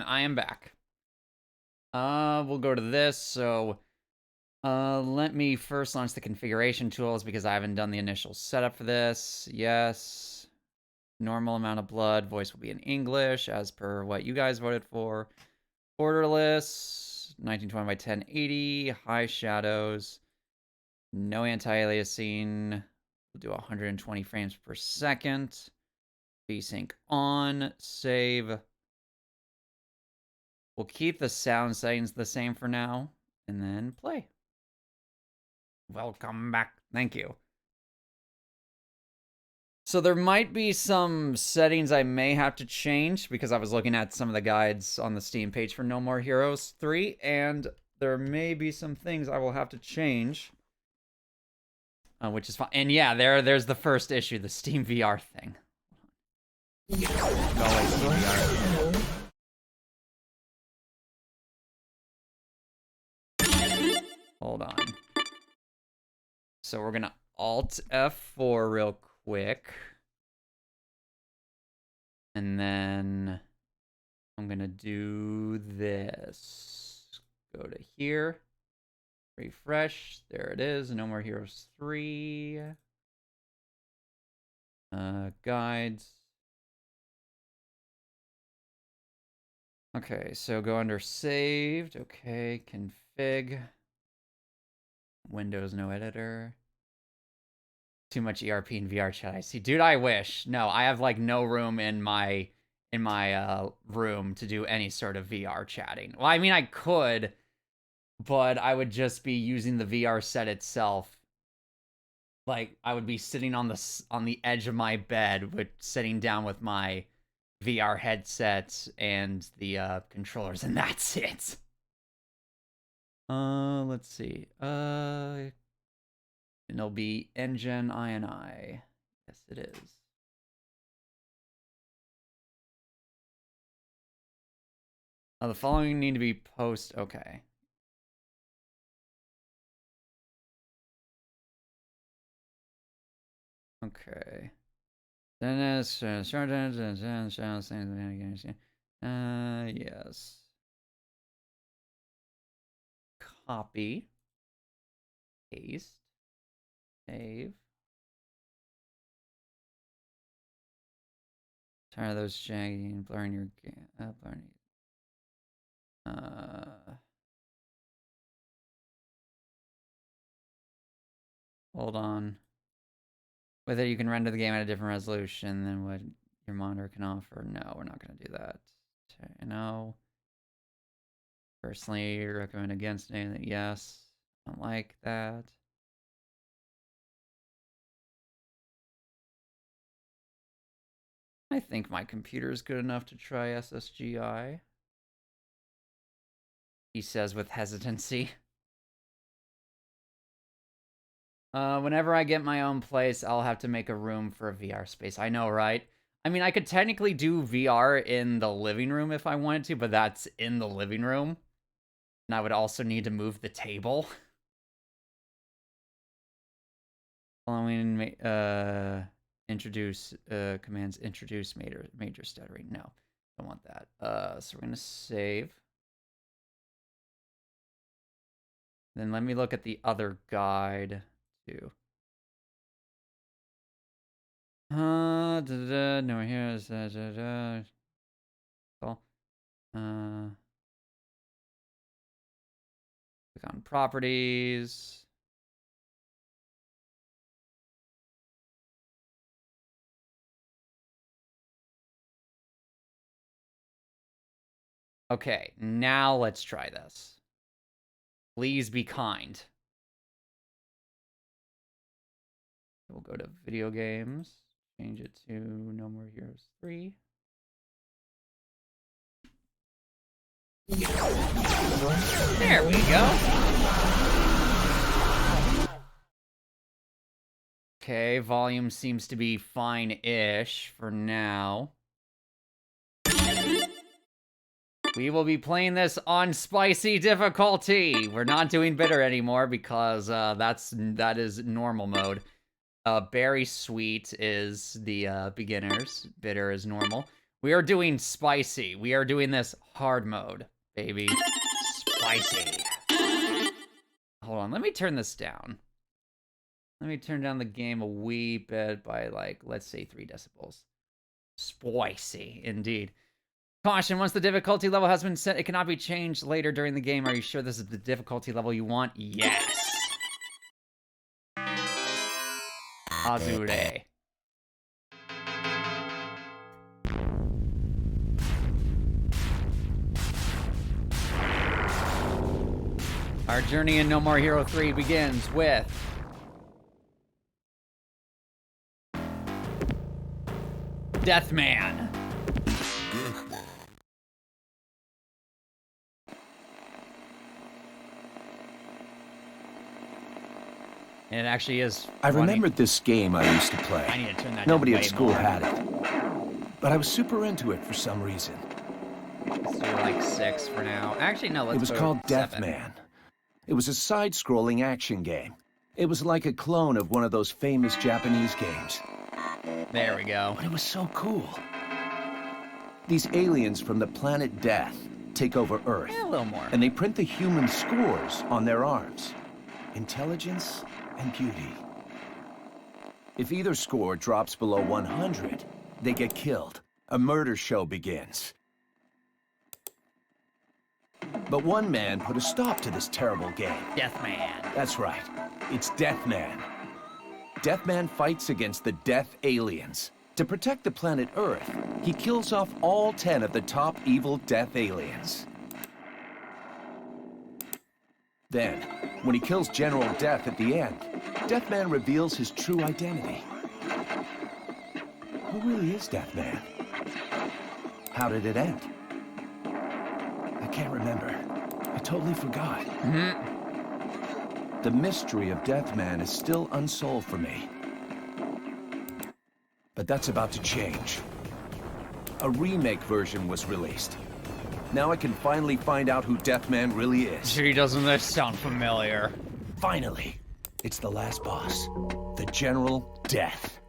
I am back. We'll go to this. So, let me first launch the configuration tools because I haven't done the initial setup for this. Yes. Normal amount of blood. Voice will be in English as per what you guys voted for. Borderless. 1920 by 1080. High shadows. No anti-aliasing. We'll do 120 frames per second. VSync on. Save. We'll keep the sound settings the same for now. And then play. Welcome back. Thank you. So there might be some settings I may have to change because I was looking at some of the guides on the Steam page for No More Heroes 3, and there may be some things I will have to change, which is fine. And yeah, there's the first issue, the Steam VR thing. Go away, Steam VR. Hold on. So we're gonna Alt F4 real quick. And then I'm gonna do this. Go to here. Refresh. There it is. No More Heroes 3. Guides. Okay, so go under saved. Okay, config. Windows, no editor. Too much ERP and VR chat, I see. Dude, I wish. No, I have like no room in my room to do any sort of VR chatting. Well, I mean, I could, but I would just be using the VR set itself. Like, I would be sitting on the edge of my bed, sitting down with my VR headset and the controllers, and that's it. Let's see. It'll be Engine INI. Yes, it is. The following need to be post. Okay. Okay. Yes. Copy. Paste. Save. Tired of those shaggy and blurring your blurring. Hold on. Whether you can render the game at a different resolution than what your monitor can offer. No, we're not going to do that. No. Personally, recommend against anything. Yes. Don't like that. I think my computer is good enough to try SSGI. He says with hesitancy. Whenever I get my own place, I'll have to make a room for a VR space. I know, right? I mean, I could technically do VR in the living room if I wanted to, but that's in the living room. And I would also need to move the table. Following introduce commands introduce major stuttering. No, don't want that. So we're gonna save. Then let me look at the other guide too. No, here's click on properties. Okay, now let's try this. Please be kind. We'll go to video games. Change it to No More Heroes 3. There we go. Okay, volume seems to be fine-ish for now. We will be playing this on spicy difficulty. We're not doing bitter anymore because that is normal mode. Berry sweet is the beginners. Bitter is normal. We are doing spicy. We are doing this hard mode, baby. Spicy. Hold on, let me turn this down. Let me turn down the game a wee bit by, like, let's say 3 decibels. Spicy, indeed. Caution, once the difficulty level has been set, it cannot be changed later during the game. Are you sure this is the difficulty level you want? Yes. Azure. Our journey in No More Hero 3 begins with Deathman. And it actually is I funny. remembered this game I used to play. I need to turn that Nobody down at way school more. had it. But I was super into it for some reason. Let's do like 6 for now. Actually, no, let's It was go called 7. Deathman. It was a side-scrolling action game. It was like a clone of one of those famous Japanese games. There we go. But it was so cool. These aliens from the planet Death take over Earth. Yeah, a little more. And they print the human scores on their arms. Intelligence and beauty. If either score drops below 100, they get killed. A murder show begins. But one man put a stop to this terrible game. Deathman. That's right. It's Deathman. Deathman fights against the Death aliens. To protect the planet Earth, he kills off all 10 of the top evil Death aliens. Then, when he kills General Death at the end, Deathman reveals his true identity. Who really is Deathman? How did it end? I can't remember. I totally forgot. The mystery of Deathman is still unsolved for me. But that's about to change. A remake version was released. Now I can finally find out who Deathman really is. Gee, doesn't this sound familiar? Finally, it's the last boss, the General Death.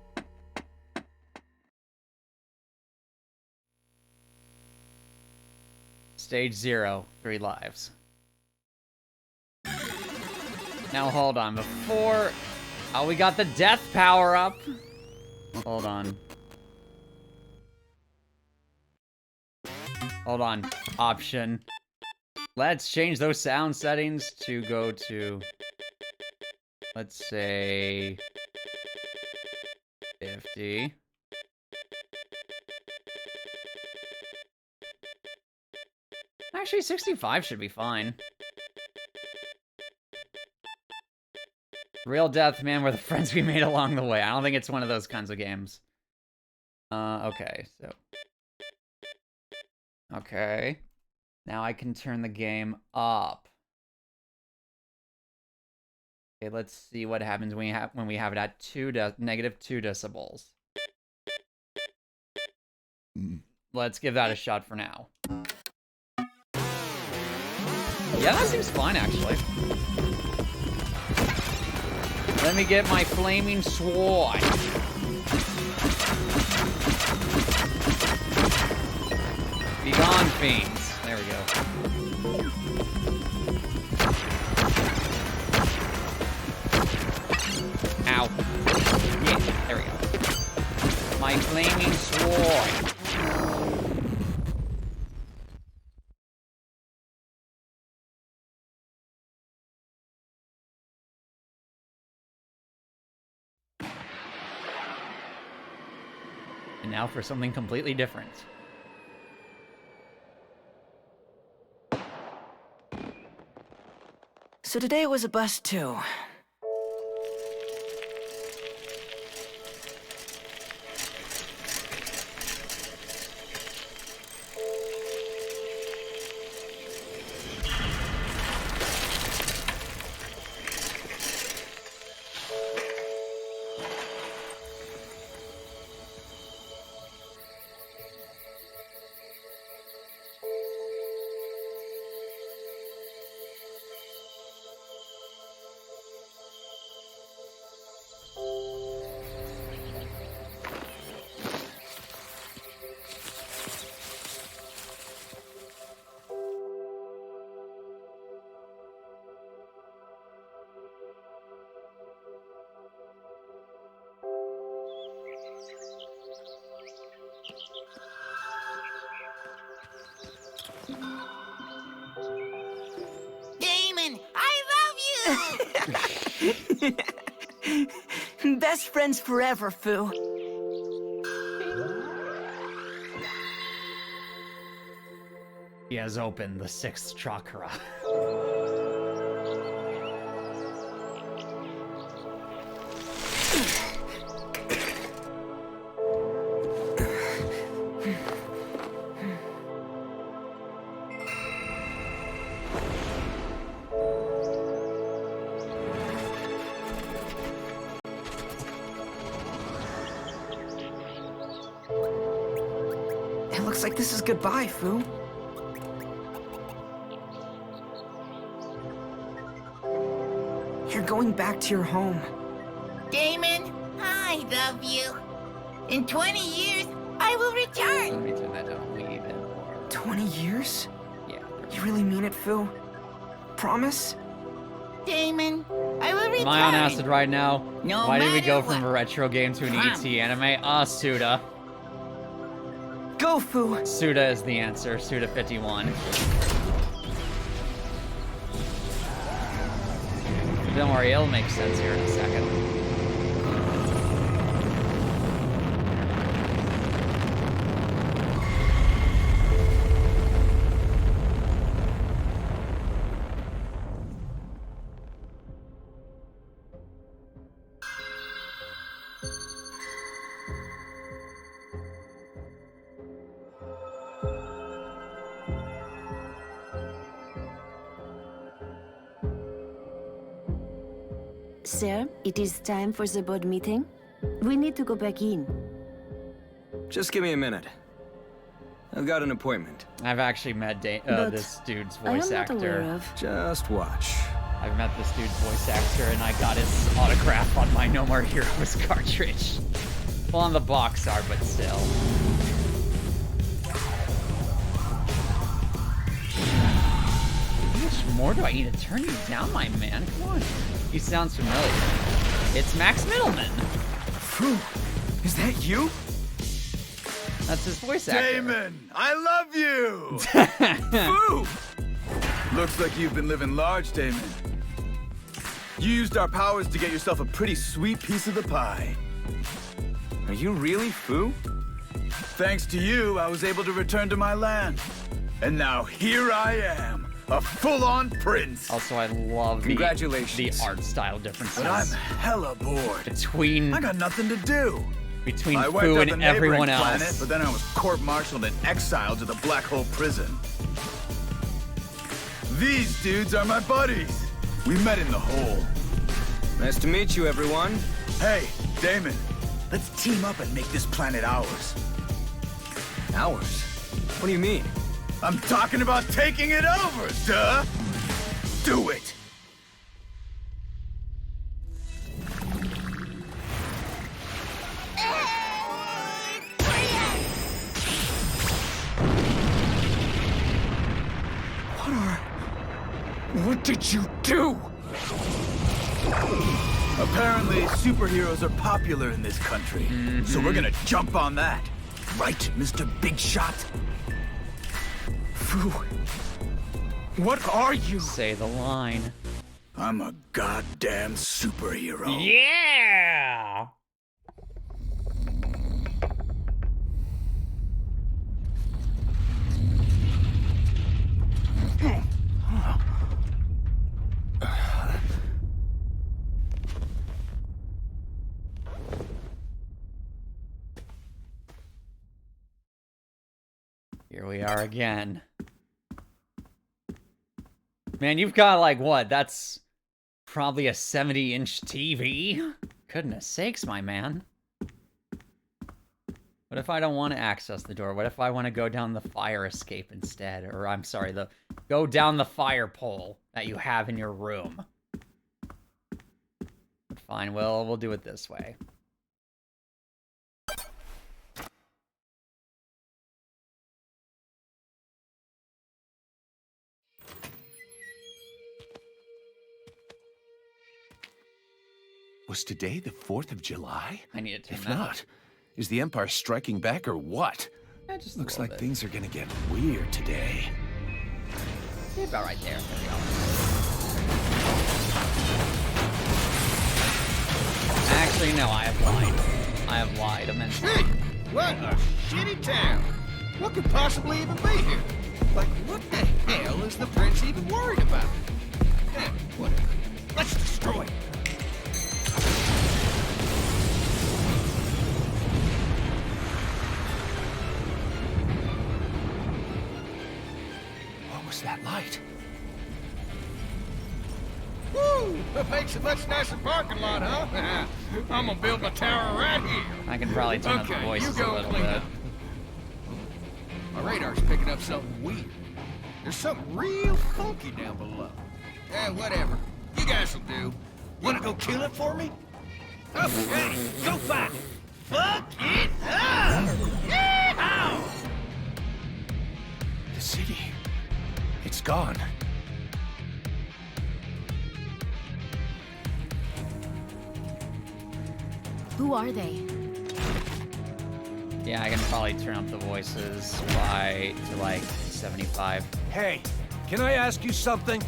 Stage 0, 3 lives. Now hold on, before... Oh, we got the death power up. Hold on. Hold on. Option. Let's change those sound settings to go to... Let's say... 50. Actually, 65 should be fine. Real death, man, we're the friends we made along the way. I don't think it's one of those kinds of games. Okay, so... Okay. Now I can turn the game up. Okay, let's see what happens when we have it at negative 2 decibels. Let's give that a shot for now. Yeah, that seems fine, actually. Let me get my flaming sword. Be gone, fiends. There we go. Ow. Yeah, there we go. My flaming sword. And now for something completely different. So today was a bust too. Damon, I love you! Best friends forever, Fu. He has opened the 6th chakra. It looks like this is goodbye, Fu. You're going back to your home. Damon, I love you. In 20 years, I will return. Let me turn that down a wee bit more. 20 years? Yeah. You really mean it, Fu? Promise? Damon, I will return. Am I on acid right now? No Why did we go matter from a retro game to an ET anime? Suda. Go, Fu! Suda is the answer. Suda 51. Don't worry, it'll make sense here in a second. Sir, it is time for the board meeting. We need to go back in. Just give me a minute. I've got an appointment. I've actually met But this dude's I voice am not aware actor. of. Just watch. I've met this dude's voice actor, and I got his autograph on my No More Heroes cartridge. Well, on the box art, but still. How much more do I need to turn you down, my man? Come on. He sounds familiar. It's Max Middleman. Phew, is that you? That's his voice actor. Damon, I love you! Phew! Looks like you've been living large, Damon. You used our powers to get yourself a pretty sweet piece of the pie. Are you really Fu? Thanks to you, I was able to return to my land. And now here I am, a full-on prince. Also, I love Congratulations. the art style differences But I'm hella bored. between I got nothing to do. I wiped Fu out and the neighboring everyone planet, else. but then I was court-martialed and exiled to the black hole prison. These dudes are my buddies. We met in the hole. Nice to meet you, everyone. Hey, Damon, let's team up and make this planet ours. Ours? What do you mean? I'm talking about taking it over, duh! Do it! What did you do? Apparently, superheroes are popular in this country, so we're gonna jump on that. Right, Mr. Big Shot? Fu, what are you? Say the line. I'm a goddamn superhero. Yeah! Here we are again. Man, you've got like what? That's probably a 70-inch TV? Goodness sakes, my man. What if I don't want to access the door? What if I want to go down the fire escape instead? Or I'm sorry, go down the fire pole that you have in your room. But fine, we'll do it this way. Was today the 4th of July? I need to turn If that not, is the Empire striking back or what? Yeah, just a Looks little like bit. things are gonna get weird today. About right there. There we go. Actually, no, I have lied. I have lied immensely. Hey, what a shitty town. What could possibly even be here? Like, what the hell is the prince even worried about? Yeah, whatever. Let's destroy it. What was that light? Woo! That makes a much nicer parking lot, huh? I'm gonna build my tower right here. I can probably turn up the voices a little bit. My radar's picking up something weird. There's something real funky down below. Whatever. You guys will do. Wanna go kill it for me? Okay, go back. Fuck it up! Yeehaw! The city. It's gone. Who are they? Yeah, I can probably turn up the voices to like 75. Hey, can I ask you something?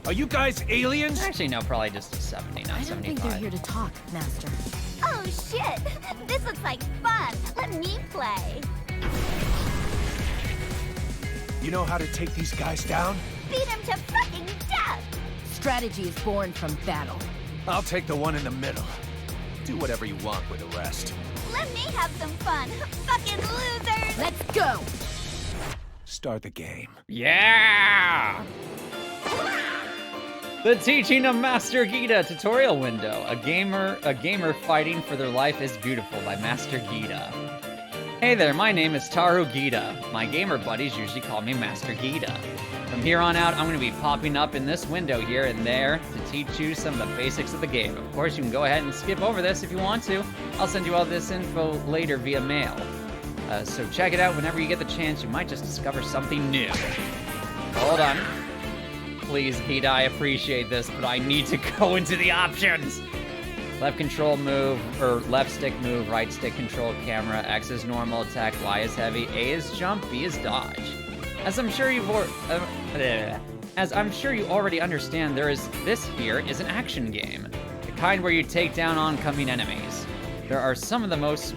Are you guys aliens? Actually, no, probably just a 70, not 75. I don't think they're here to talk, Master. Oh shit! This looks like fun. Let me play. You know how to take these guys down? Beat him to fucking death! Strategy is born from battle. I'll take the one in the middle. Do whatever you want with the rest. Let me have some fun. Fucking losers! Let's go! Start the game. Yeah! The Teaching of Master Gita tutorial window. A gamer fighting for their life is beautiful by Master Gita. Hey there, my name is Taru Gita. My gamer buddies usually call me Master Gita. From here on out, I'm going to be popping up in this window here and there to teach you some of the basics of the game. Of course, you can go ahead and skip over this if you want to. I'll send you all this info later via mail. So check it out whenever you get the chance. You might just discover something new. Hold on. Please, Gita, I appreciate this, but I need to go into the options. Left control move, or left stick move, right stick control camera, X is normal attack, Y is heavy, A is jump, B is dodge. As I'm sure you already understand, this here is an action game, the kind where you take down oncoming enemies. These are some of the most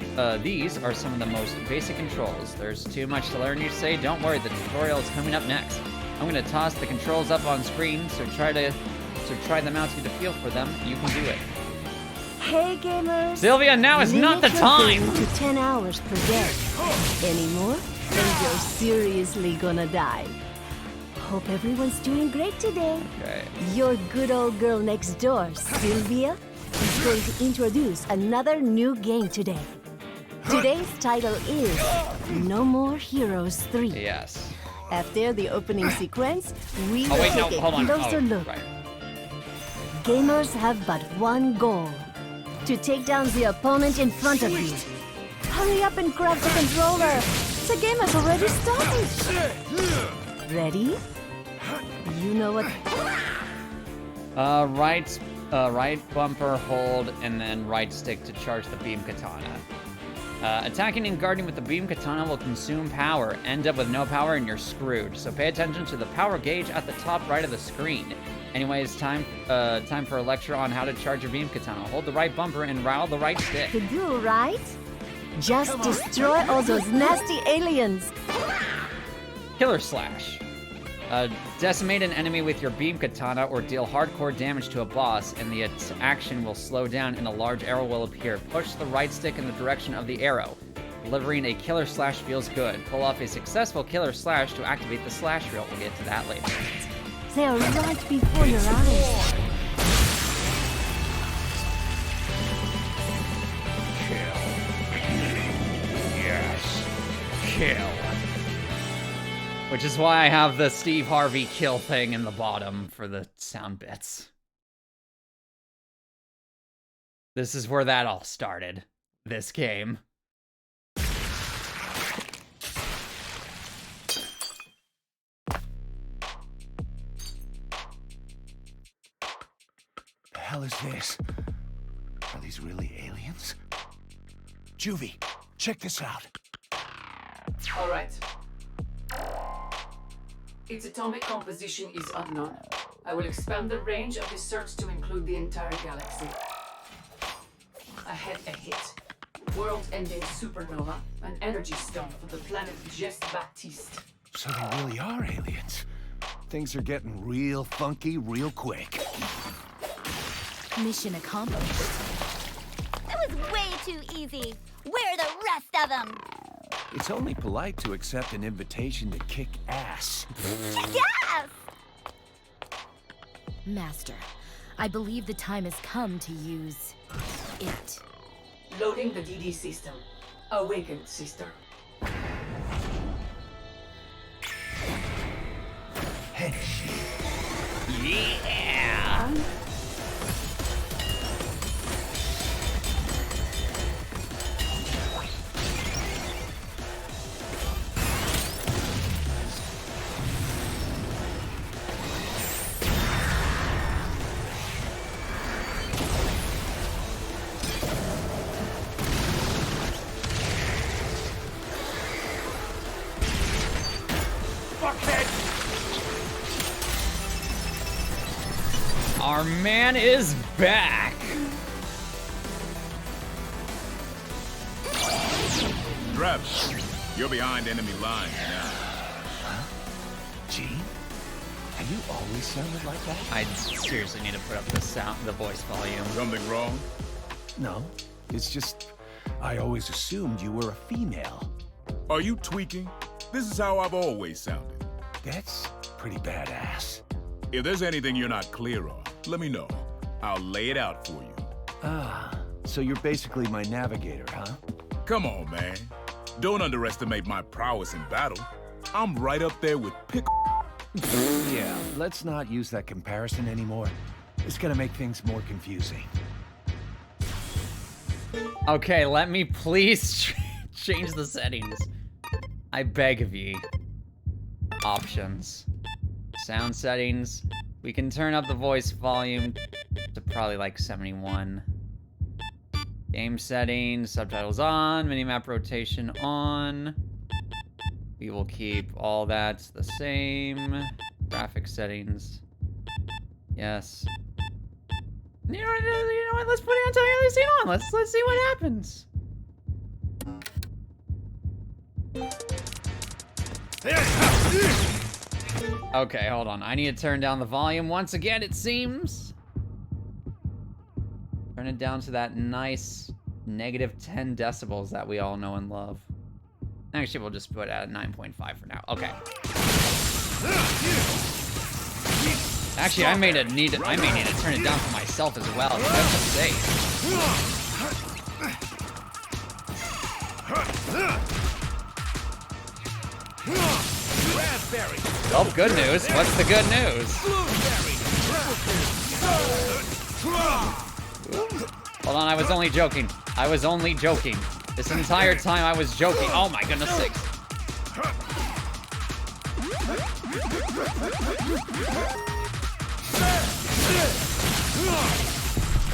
basic controls. There's too much to learn, you say? Don't worry, the tutorial is coming up next. I'm gonna toss the controls up on screen, so try them out to get a feel for them. You can do it. Hey gamers! Sylvia, now is not the time! To 10 hours per day. Any more? And you're seriously gonna die. Hope everyone's doing great today. Okay. Your good old girl next door, Sylvia, is going to introduce another new game today. Today's title is No More Heroes 3. Yes. After the opening sequence, we will wait, no, take hold a on. closer look. Right. Gamers have but one goal: to take down the opponent in front of you. Hurry up and grab the controller. The game has already started. Ready? You know what? Right bumper, hold, and then right stick to charge the beam katana. Attacking and guarding with the beam katana will consume power. End up with no power and you're screwed. So pay attention to the power gauge at the top right of the screen. Anyways, time for a lecture on how to charge your beam katana. Hold the right bumper and rattle the right stick. To do, right? Just destroy all those nasty aliens. Killer Slash. Decimate an enemy with your beam katana or deal hardcore damage to a boss, and the action will slow down and a large arrow will appear. Push the right stick in the direction of the arrow. Delivering a Killer Slash feels good. Pull off a successful Killer Slash to activate the slash reel. We'll get to that later. They are right before your eyes. Kill. Yes. Kill. Which is why I have the Steve Harvey kill thing in the bottom for the sound bits. This is where that all started. This game. The hell is this? Are these really aliens? Juvie, check this out. All right. Its atomic composition is unknown. I will expand the range of this search to include the entire galaxy. I had a hit. World-ending supernova, an energy stone for the planet Baptiste. So they really are aliens. Things are getting real funky real quick. Mission accomplished. That was way too easy. Where are the rest of them? It's only polite to accept an invitation to kick ass. Yes! Master, I believe the time has come to use it. Loading the DD system. Awaken, sister. Yeah! Our man is back. Travis, you're behind enemy lines now. Huh? Gene? Have you always sounded like that? I seriously need to put up the voice volume. Something wrong? No, it's just I always assumed you were a female. Are you tweaking? This is how I've always sounded. That's pretty badass. If there's anything you're not clear on, let me know. I'll lay it out for you. Ah, so you're basically my navigator, huh? Come on, man. Don't underestimate my prowess in battle. I'm right up there with Yeah, let's not use that comparison anymore. It's gonna make things more confusing. Okay, let me please change the settings. I beg of ye. Options. Sound settings. We can turn up the voice volume to probably like 71. Game settings, subtitles on, minimap rotation on. We will keep all that the same. Graphic settings. Yes. You know what? Let's put anti-aliasing on. Let's see what happens. Okay, hold on. I need to turn down the volume once again, it seems. Turn it down to that nice -10 decibels that we all know and love. Actually, we'll just put it at 9.5 for now. Okay. Actually, I may need to turn it down for myself as well. Just to say. Oh, good news. What's the good news? Hold on, I was only joking. I was only joking. This entire time I was joking. Oh my goodness sakes.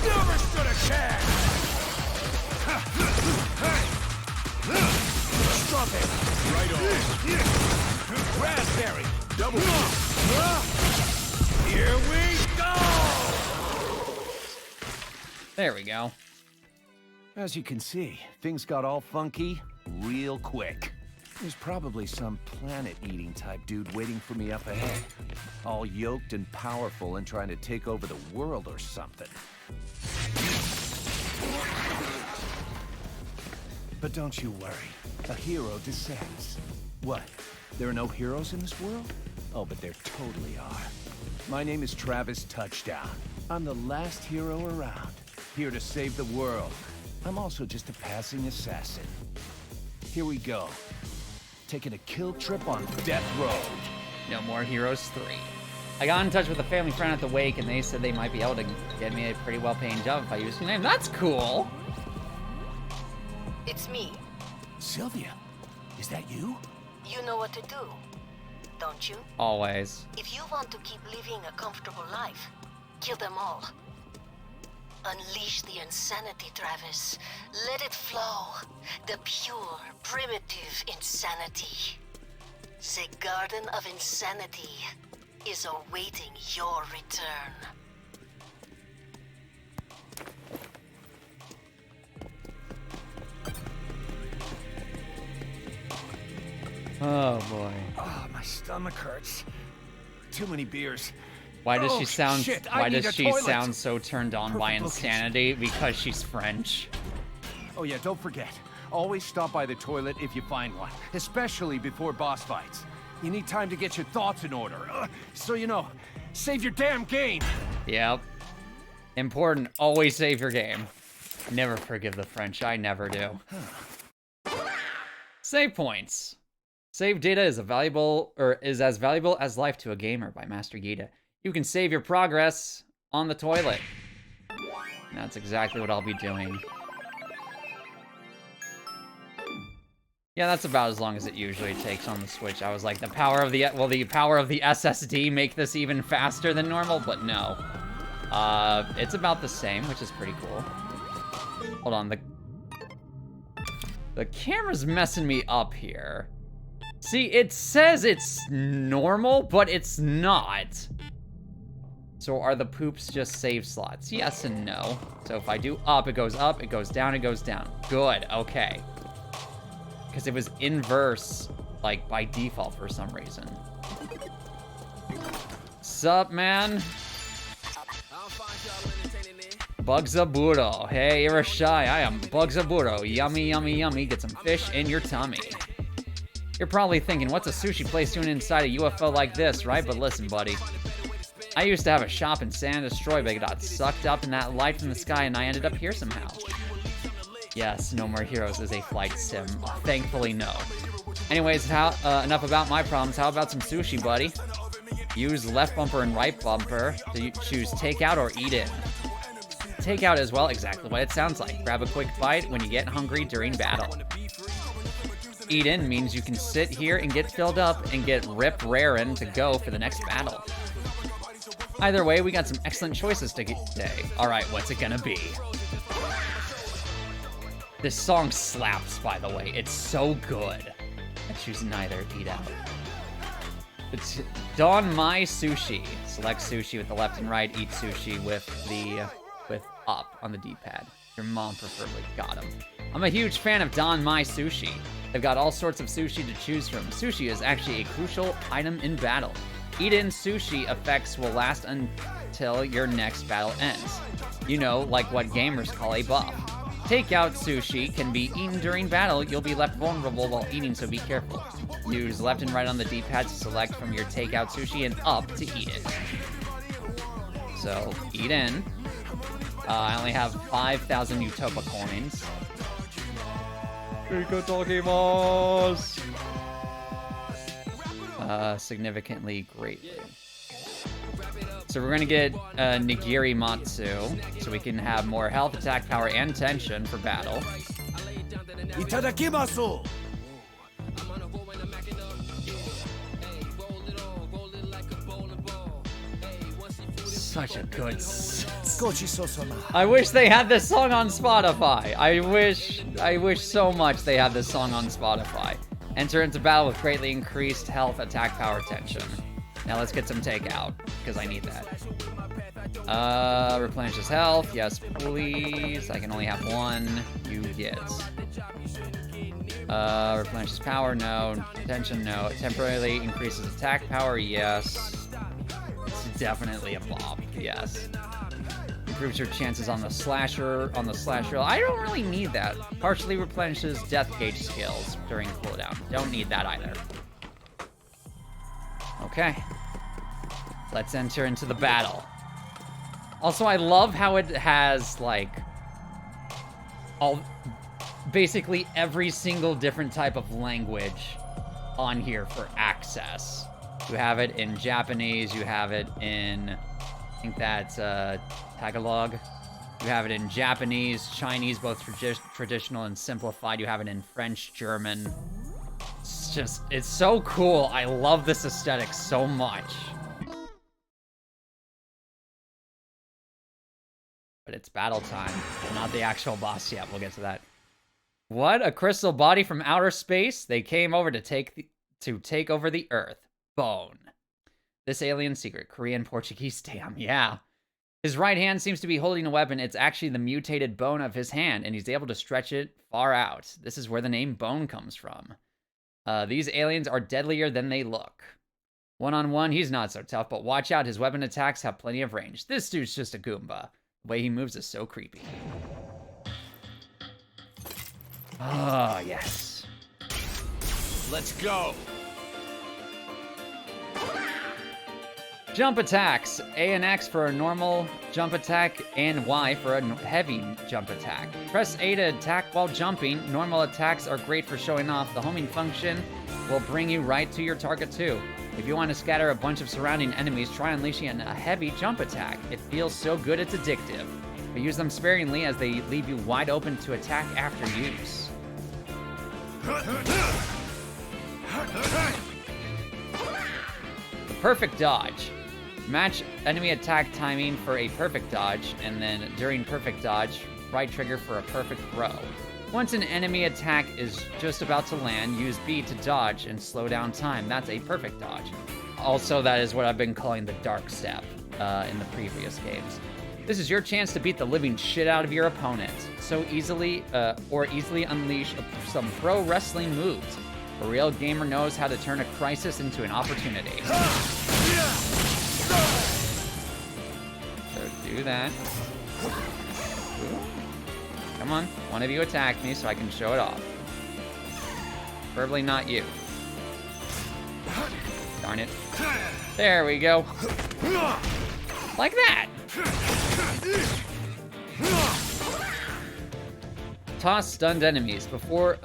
Never stood a chance. Strawberry. Right on. Raspberry. Double. Here we go. There we go. As you can see, things got all funky real quick. There's probably some planet-eating type dude waiting for me up ahead. All yoked and powerful and trying to take over the world or something. But don't you worry, a hero descends. What? There are no heroes in this world? Oh, but there totally are. My name is Travis Touchdown. I'm the last hero around, here to save the world. I'm also just a passing assassin. Here we go. Taking a kill trip on Death Road. No More Heroes 3. I got in touch with a family friend at the wake, and they said they might be able to get me a pretty well-paying job if I use their name. That's cool! It's me. Sylvia, is that you? You know what to do, don't you? Always. If you want to keep living a comfortable life, kill them all. Unleash the insanity, Travis. Let it flow. The pure, primitive insanity. The Garden of Insanity is awaiting your return. Oh boy. Oh, my stomach hurts. Too many beers. Why does she sound shit, why does she toilet. sound so turned on by insanity? Because she's French. Oh yeah, don't forget. Always stop by the toilet if you find one, especially before boss fights. You need time to get your thoughts in order. So you know, save your damn game. Yep. Important, always save your game. Never forgive the French, I never do. Save points. Save data is as valuable as life to a gamer by Master Yida. You can save your progress on the toilet. That's exactly what I'll be doing. Yeah, that's about as long as it usually takes on the Switch. I was like, the power of the SSD make this even faster than normal, but no. It's about the same, which is pretty cool. Hold on, the camera's messing me up here. See, it says it's normal, but it's not. So are the poops just save slots? Yes and no. So if I do up, it goes up, it goes down, it goes down. Good, okay. Because it was inverse, like, by default for some reason. Sup, man? Bugzaburo. Hey, Irashai, I am Bugzaburo. Yummy, yummy, yummy. Get some fish in your tummy. You're probably thinking, what's a sushi place doing inside a UFO like this, right? But listen, buddy. I used to have a shop in San Destroy, but I got sucked up in that light from the sky, and I ended up here somehow. Yes, No More Heroes is a flight sim. Thankfully, no. Anyways, enough about my problems. How about some sushi, buddy? Use left bumper and right bumper to choose takeout or eat in. Takeout as well, exactly what it sounds like. Grab a quick bite when you get hungry during battle. Eat in means you can sit here and get filled up and get rip rarin' to go for the next battle. Either way, we got some excellent choices today. Alright, what's it gonna be? This song slaps, by the way. It's so good. I choose neither. Eat out. It's Don My Sushi. Select sushi with the left and right. Eat sushi with up on the D-pad. Your mom preferably. Got him. I'm a huge fan of Don My Sushi. They've got all sorts of sushi to choose from. Sushi is actually a crucial item in battle. Eat-in sushi effects will last until your next battle ends. You know, like what gamers call a buff. Takeout sushi can be eaten during battle. You'll be left vulnerable while eating, so be careful. Use left and right on the D-pad to select from your takeout sushi and up to eat it. So, eat in. I only have 5,000 Utopa coins. Significantly greatly. So we're gonna get Nigiri Matsu, so we can have more health, attack power, and tension for battle. Itadakimasu! Such a good I wish they had this song on Spotify. I wish so much they had this song on Spotify. Enter into battle with greatly increased health, attack power, tension. Now let's get some takeout, because I need that. Replenishes health. Yes, please. I can only have one. You get. Replenishes power. No. Tension. No. Temporarily increases attack power. Yes. It's definitely a bop. Yes. Improves your chances on the slasher. I don't really need that. Partially replenishes death gauge skills during cooldown. Don't need that either. Okay. Let's enter into the battle. Also, I love how it has, like, basically every single different type of language on here for access. You have it in Japanese, you have it in, I think that's Tagalog. You have it in Japanese, Chinese, both traditional and simplified. You have it in French, German. It's so cool. I love this aesthetic so much. But it's battle time, not the actual boss yet. We'll get to that. What? A crystal body from outer space? They came over to take to take over the Earth. Bone. This alien secret, Korean, Portuguese, damn, yeah. His right hand seems to be holding a weapon. It's actually the mutated bone of his hand, and he's able to stretch it far out. This is where the name Bone comes from. These aliens are deadlier than they look. One-on-one, he's not so tough, but watch out, his weapon attacks have plenty of range. This dude's just a Goomba. The way he moves is so creepy. Oh, yes. Let's go. Jump attacks. A and X for a normal jump attack, and Y for a heavy jump attack. Press A to attack while jumping. Normal attacks are great for showing off. The homing function will bring you right to your target too. If you want to scatter a bunch of surrounding enemies, try unleashing a heavy jump attack. It feels so good it's addictive. But use them sparingly as they leave you wide open to attack after use. The perfect dodge. Match enemy attack timing for a perfect dodge, and then during perfect dodge, right trigger for a perfect throw. Once an enemy attack is just about to land, use B to dodge and slow down time. That's a perfect dodge. Also, that is what I've been calling the dark step in the previous games. This is your chance to beat the living shit out of your opponent. So easily unleash some pro wrestling moves. A real gamer knows how to turn a crisis into an opportunity. So do that. Ooh. Come on, one of you attack me so I can show it off. Preferably not you. Darn it. There we go. Like that. Toss stunned enemies. Before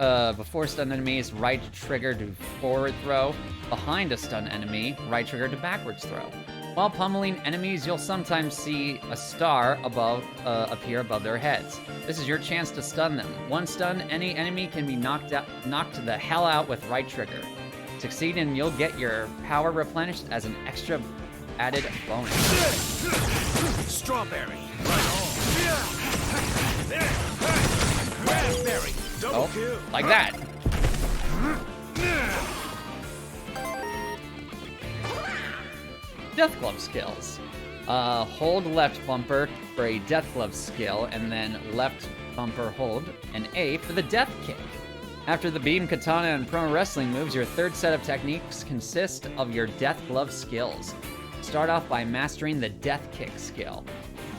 stunned enemies, right trigger to forward throw. Behind a stunned enemy, right trigger to backwards throw. While pummeling enemies, you'll sometimes see a star appear above their heads. This is your chance to stun them. One stun, any enemy can be knocked the hell out with right trigger. Succeed and you'll get your power replenished as an extra added bonus. Strawberry. Raspberry. Double kill. Like that. Death Glove skills. Hold left bumper for a Death Glove skill, and then left bumper hold, and A for the Death Kick. After the beam, katana, and pro wrestling moves, your third set of techniques consist of your Death Glove skills. Start off by mastering the Death Kick skill.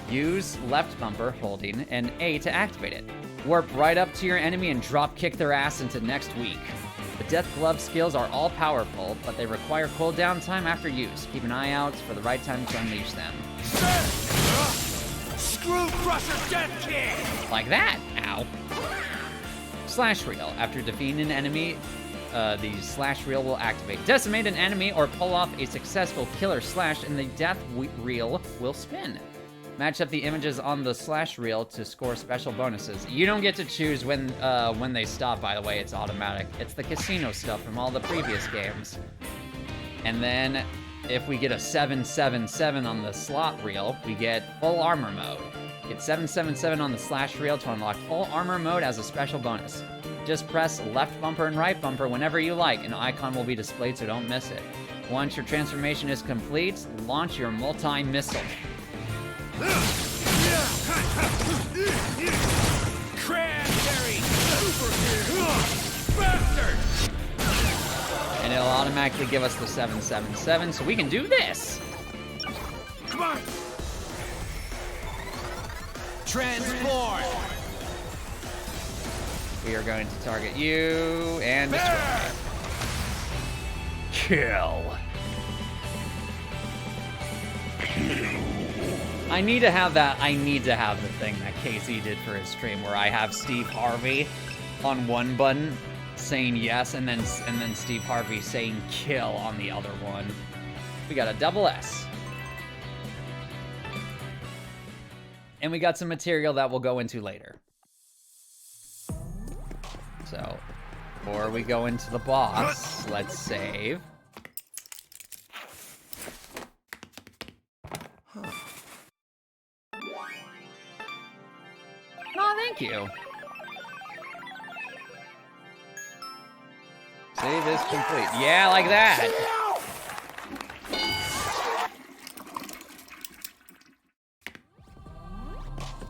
Use left bumper holding and A to activate it. Warp right up to your enemy and drop kick their ass into next week. The Death Glove skills are all powerful, but they require cooldown time after use. Keep an eye out for the right time to unleash them. Screw Crusher Death Kick! Like that. Ow. Slash Reel. After defeating an enemy, the Slash Reel will activate. Decimate an enemy or pull off a successful killer slash, and the Death Reel will spin. Match up the images on the Slash Reel to score special bonuses. You don't get to choose when they stop, by the way. It's automatic. It's the casino stuff from all the previous games. And then, if we get a 777 on the slot reel, we get full armor mode. Get 777 on the Slash Reel to unlock full armor mode as a special bonus. Just press left bumper and right bumper whenever you like. An icon will be displayed, so don't miss it. Once your transformation is complete, launch your multi-missile. Cranberry! Bastard! And it'll automatically give us the 777, so we can do this! Come on! Transform! We are going to target you and destroy. Kill. I need to have that. I need to have the thing that Casey did for his stream where I have Steve Harvey on one button saying yes, and then Steve Harvey saying kill on the other one. We got a double S. And we got some material that we'll go into later. So, before we go into the boss, let's save. Oh, thank you. Save is complete. Yeah, like that.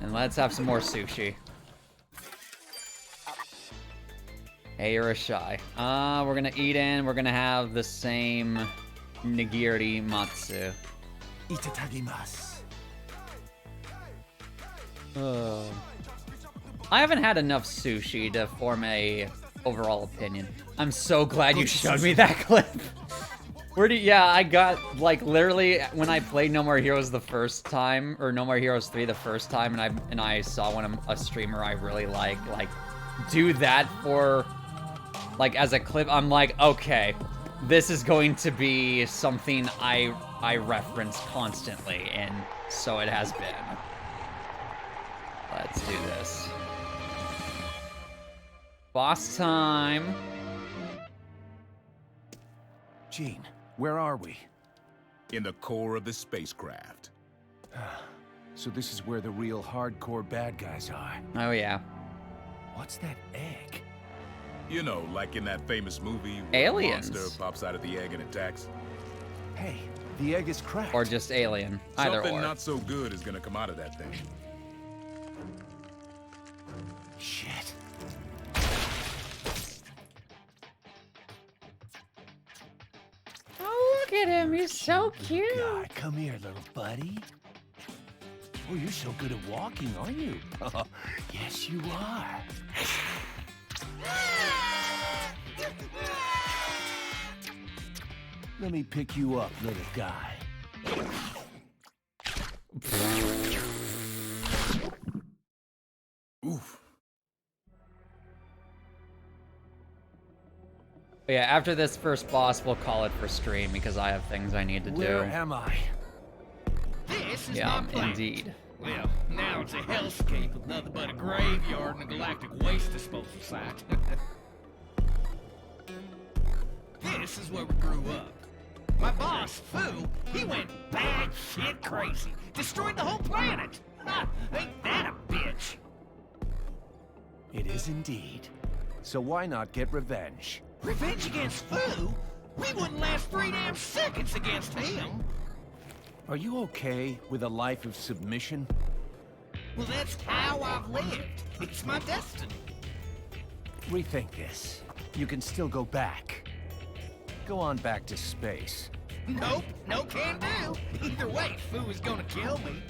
And let's have some more sushi. Hey, you're a shy. We're gonna eat in. We're gonna have the same nigiri matsu. Itadakimasu. I haven't had enough sushi to form a overall opinion. I'm so glad you showed me that clip. Yeah, I got, like, literally, when I played No More Heroes the first time, or No More Heroes 3 the first time, and I saw a streamer I really like, do that for, like, as a clip, I'm like, okay, this is going to be something I reference constantly, and so it has been. Let's do this. Boss time. Gene, where are we? In the core of the spacecraft. So this is where the real hardcore bad guys are. Oh, yeah. What's that egg? You know, like in that famous movie where Aliens. a monster pops out of the egg and attacks. Hey, the egg is cracked. Or just alien. Either Something or. not so good is gonna come out of that thing. Shit. Oh, look at him. He's so cute. God, come here, little buddy. Oh, you're so good at walking, aren't you? Yes, you are. Let me pick you up, little guy. Oof. But yeah, after this first boss, we'll call it for stream because I have things I need to do. Where am I? This is Yeah, my planet. indeed. Well, now it's a hellscape with nothing but a graveyard and a galactic waste disposal site. This is where we grew up. My boss, Fu, he went bad shit crazy. Destroyed the whole planet. Ha, ain't that a bitch? It is indeed. So why not get revenge? Revenge against Fu? We wouldn't last 3 damn seconds against him. Are you okay with a life of submission? Well, that's how I've lived. It's my destiny. Rethink this. You can still go back. Go on back to space. Nope, no can do. Either way, Fu is gonna kill me.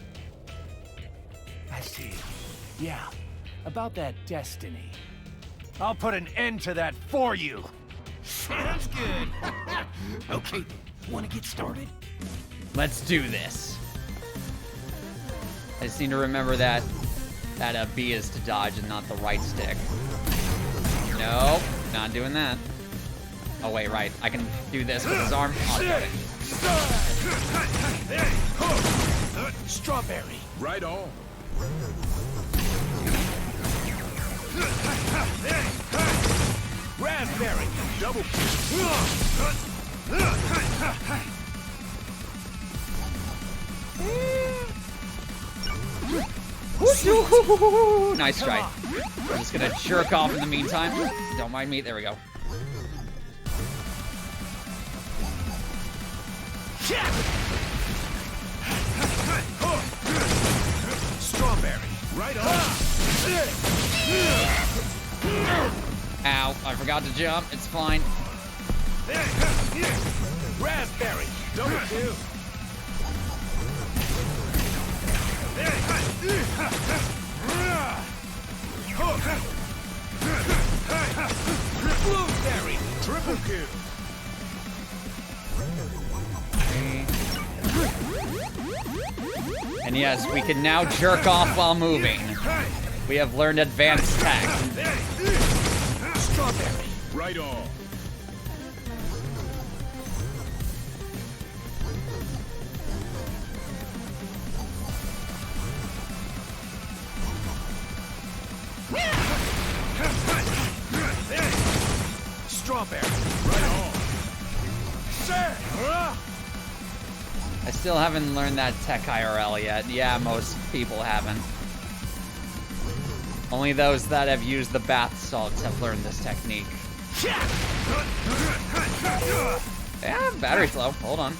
I see. Yeah, about that destiny. I'll put an end to that for you. Sounds good. Okay, wanna get started? Let's do this. I just need to remember that B is to dodge and not the right stick. Nope, not doing that. Oh wait, right. I can do this with his arm. Oh, got it. Strawberry. Right on. Raspberry. Double Nice try. I'm just gonna jerk off in the meantime. Don't mind me. There we go. Strawberry. Right on. Ow, I forgot to jump. It's fine. Raspberry. Double kill. Blueberry. Triple kill. And yes, we can now jerk off while moving. We have learned advanced tech. Strawberry. Right on. Strawberry. Right on. I still haven't learned that tech IRL yet. Yeah, most people haven't. Only those that have used the bath salts have learned this technique. Yeah, battery's low. Hold on.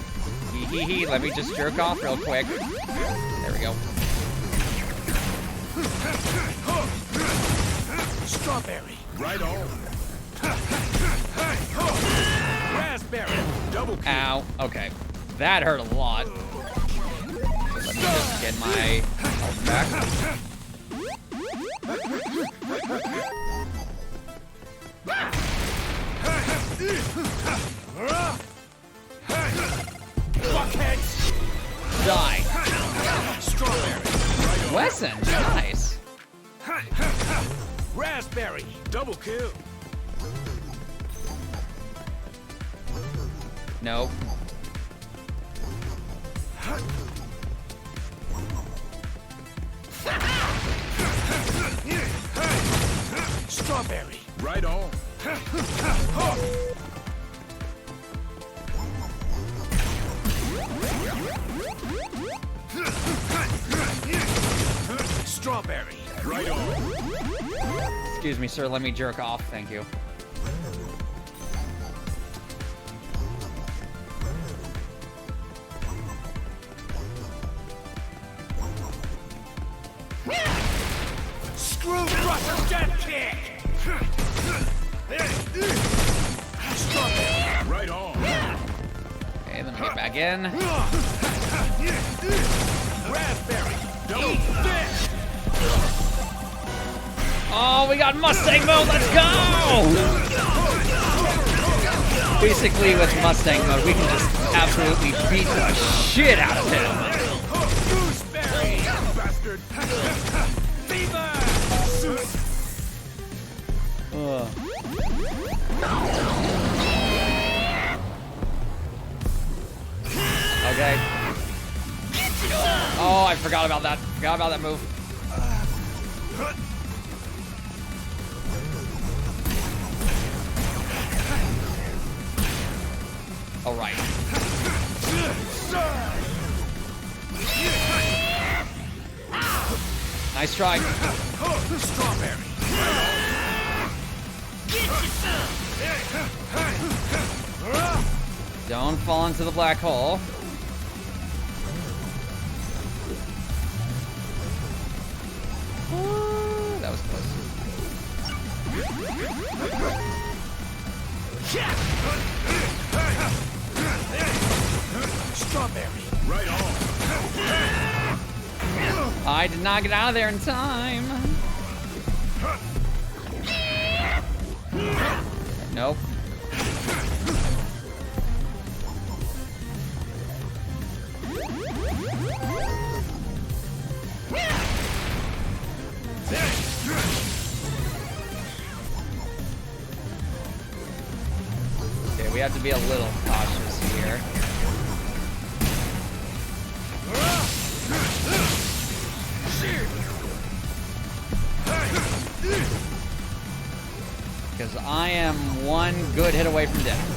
Hee. Let me just jerk off real quick. There we go. Strawberry. Right on. Raspberry. Double kill. Ow. Okay. That hurt a lot. Let me just get my health back. Die. Strawberry. Wesson, nice. Raspberry. Double kill. Nope. Strawberry. Right on. Strawberry. Right on. Excuse me, sir. Let me jerk off. Thank you. Screw Russian death kick. Strawberry. Right on. Okay, let me get back in. Raspberry. Double fish. Oh, we got Mustang mode. Let's go! Basically, with Mustang mode, we can just absolutely beat the shit out of him. Gooseberry. Bastard. Fever. Okay. Oh, I forgot about that. Forgot about that move. All right. Nice try. Strawberry. Don't fall into the black hole. Ooh, that was close. Strawberry. Right on. I did not get out of there in time. Nope. Okay, we have to be a little cautious here. Because I am one good hit away from death.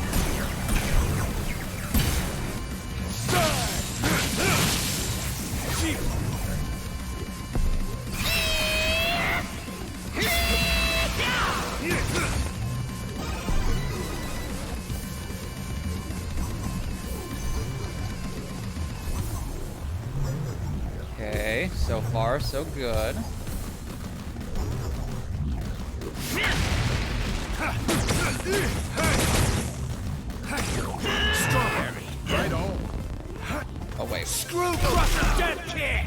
Okay, so far so good. Strawberry. Right on. Oh wait. Screw Russian death kick.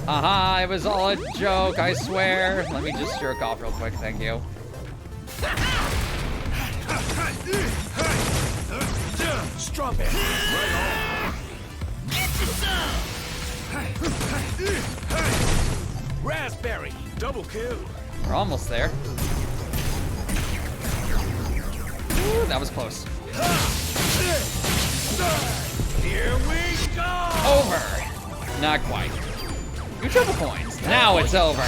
Haha, it was all a joke, I swear. Let me just jerk off real quick, thank you. Strawberry. Right on. Raspberry. Double kill. We're almost there. Ooh, that was close. Here we go. Over. Not quite. 2 triple coins. Now it's over.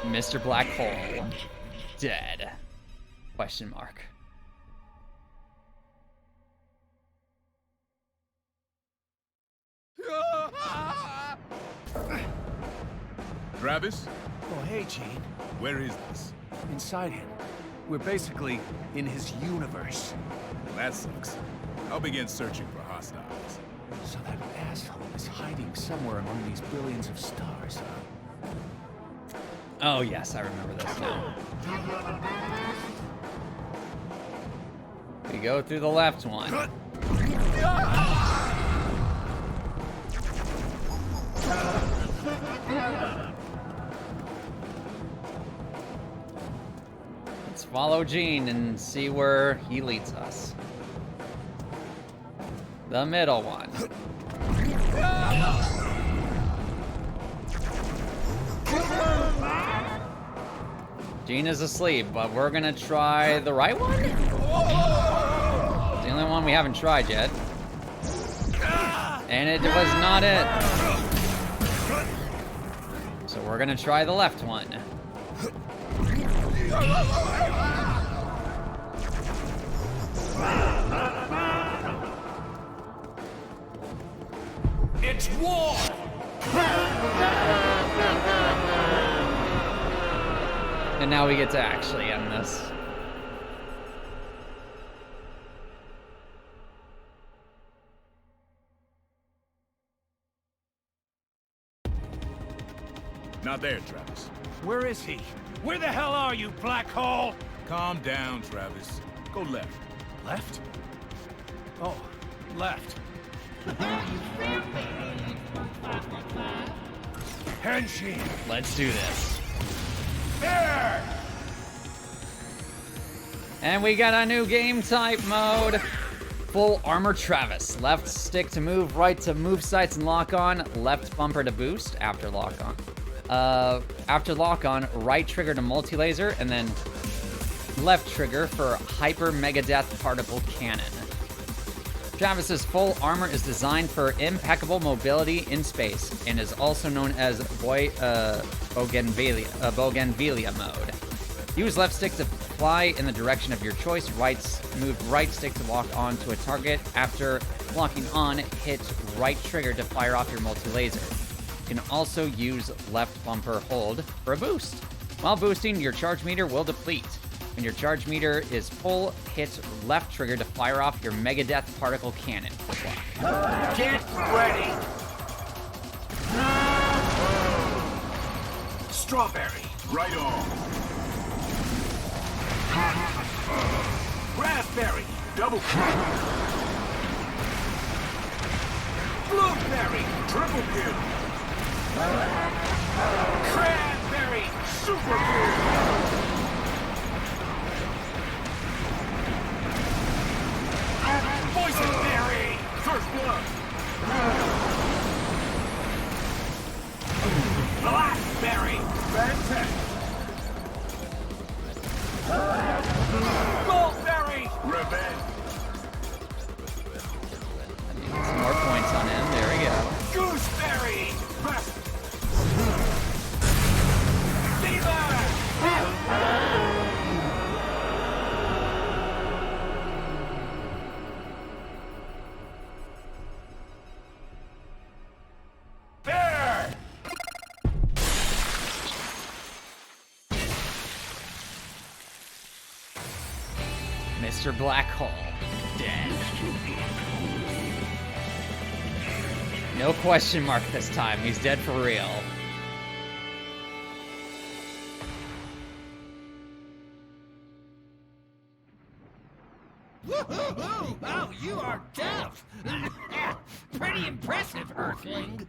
Mr. Black Hole. Dead. Question mark. Travis? Oh, hey, Gene. Where is this? Inside him. We're basically in his universe. Well, that sucks. I'll begin searching for hostiles. So that asshole is hiding somewhere among these billions of stars, huh? Oh, yes, I remember this now. We go through the left one. Let's follow Gene and see where he leads us. The middle one. Gene is asleep, but we're gonna try the right one? It's the only one we haven't tried yet. And it was not it. So we're gonna try the left one. It's war! And now we get to actually end this. Not there, Travis. Where is he? Where the hell are you, black hole? Calm down, Travis. Go left. Left? Oh, left. Henshin! Let's do this. There! And we got a new game type mode. Full armor Travis. Left stick to move, right to move sights and lock on, left bumper to boost after lock on. After lock on, right trigger to multi-laser, and then left trigger for hyper mega death particle cannon. Travis's full armor is designed for impeccable mobility in space and is also known as Bougainvillea mode. Use left stick to fly in the direction of your choice. Move right stick to lock on to a target. After locking on, hit right trigger to fire off your multi-laser. You can also use left bumper hold for a boost. While boosting, your charge meter will deplete. When your charge meter is full, hit left trigger to fire off your Mega Death Particle Cannon. Get ready! Strawberry! Right on. Raspberry! Double kill! Blueberry! Triple kill! Cranberry! Super kill! Boysenberry! First blood! Blackberry! Fantastic! Goldberry! Revenge! Some more points on him. There we go. Gooseberry! Fever! Mr. Black Hole, dead. No question mark this time. He's dead for real. Woo-hoo-hoo! Oh, you are tough! Pretty impressive, Earthling.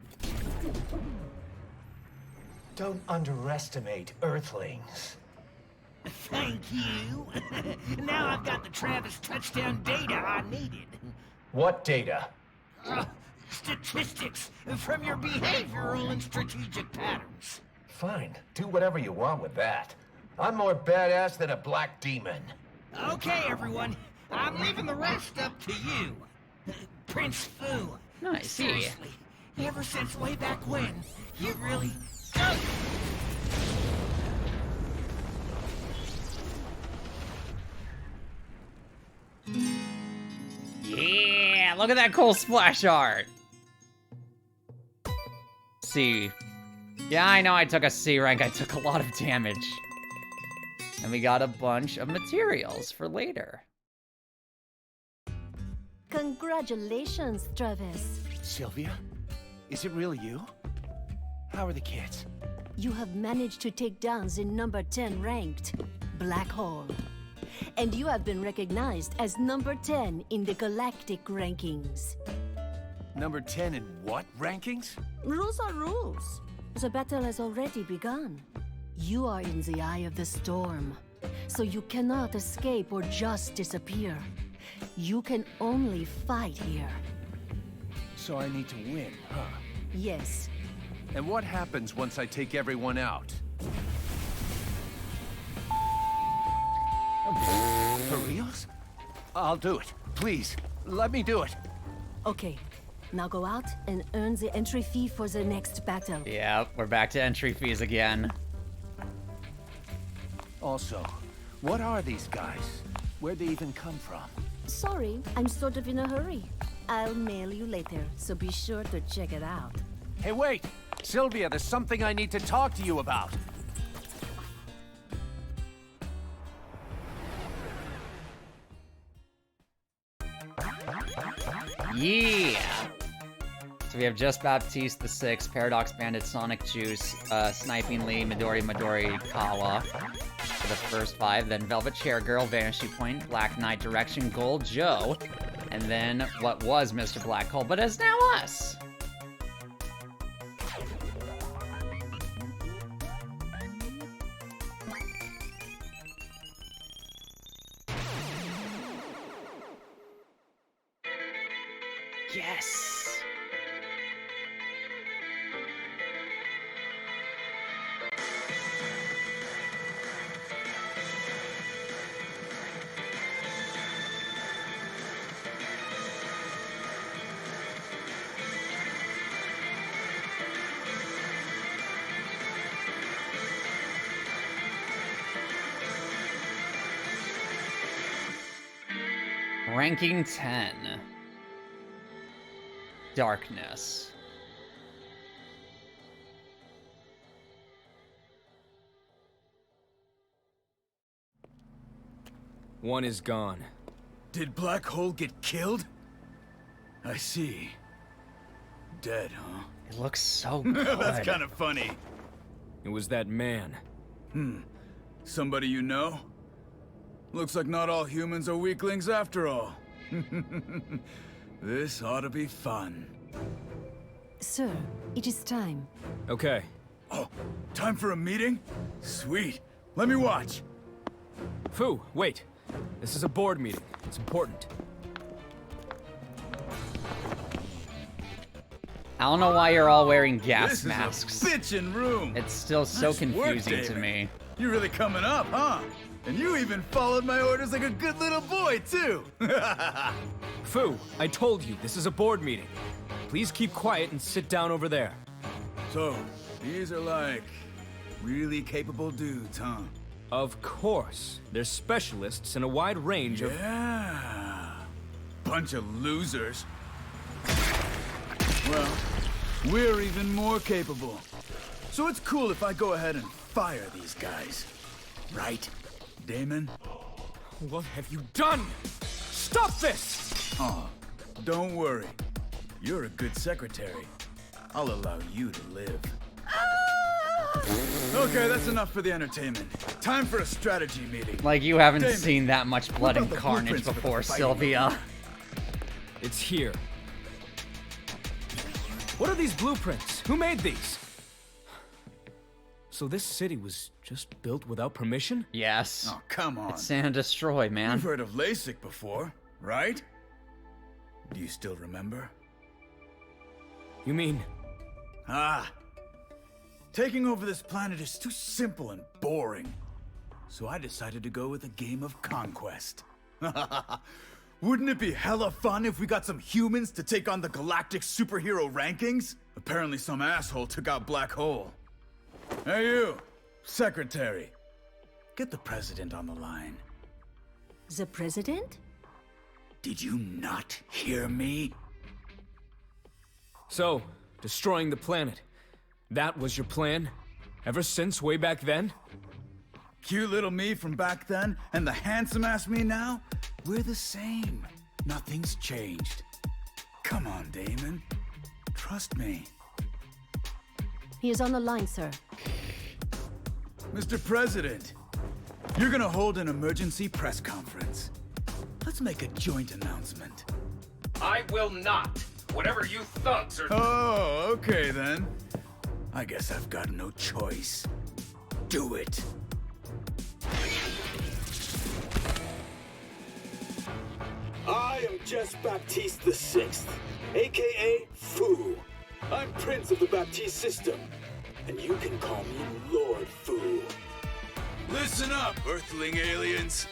Don't underestimate Earthlings. Thank you. Now I've got the Travis touchdown data I needed. What data? Statistics from your behavioral and strategic patterns. Fine, do whatever you want with that. I'm more badass than a black demon. Okay, everyone. I'm leaving the rest up to you. Prince Fu. Nice. Seriously, ever since way back when, you really... Yeah, look at that cool splash art. C. Yeah, I know I took a C rank. I took a lot of damage. And we got a bunch of materials for later. Congratulations, Travis. Sylvia? Is it really you? How are the kids? You have managed to take down the number 10 ranked Black Hole. And you have been recognized as number 10 in the Galactic rankings. Number 10 in what rankings? Rules are rules. The battle has already begun. You are in the eye of the storm, so you cannot escape or just disappear. You can only fight here. So I need to win, huh? Yes. And what happens once I take everyone out? For reals? I'll do it. Please, let me do it. Okay, now go out and earn the entry fee for the next battle. Yeah, we're back to entry fees again. Also, what are these guys? Where'd they even come from? Sorry, I'm sort of in a hurry. I'll mail you later, so be sure to check it out. Hey, wait! Sylvia, there's something I need to talk to you about. Yeah! So we have Just Baptiste the Sixth, Paradox Bandit, Sonic Juice, Sniping Lee, Midori Kawa for the first 5, then Velvet Chair Girl, Vanishing Point, Black Knight Direction, Gold Joe, and then what was Mr. Black Hole, but is now us! Yes! Ranking 10. Darkness. One is gone. Did Black Hole get killed? I see. Dead, huh? It looks so good. That's kind of funny. It was that man. Somebody you know? Looks like not all humans are weaklings after all. This ought to be fun. Sir, it is time. Okay. Oh, time for a meeting? Sweet. Let me watch. Fu, wait. This is a board meeting. It's important. I don't know why you're all wearing gas This masks. is a bitchin' room. It's still so Nice work, confusing to David. me. You're really coming up, huh? And you even followed my orders like a good little boy, too. Fu, I told you, this is a board meeting. Please keep quiet and sit down over there. So, these are like really capable dudes, huh? Of course. They're specialists in a wide range of... Yeah. Bunch of losers. Well, we're even more capable. So it's cool if I go ahead and fire these guys. Right, Damon? What have you done? Stop this! Oh, don't worry. You're a good secretary. I'll allow you to live. Okay, that's enough for the entertainment. Time for a strategy meeting. Like, you haven't Damon, seen that much blood what and about the carnage blueprints for the before, fight? Sylvia. It's here. What are these blueprints? Who made these? So this city was just built without permission? Yes. Oh, come on. It's Sand and Destroy, man. You've heard of LASIK before, right? Do you still remember? You mean... Ah. Taking over this planet is too simple and boring. So I decided to go with a game of conquest. Wouldn't it be hella fun if we got some humans to take on the galactic superhero rankings? Apparently some asshole took out Black Hole. Hey you, secretary. Get the president on the line. The president? Did you not hear me? So, destroying the planet. That was your plan? Ever since way back then? Cute little me from back then and the handsome-ass me now? We're the same. Nothing's changed. Come on, Damon. Trust me. He is on the line, sir. Mr. President, you're gonna hold an emergency press conference. Let's make a joint announcement. I will not. Whatever you thugs are... Oh, okay then. I guess I've got no choice. Do it. I am Jess Baptiste VI, aka Fu. I'm Prince of the Baptiste system, and you can call me Lord Fu. Listen up, Earthling aliens.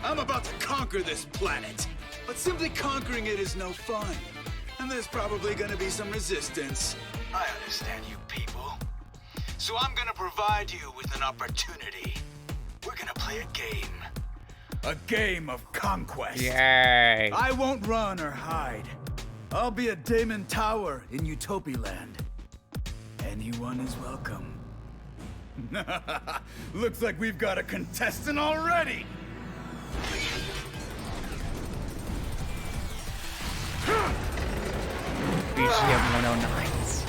I'm about to conquer this planet, but simply conquering it is no fun. And there's probably gonna be some resistance. I understand you people. So I'm gonna provide you with an opportunity. We're gonna play a game. A game of conquest. Yay. I won't run or hide. I'll be a Damon Tower in Utopialand. Anyone is welcome. Looks like we've got a contestant already. BGM 109s.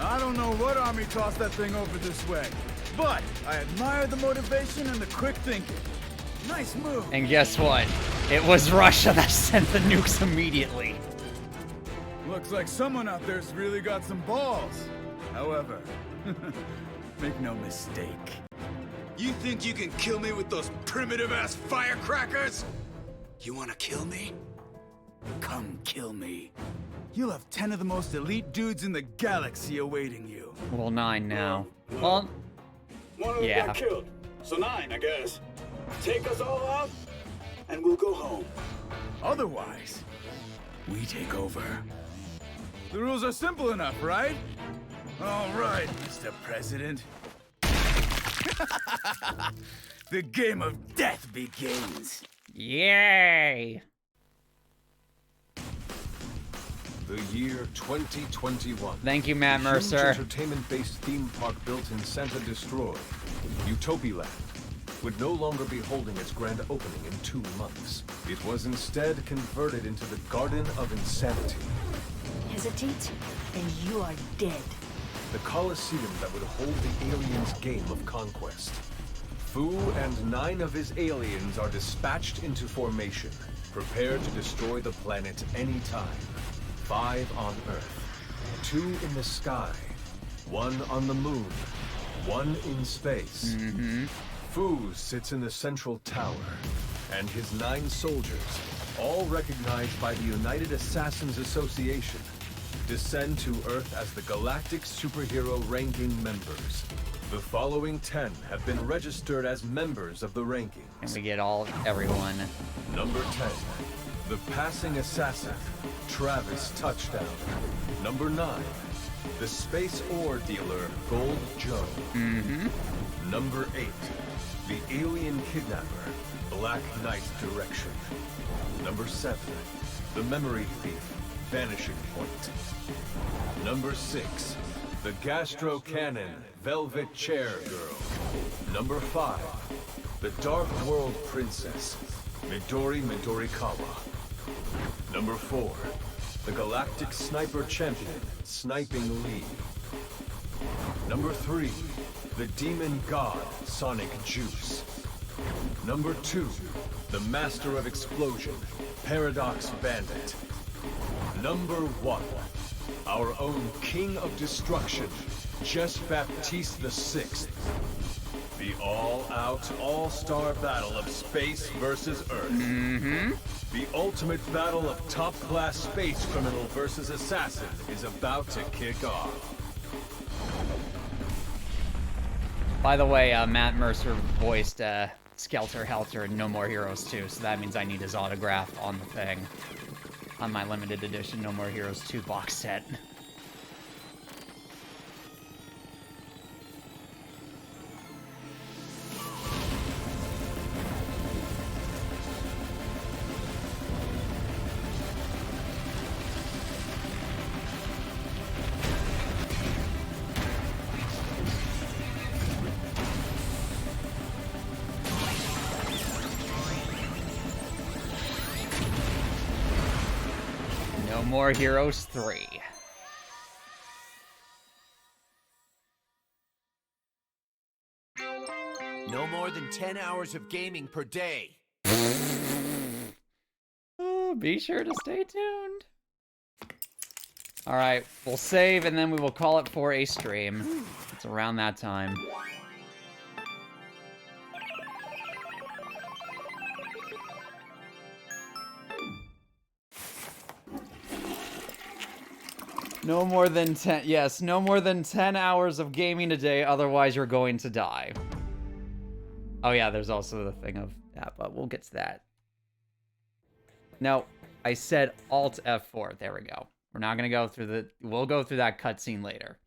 I don't know what army tossed that thing over this way, but I admire the motivation and the quick thinking. Nice move. And guess what? It was Russia that sent the nukes immediately. Looks like someone out there's really got some balls. However, make no mistake. You think you can kill me with those primitive-ass firecrackers? You wanna kill me? Come kill me. You'll have 10 of the most elite dudes in the galaxy awaiting you. Well, 9 now. Well, One of them yeah. got killed, so 9, I guess. Take us all out, and we'll go home. Otherwise, we take over. The rules are simple enough, right? All right, Mr. President. The game of death begins. Yay! The year 2021. Thank you, Matt A Mercer. huge entertainment-based theme park built in Santa Destroy, Utopialand, would no longer be holding its grand opening in 2 months. It was instead converted into the Garden of Insanity. Hesitate, and you are dead. The Colosseum that would hold the aliens' game of conquest. Fu and 9 of his aliens are dispatched into formation, prepared to destroy the planet anytime. 5 on Earth, 2 in the sky, 1 on the moon, 1 in space. Fu sits in the central tower, and his 9 soldiers, all recognized by the United Assassins Association, descend to Earth as the Galactic Superhero Ranking members. The following 10 have been registered as members of the rankings. And we get everyone. Number 10, the Passing Assassin, Travis Touchdown. Number 9, the Space Ore Dealer, Gold Joe. Number 8, the Alien Kidnapper, Black Knight Direction. Number 7, the Memory Thief, Vanishing Point. Number 6, the Gastro Cannon, Velvet Chair Girl. Number 5, the Dark World Princess, Midori Midorikawa. Number 4, the Galactic Sniper Champion, Sniping Lee. Number 3, the Demon God, Sonic Juice. Number 2, the Master of Explosion, Paradox Bandit. Number 1, our own King of Destruction, Jess Baptiste VI. The all-out, all-star battle of space versus Earth. The ultimate battle of top-class space criminal versus assassin is about to kick off. By the way, Matt Mercer voiced Skelter Helter in No More Heroes 2, so that means I need his autograph on the thing. On my limited edition No More Heroes 2 box set. No More Heroes 3. No more than 10 hours of gaming per day. Oh, be sure to stay tuned. All right, we'll save and then we will call it for a stream. It's around that time. No more than 10, yes, no more than 10 hours of gaming a day, otherwise you're going to die. Oh yeah, there's also the thing of that, but we'll get to that. No, I said Alt F4, there we go. We're not gonna go through we'll go through that cutscene later.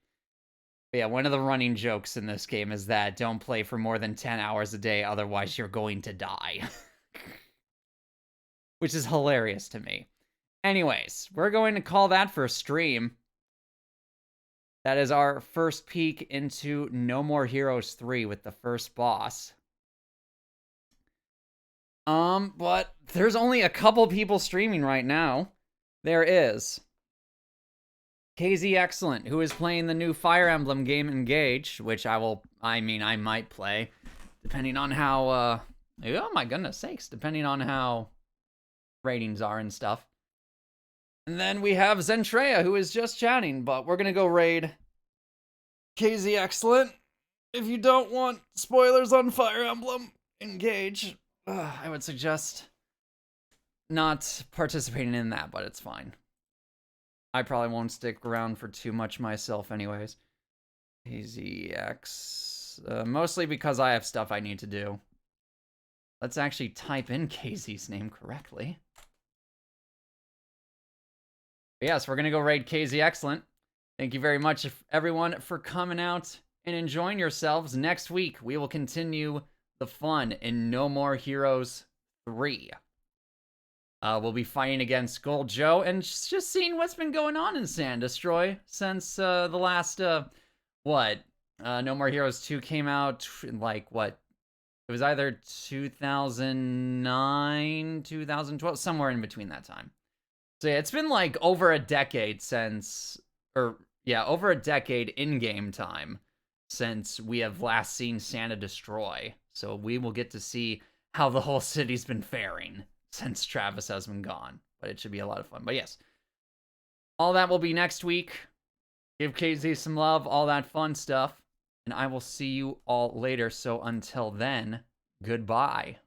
But yeah, one of the running jokes in this game is that don't play for more than 10 hours a day, otherwise you're going to die. Which is hilarious to me. Anyways, we're going to call that for a stream. That is our first peek into No More Heroes 3 with the first boss. But there's only a couple people streaming right now. There is KZ Excellent, who is playing the new Fire Emblem game Engage, which I might play, depending on how, oh my goodness sakes, depending on how ratings are and stuff. And then we have Zentreya, who is just chatting, but we're gonna go raid KZ Excellent. If you don't want spoilers on Fire Emblem Engage, I would suggest not participating in that, but it's fine. I probably won't stick around for too much myself anyways. KZX, mostly because I have stuff I need to do. Let's actually type in KZ's name correctly. But yes, we're going to go raid KZ Excellent. Thank you very much, everyone, for coming out and enjoying yourselves. Next week, we will continue the fun in No More Heroes 3. We'll be fighting against Gold Joe and just seeing what's been going on in Sand Destroy since the last, No More Heroes 2 came out in, like, what? It was either 2009, 2012, somewhere in between that time. So yeah, it's been like over a decade since, over a decade in-game time since we have last seen Santa destroy. So we will get to see how the whole city's been faring since Travis has been gone. But it should be a lot of fun. But yes, all that will be next week. Give KZ some love, all that fun stuff. And I will see you all later. So until then, goodbye.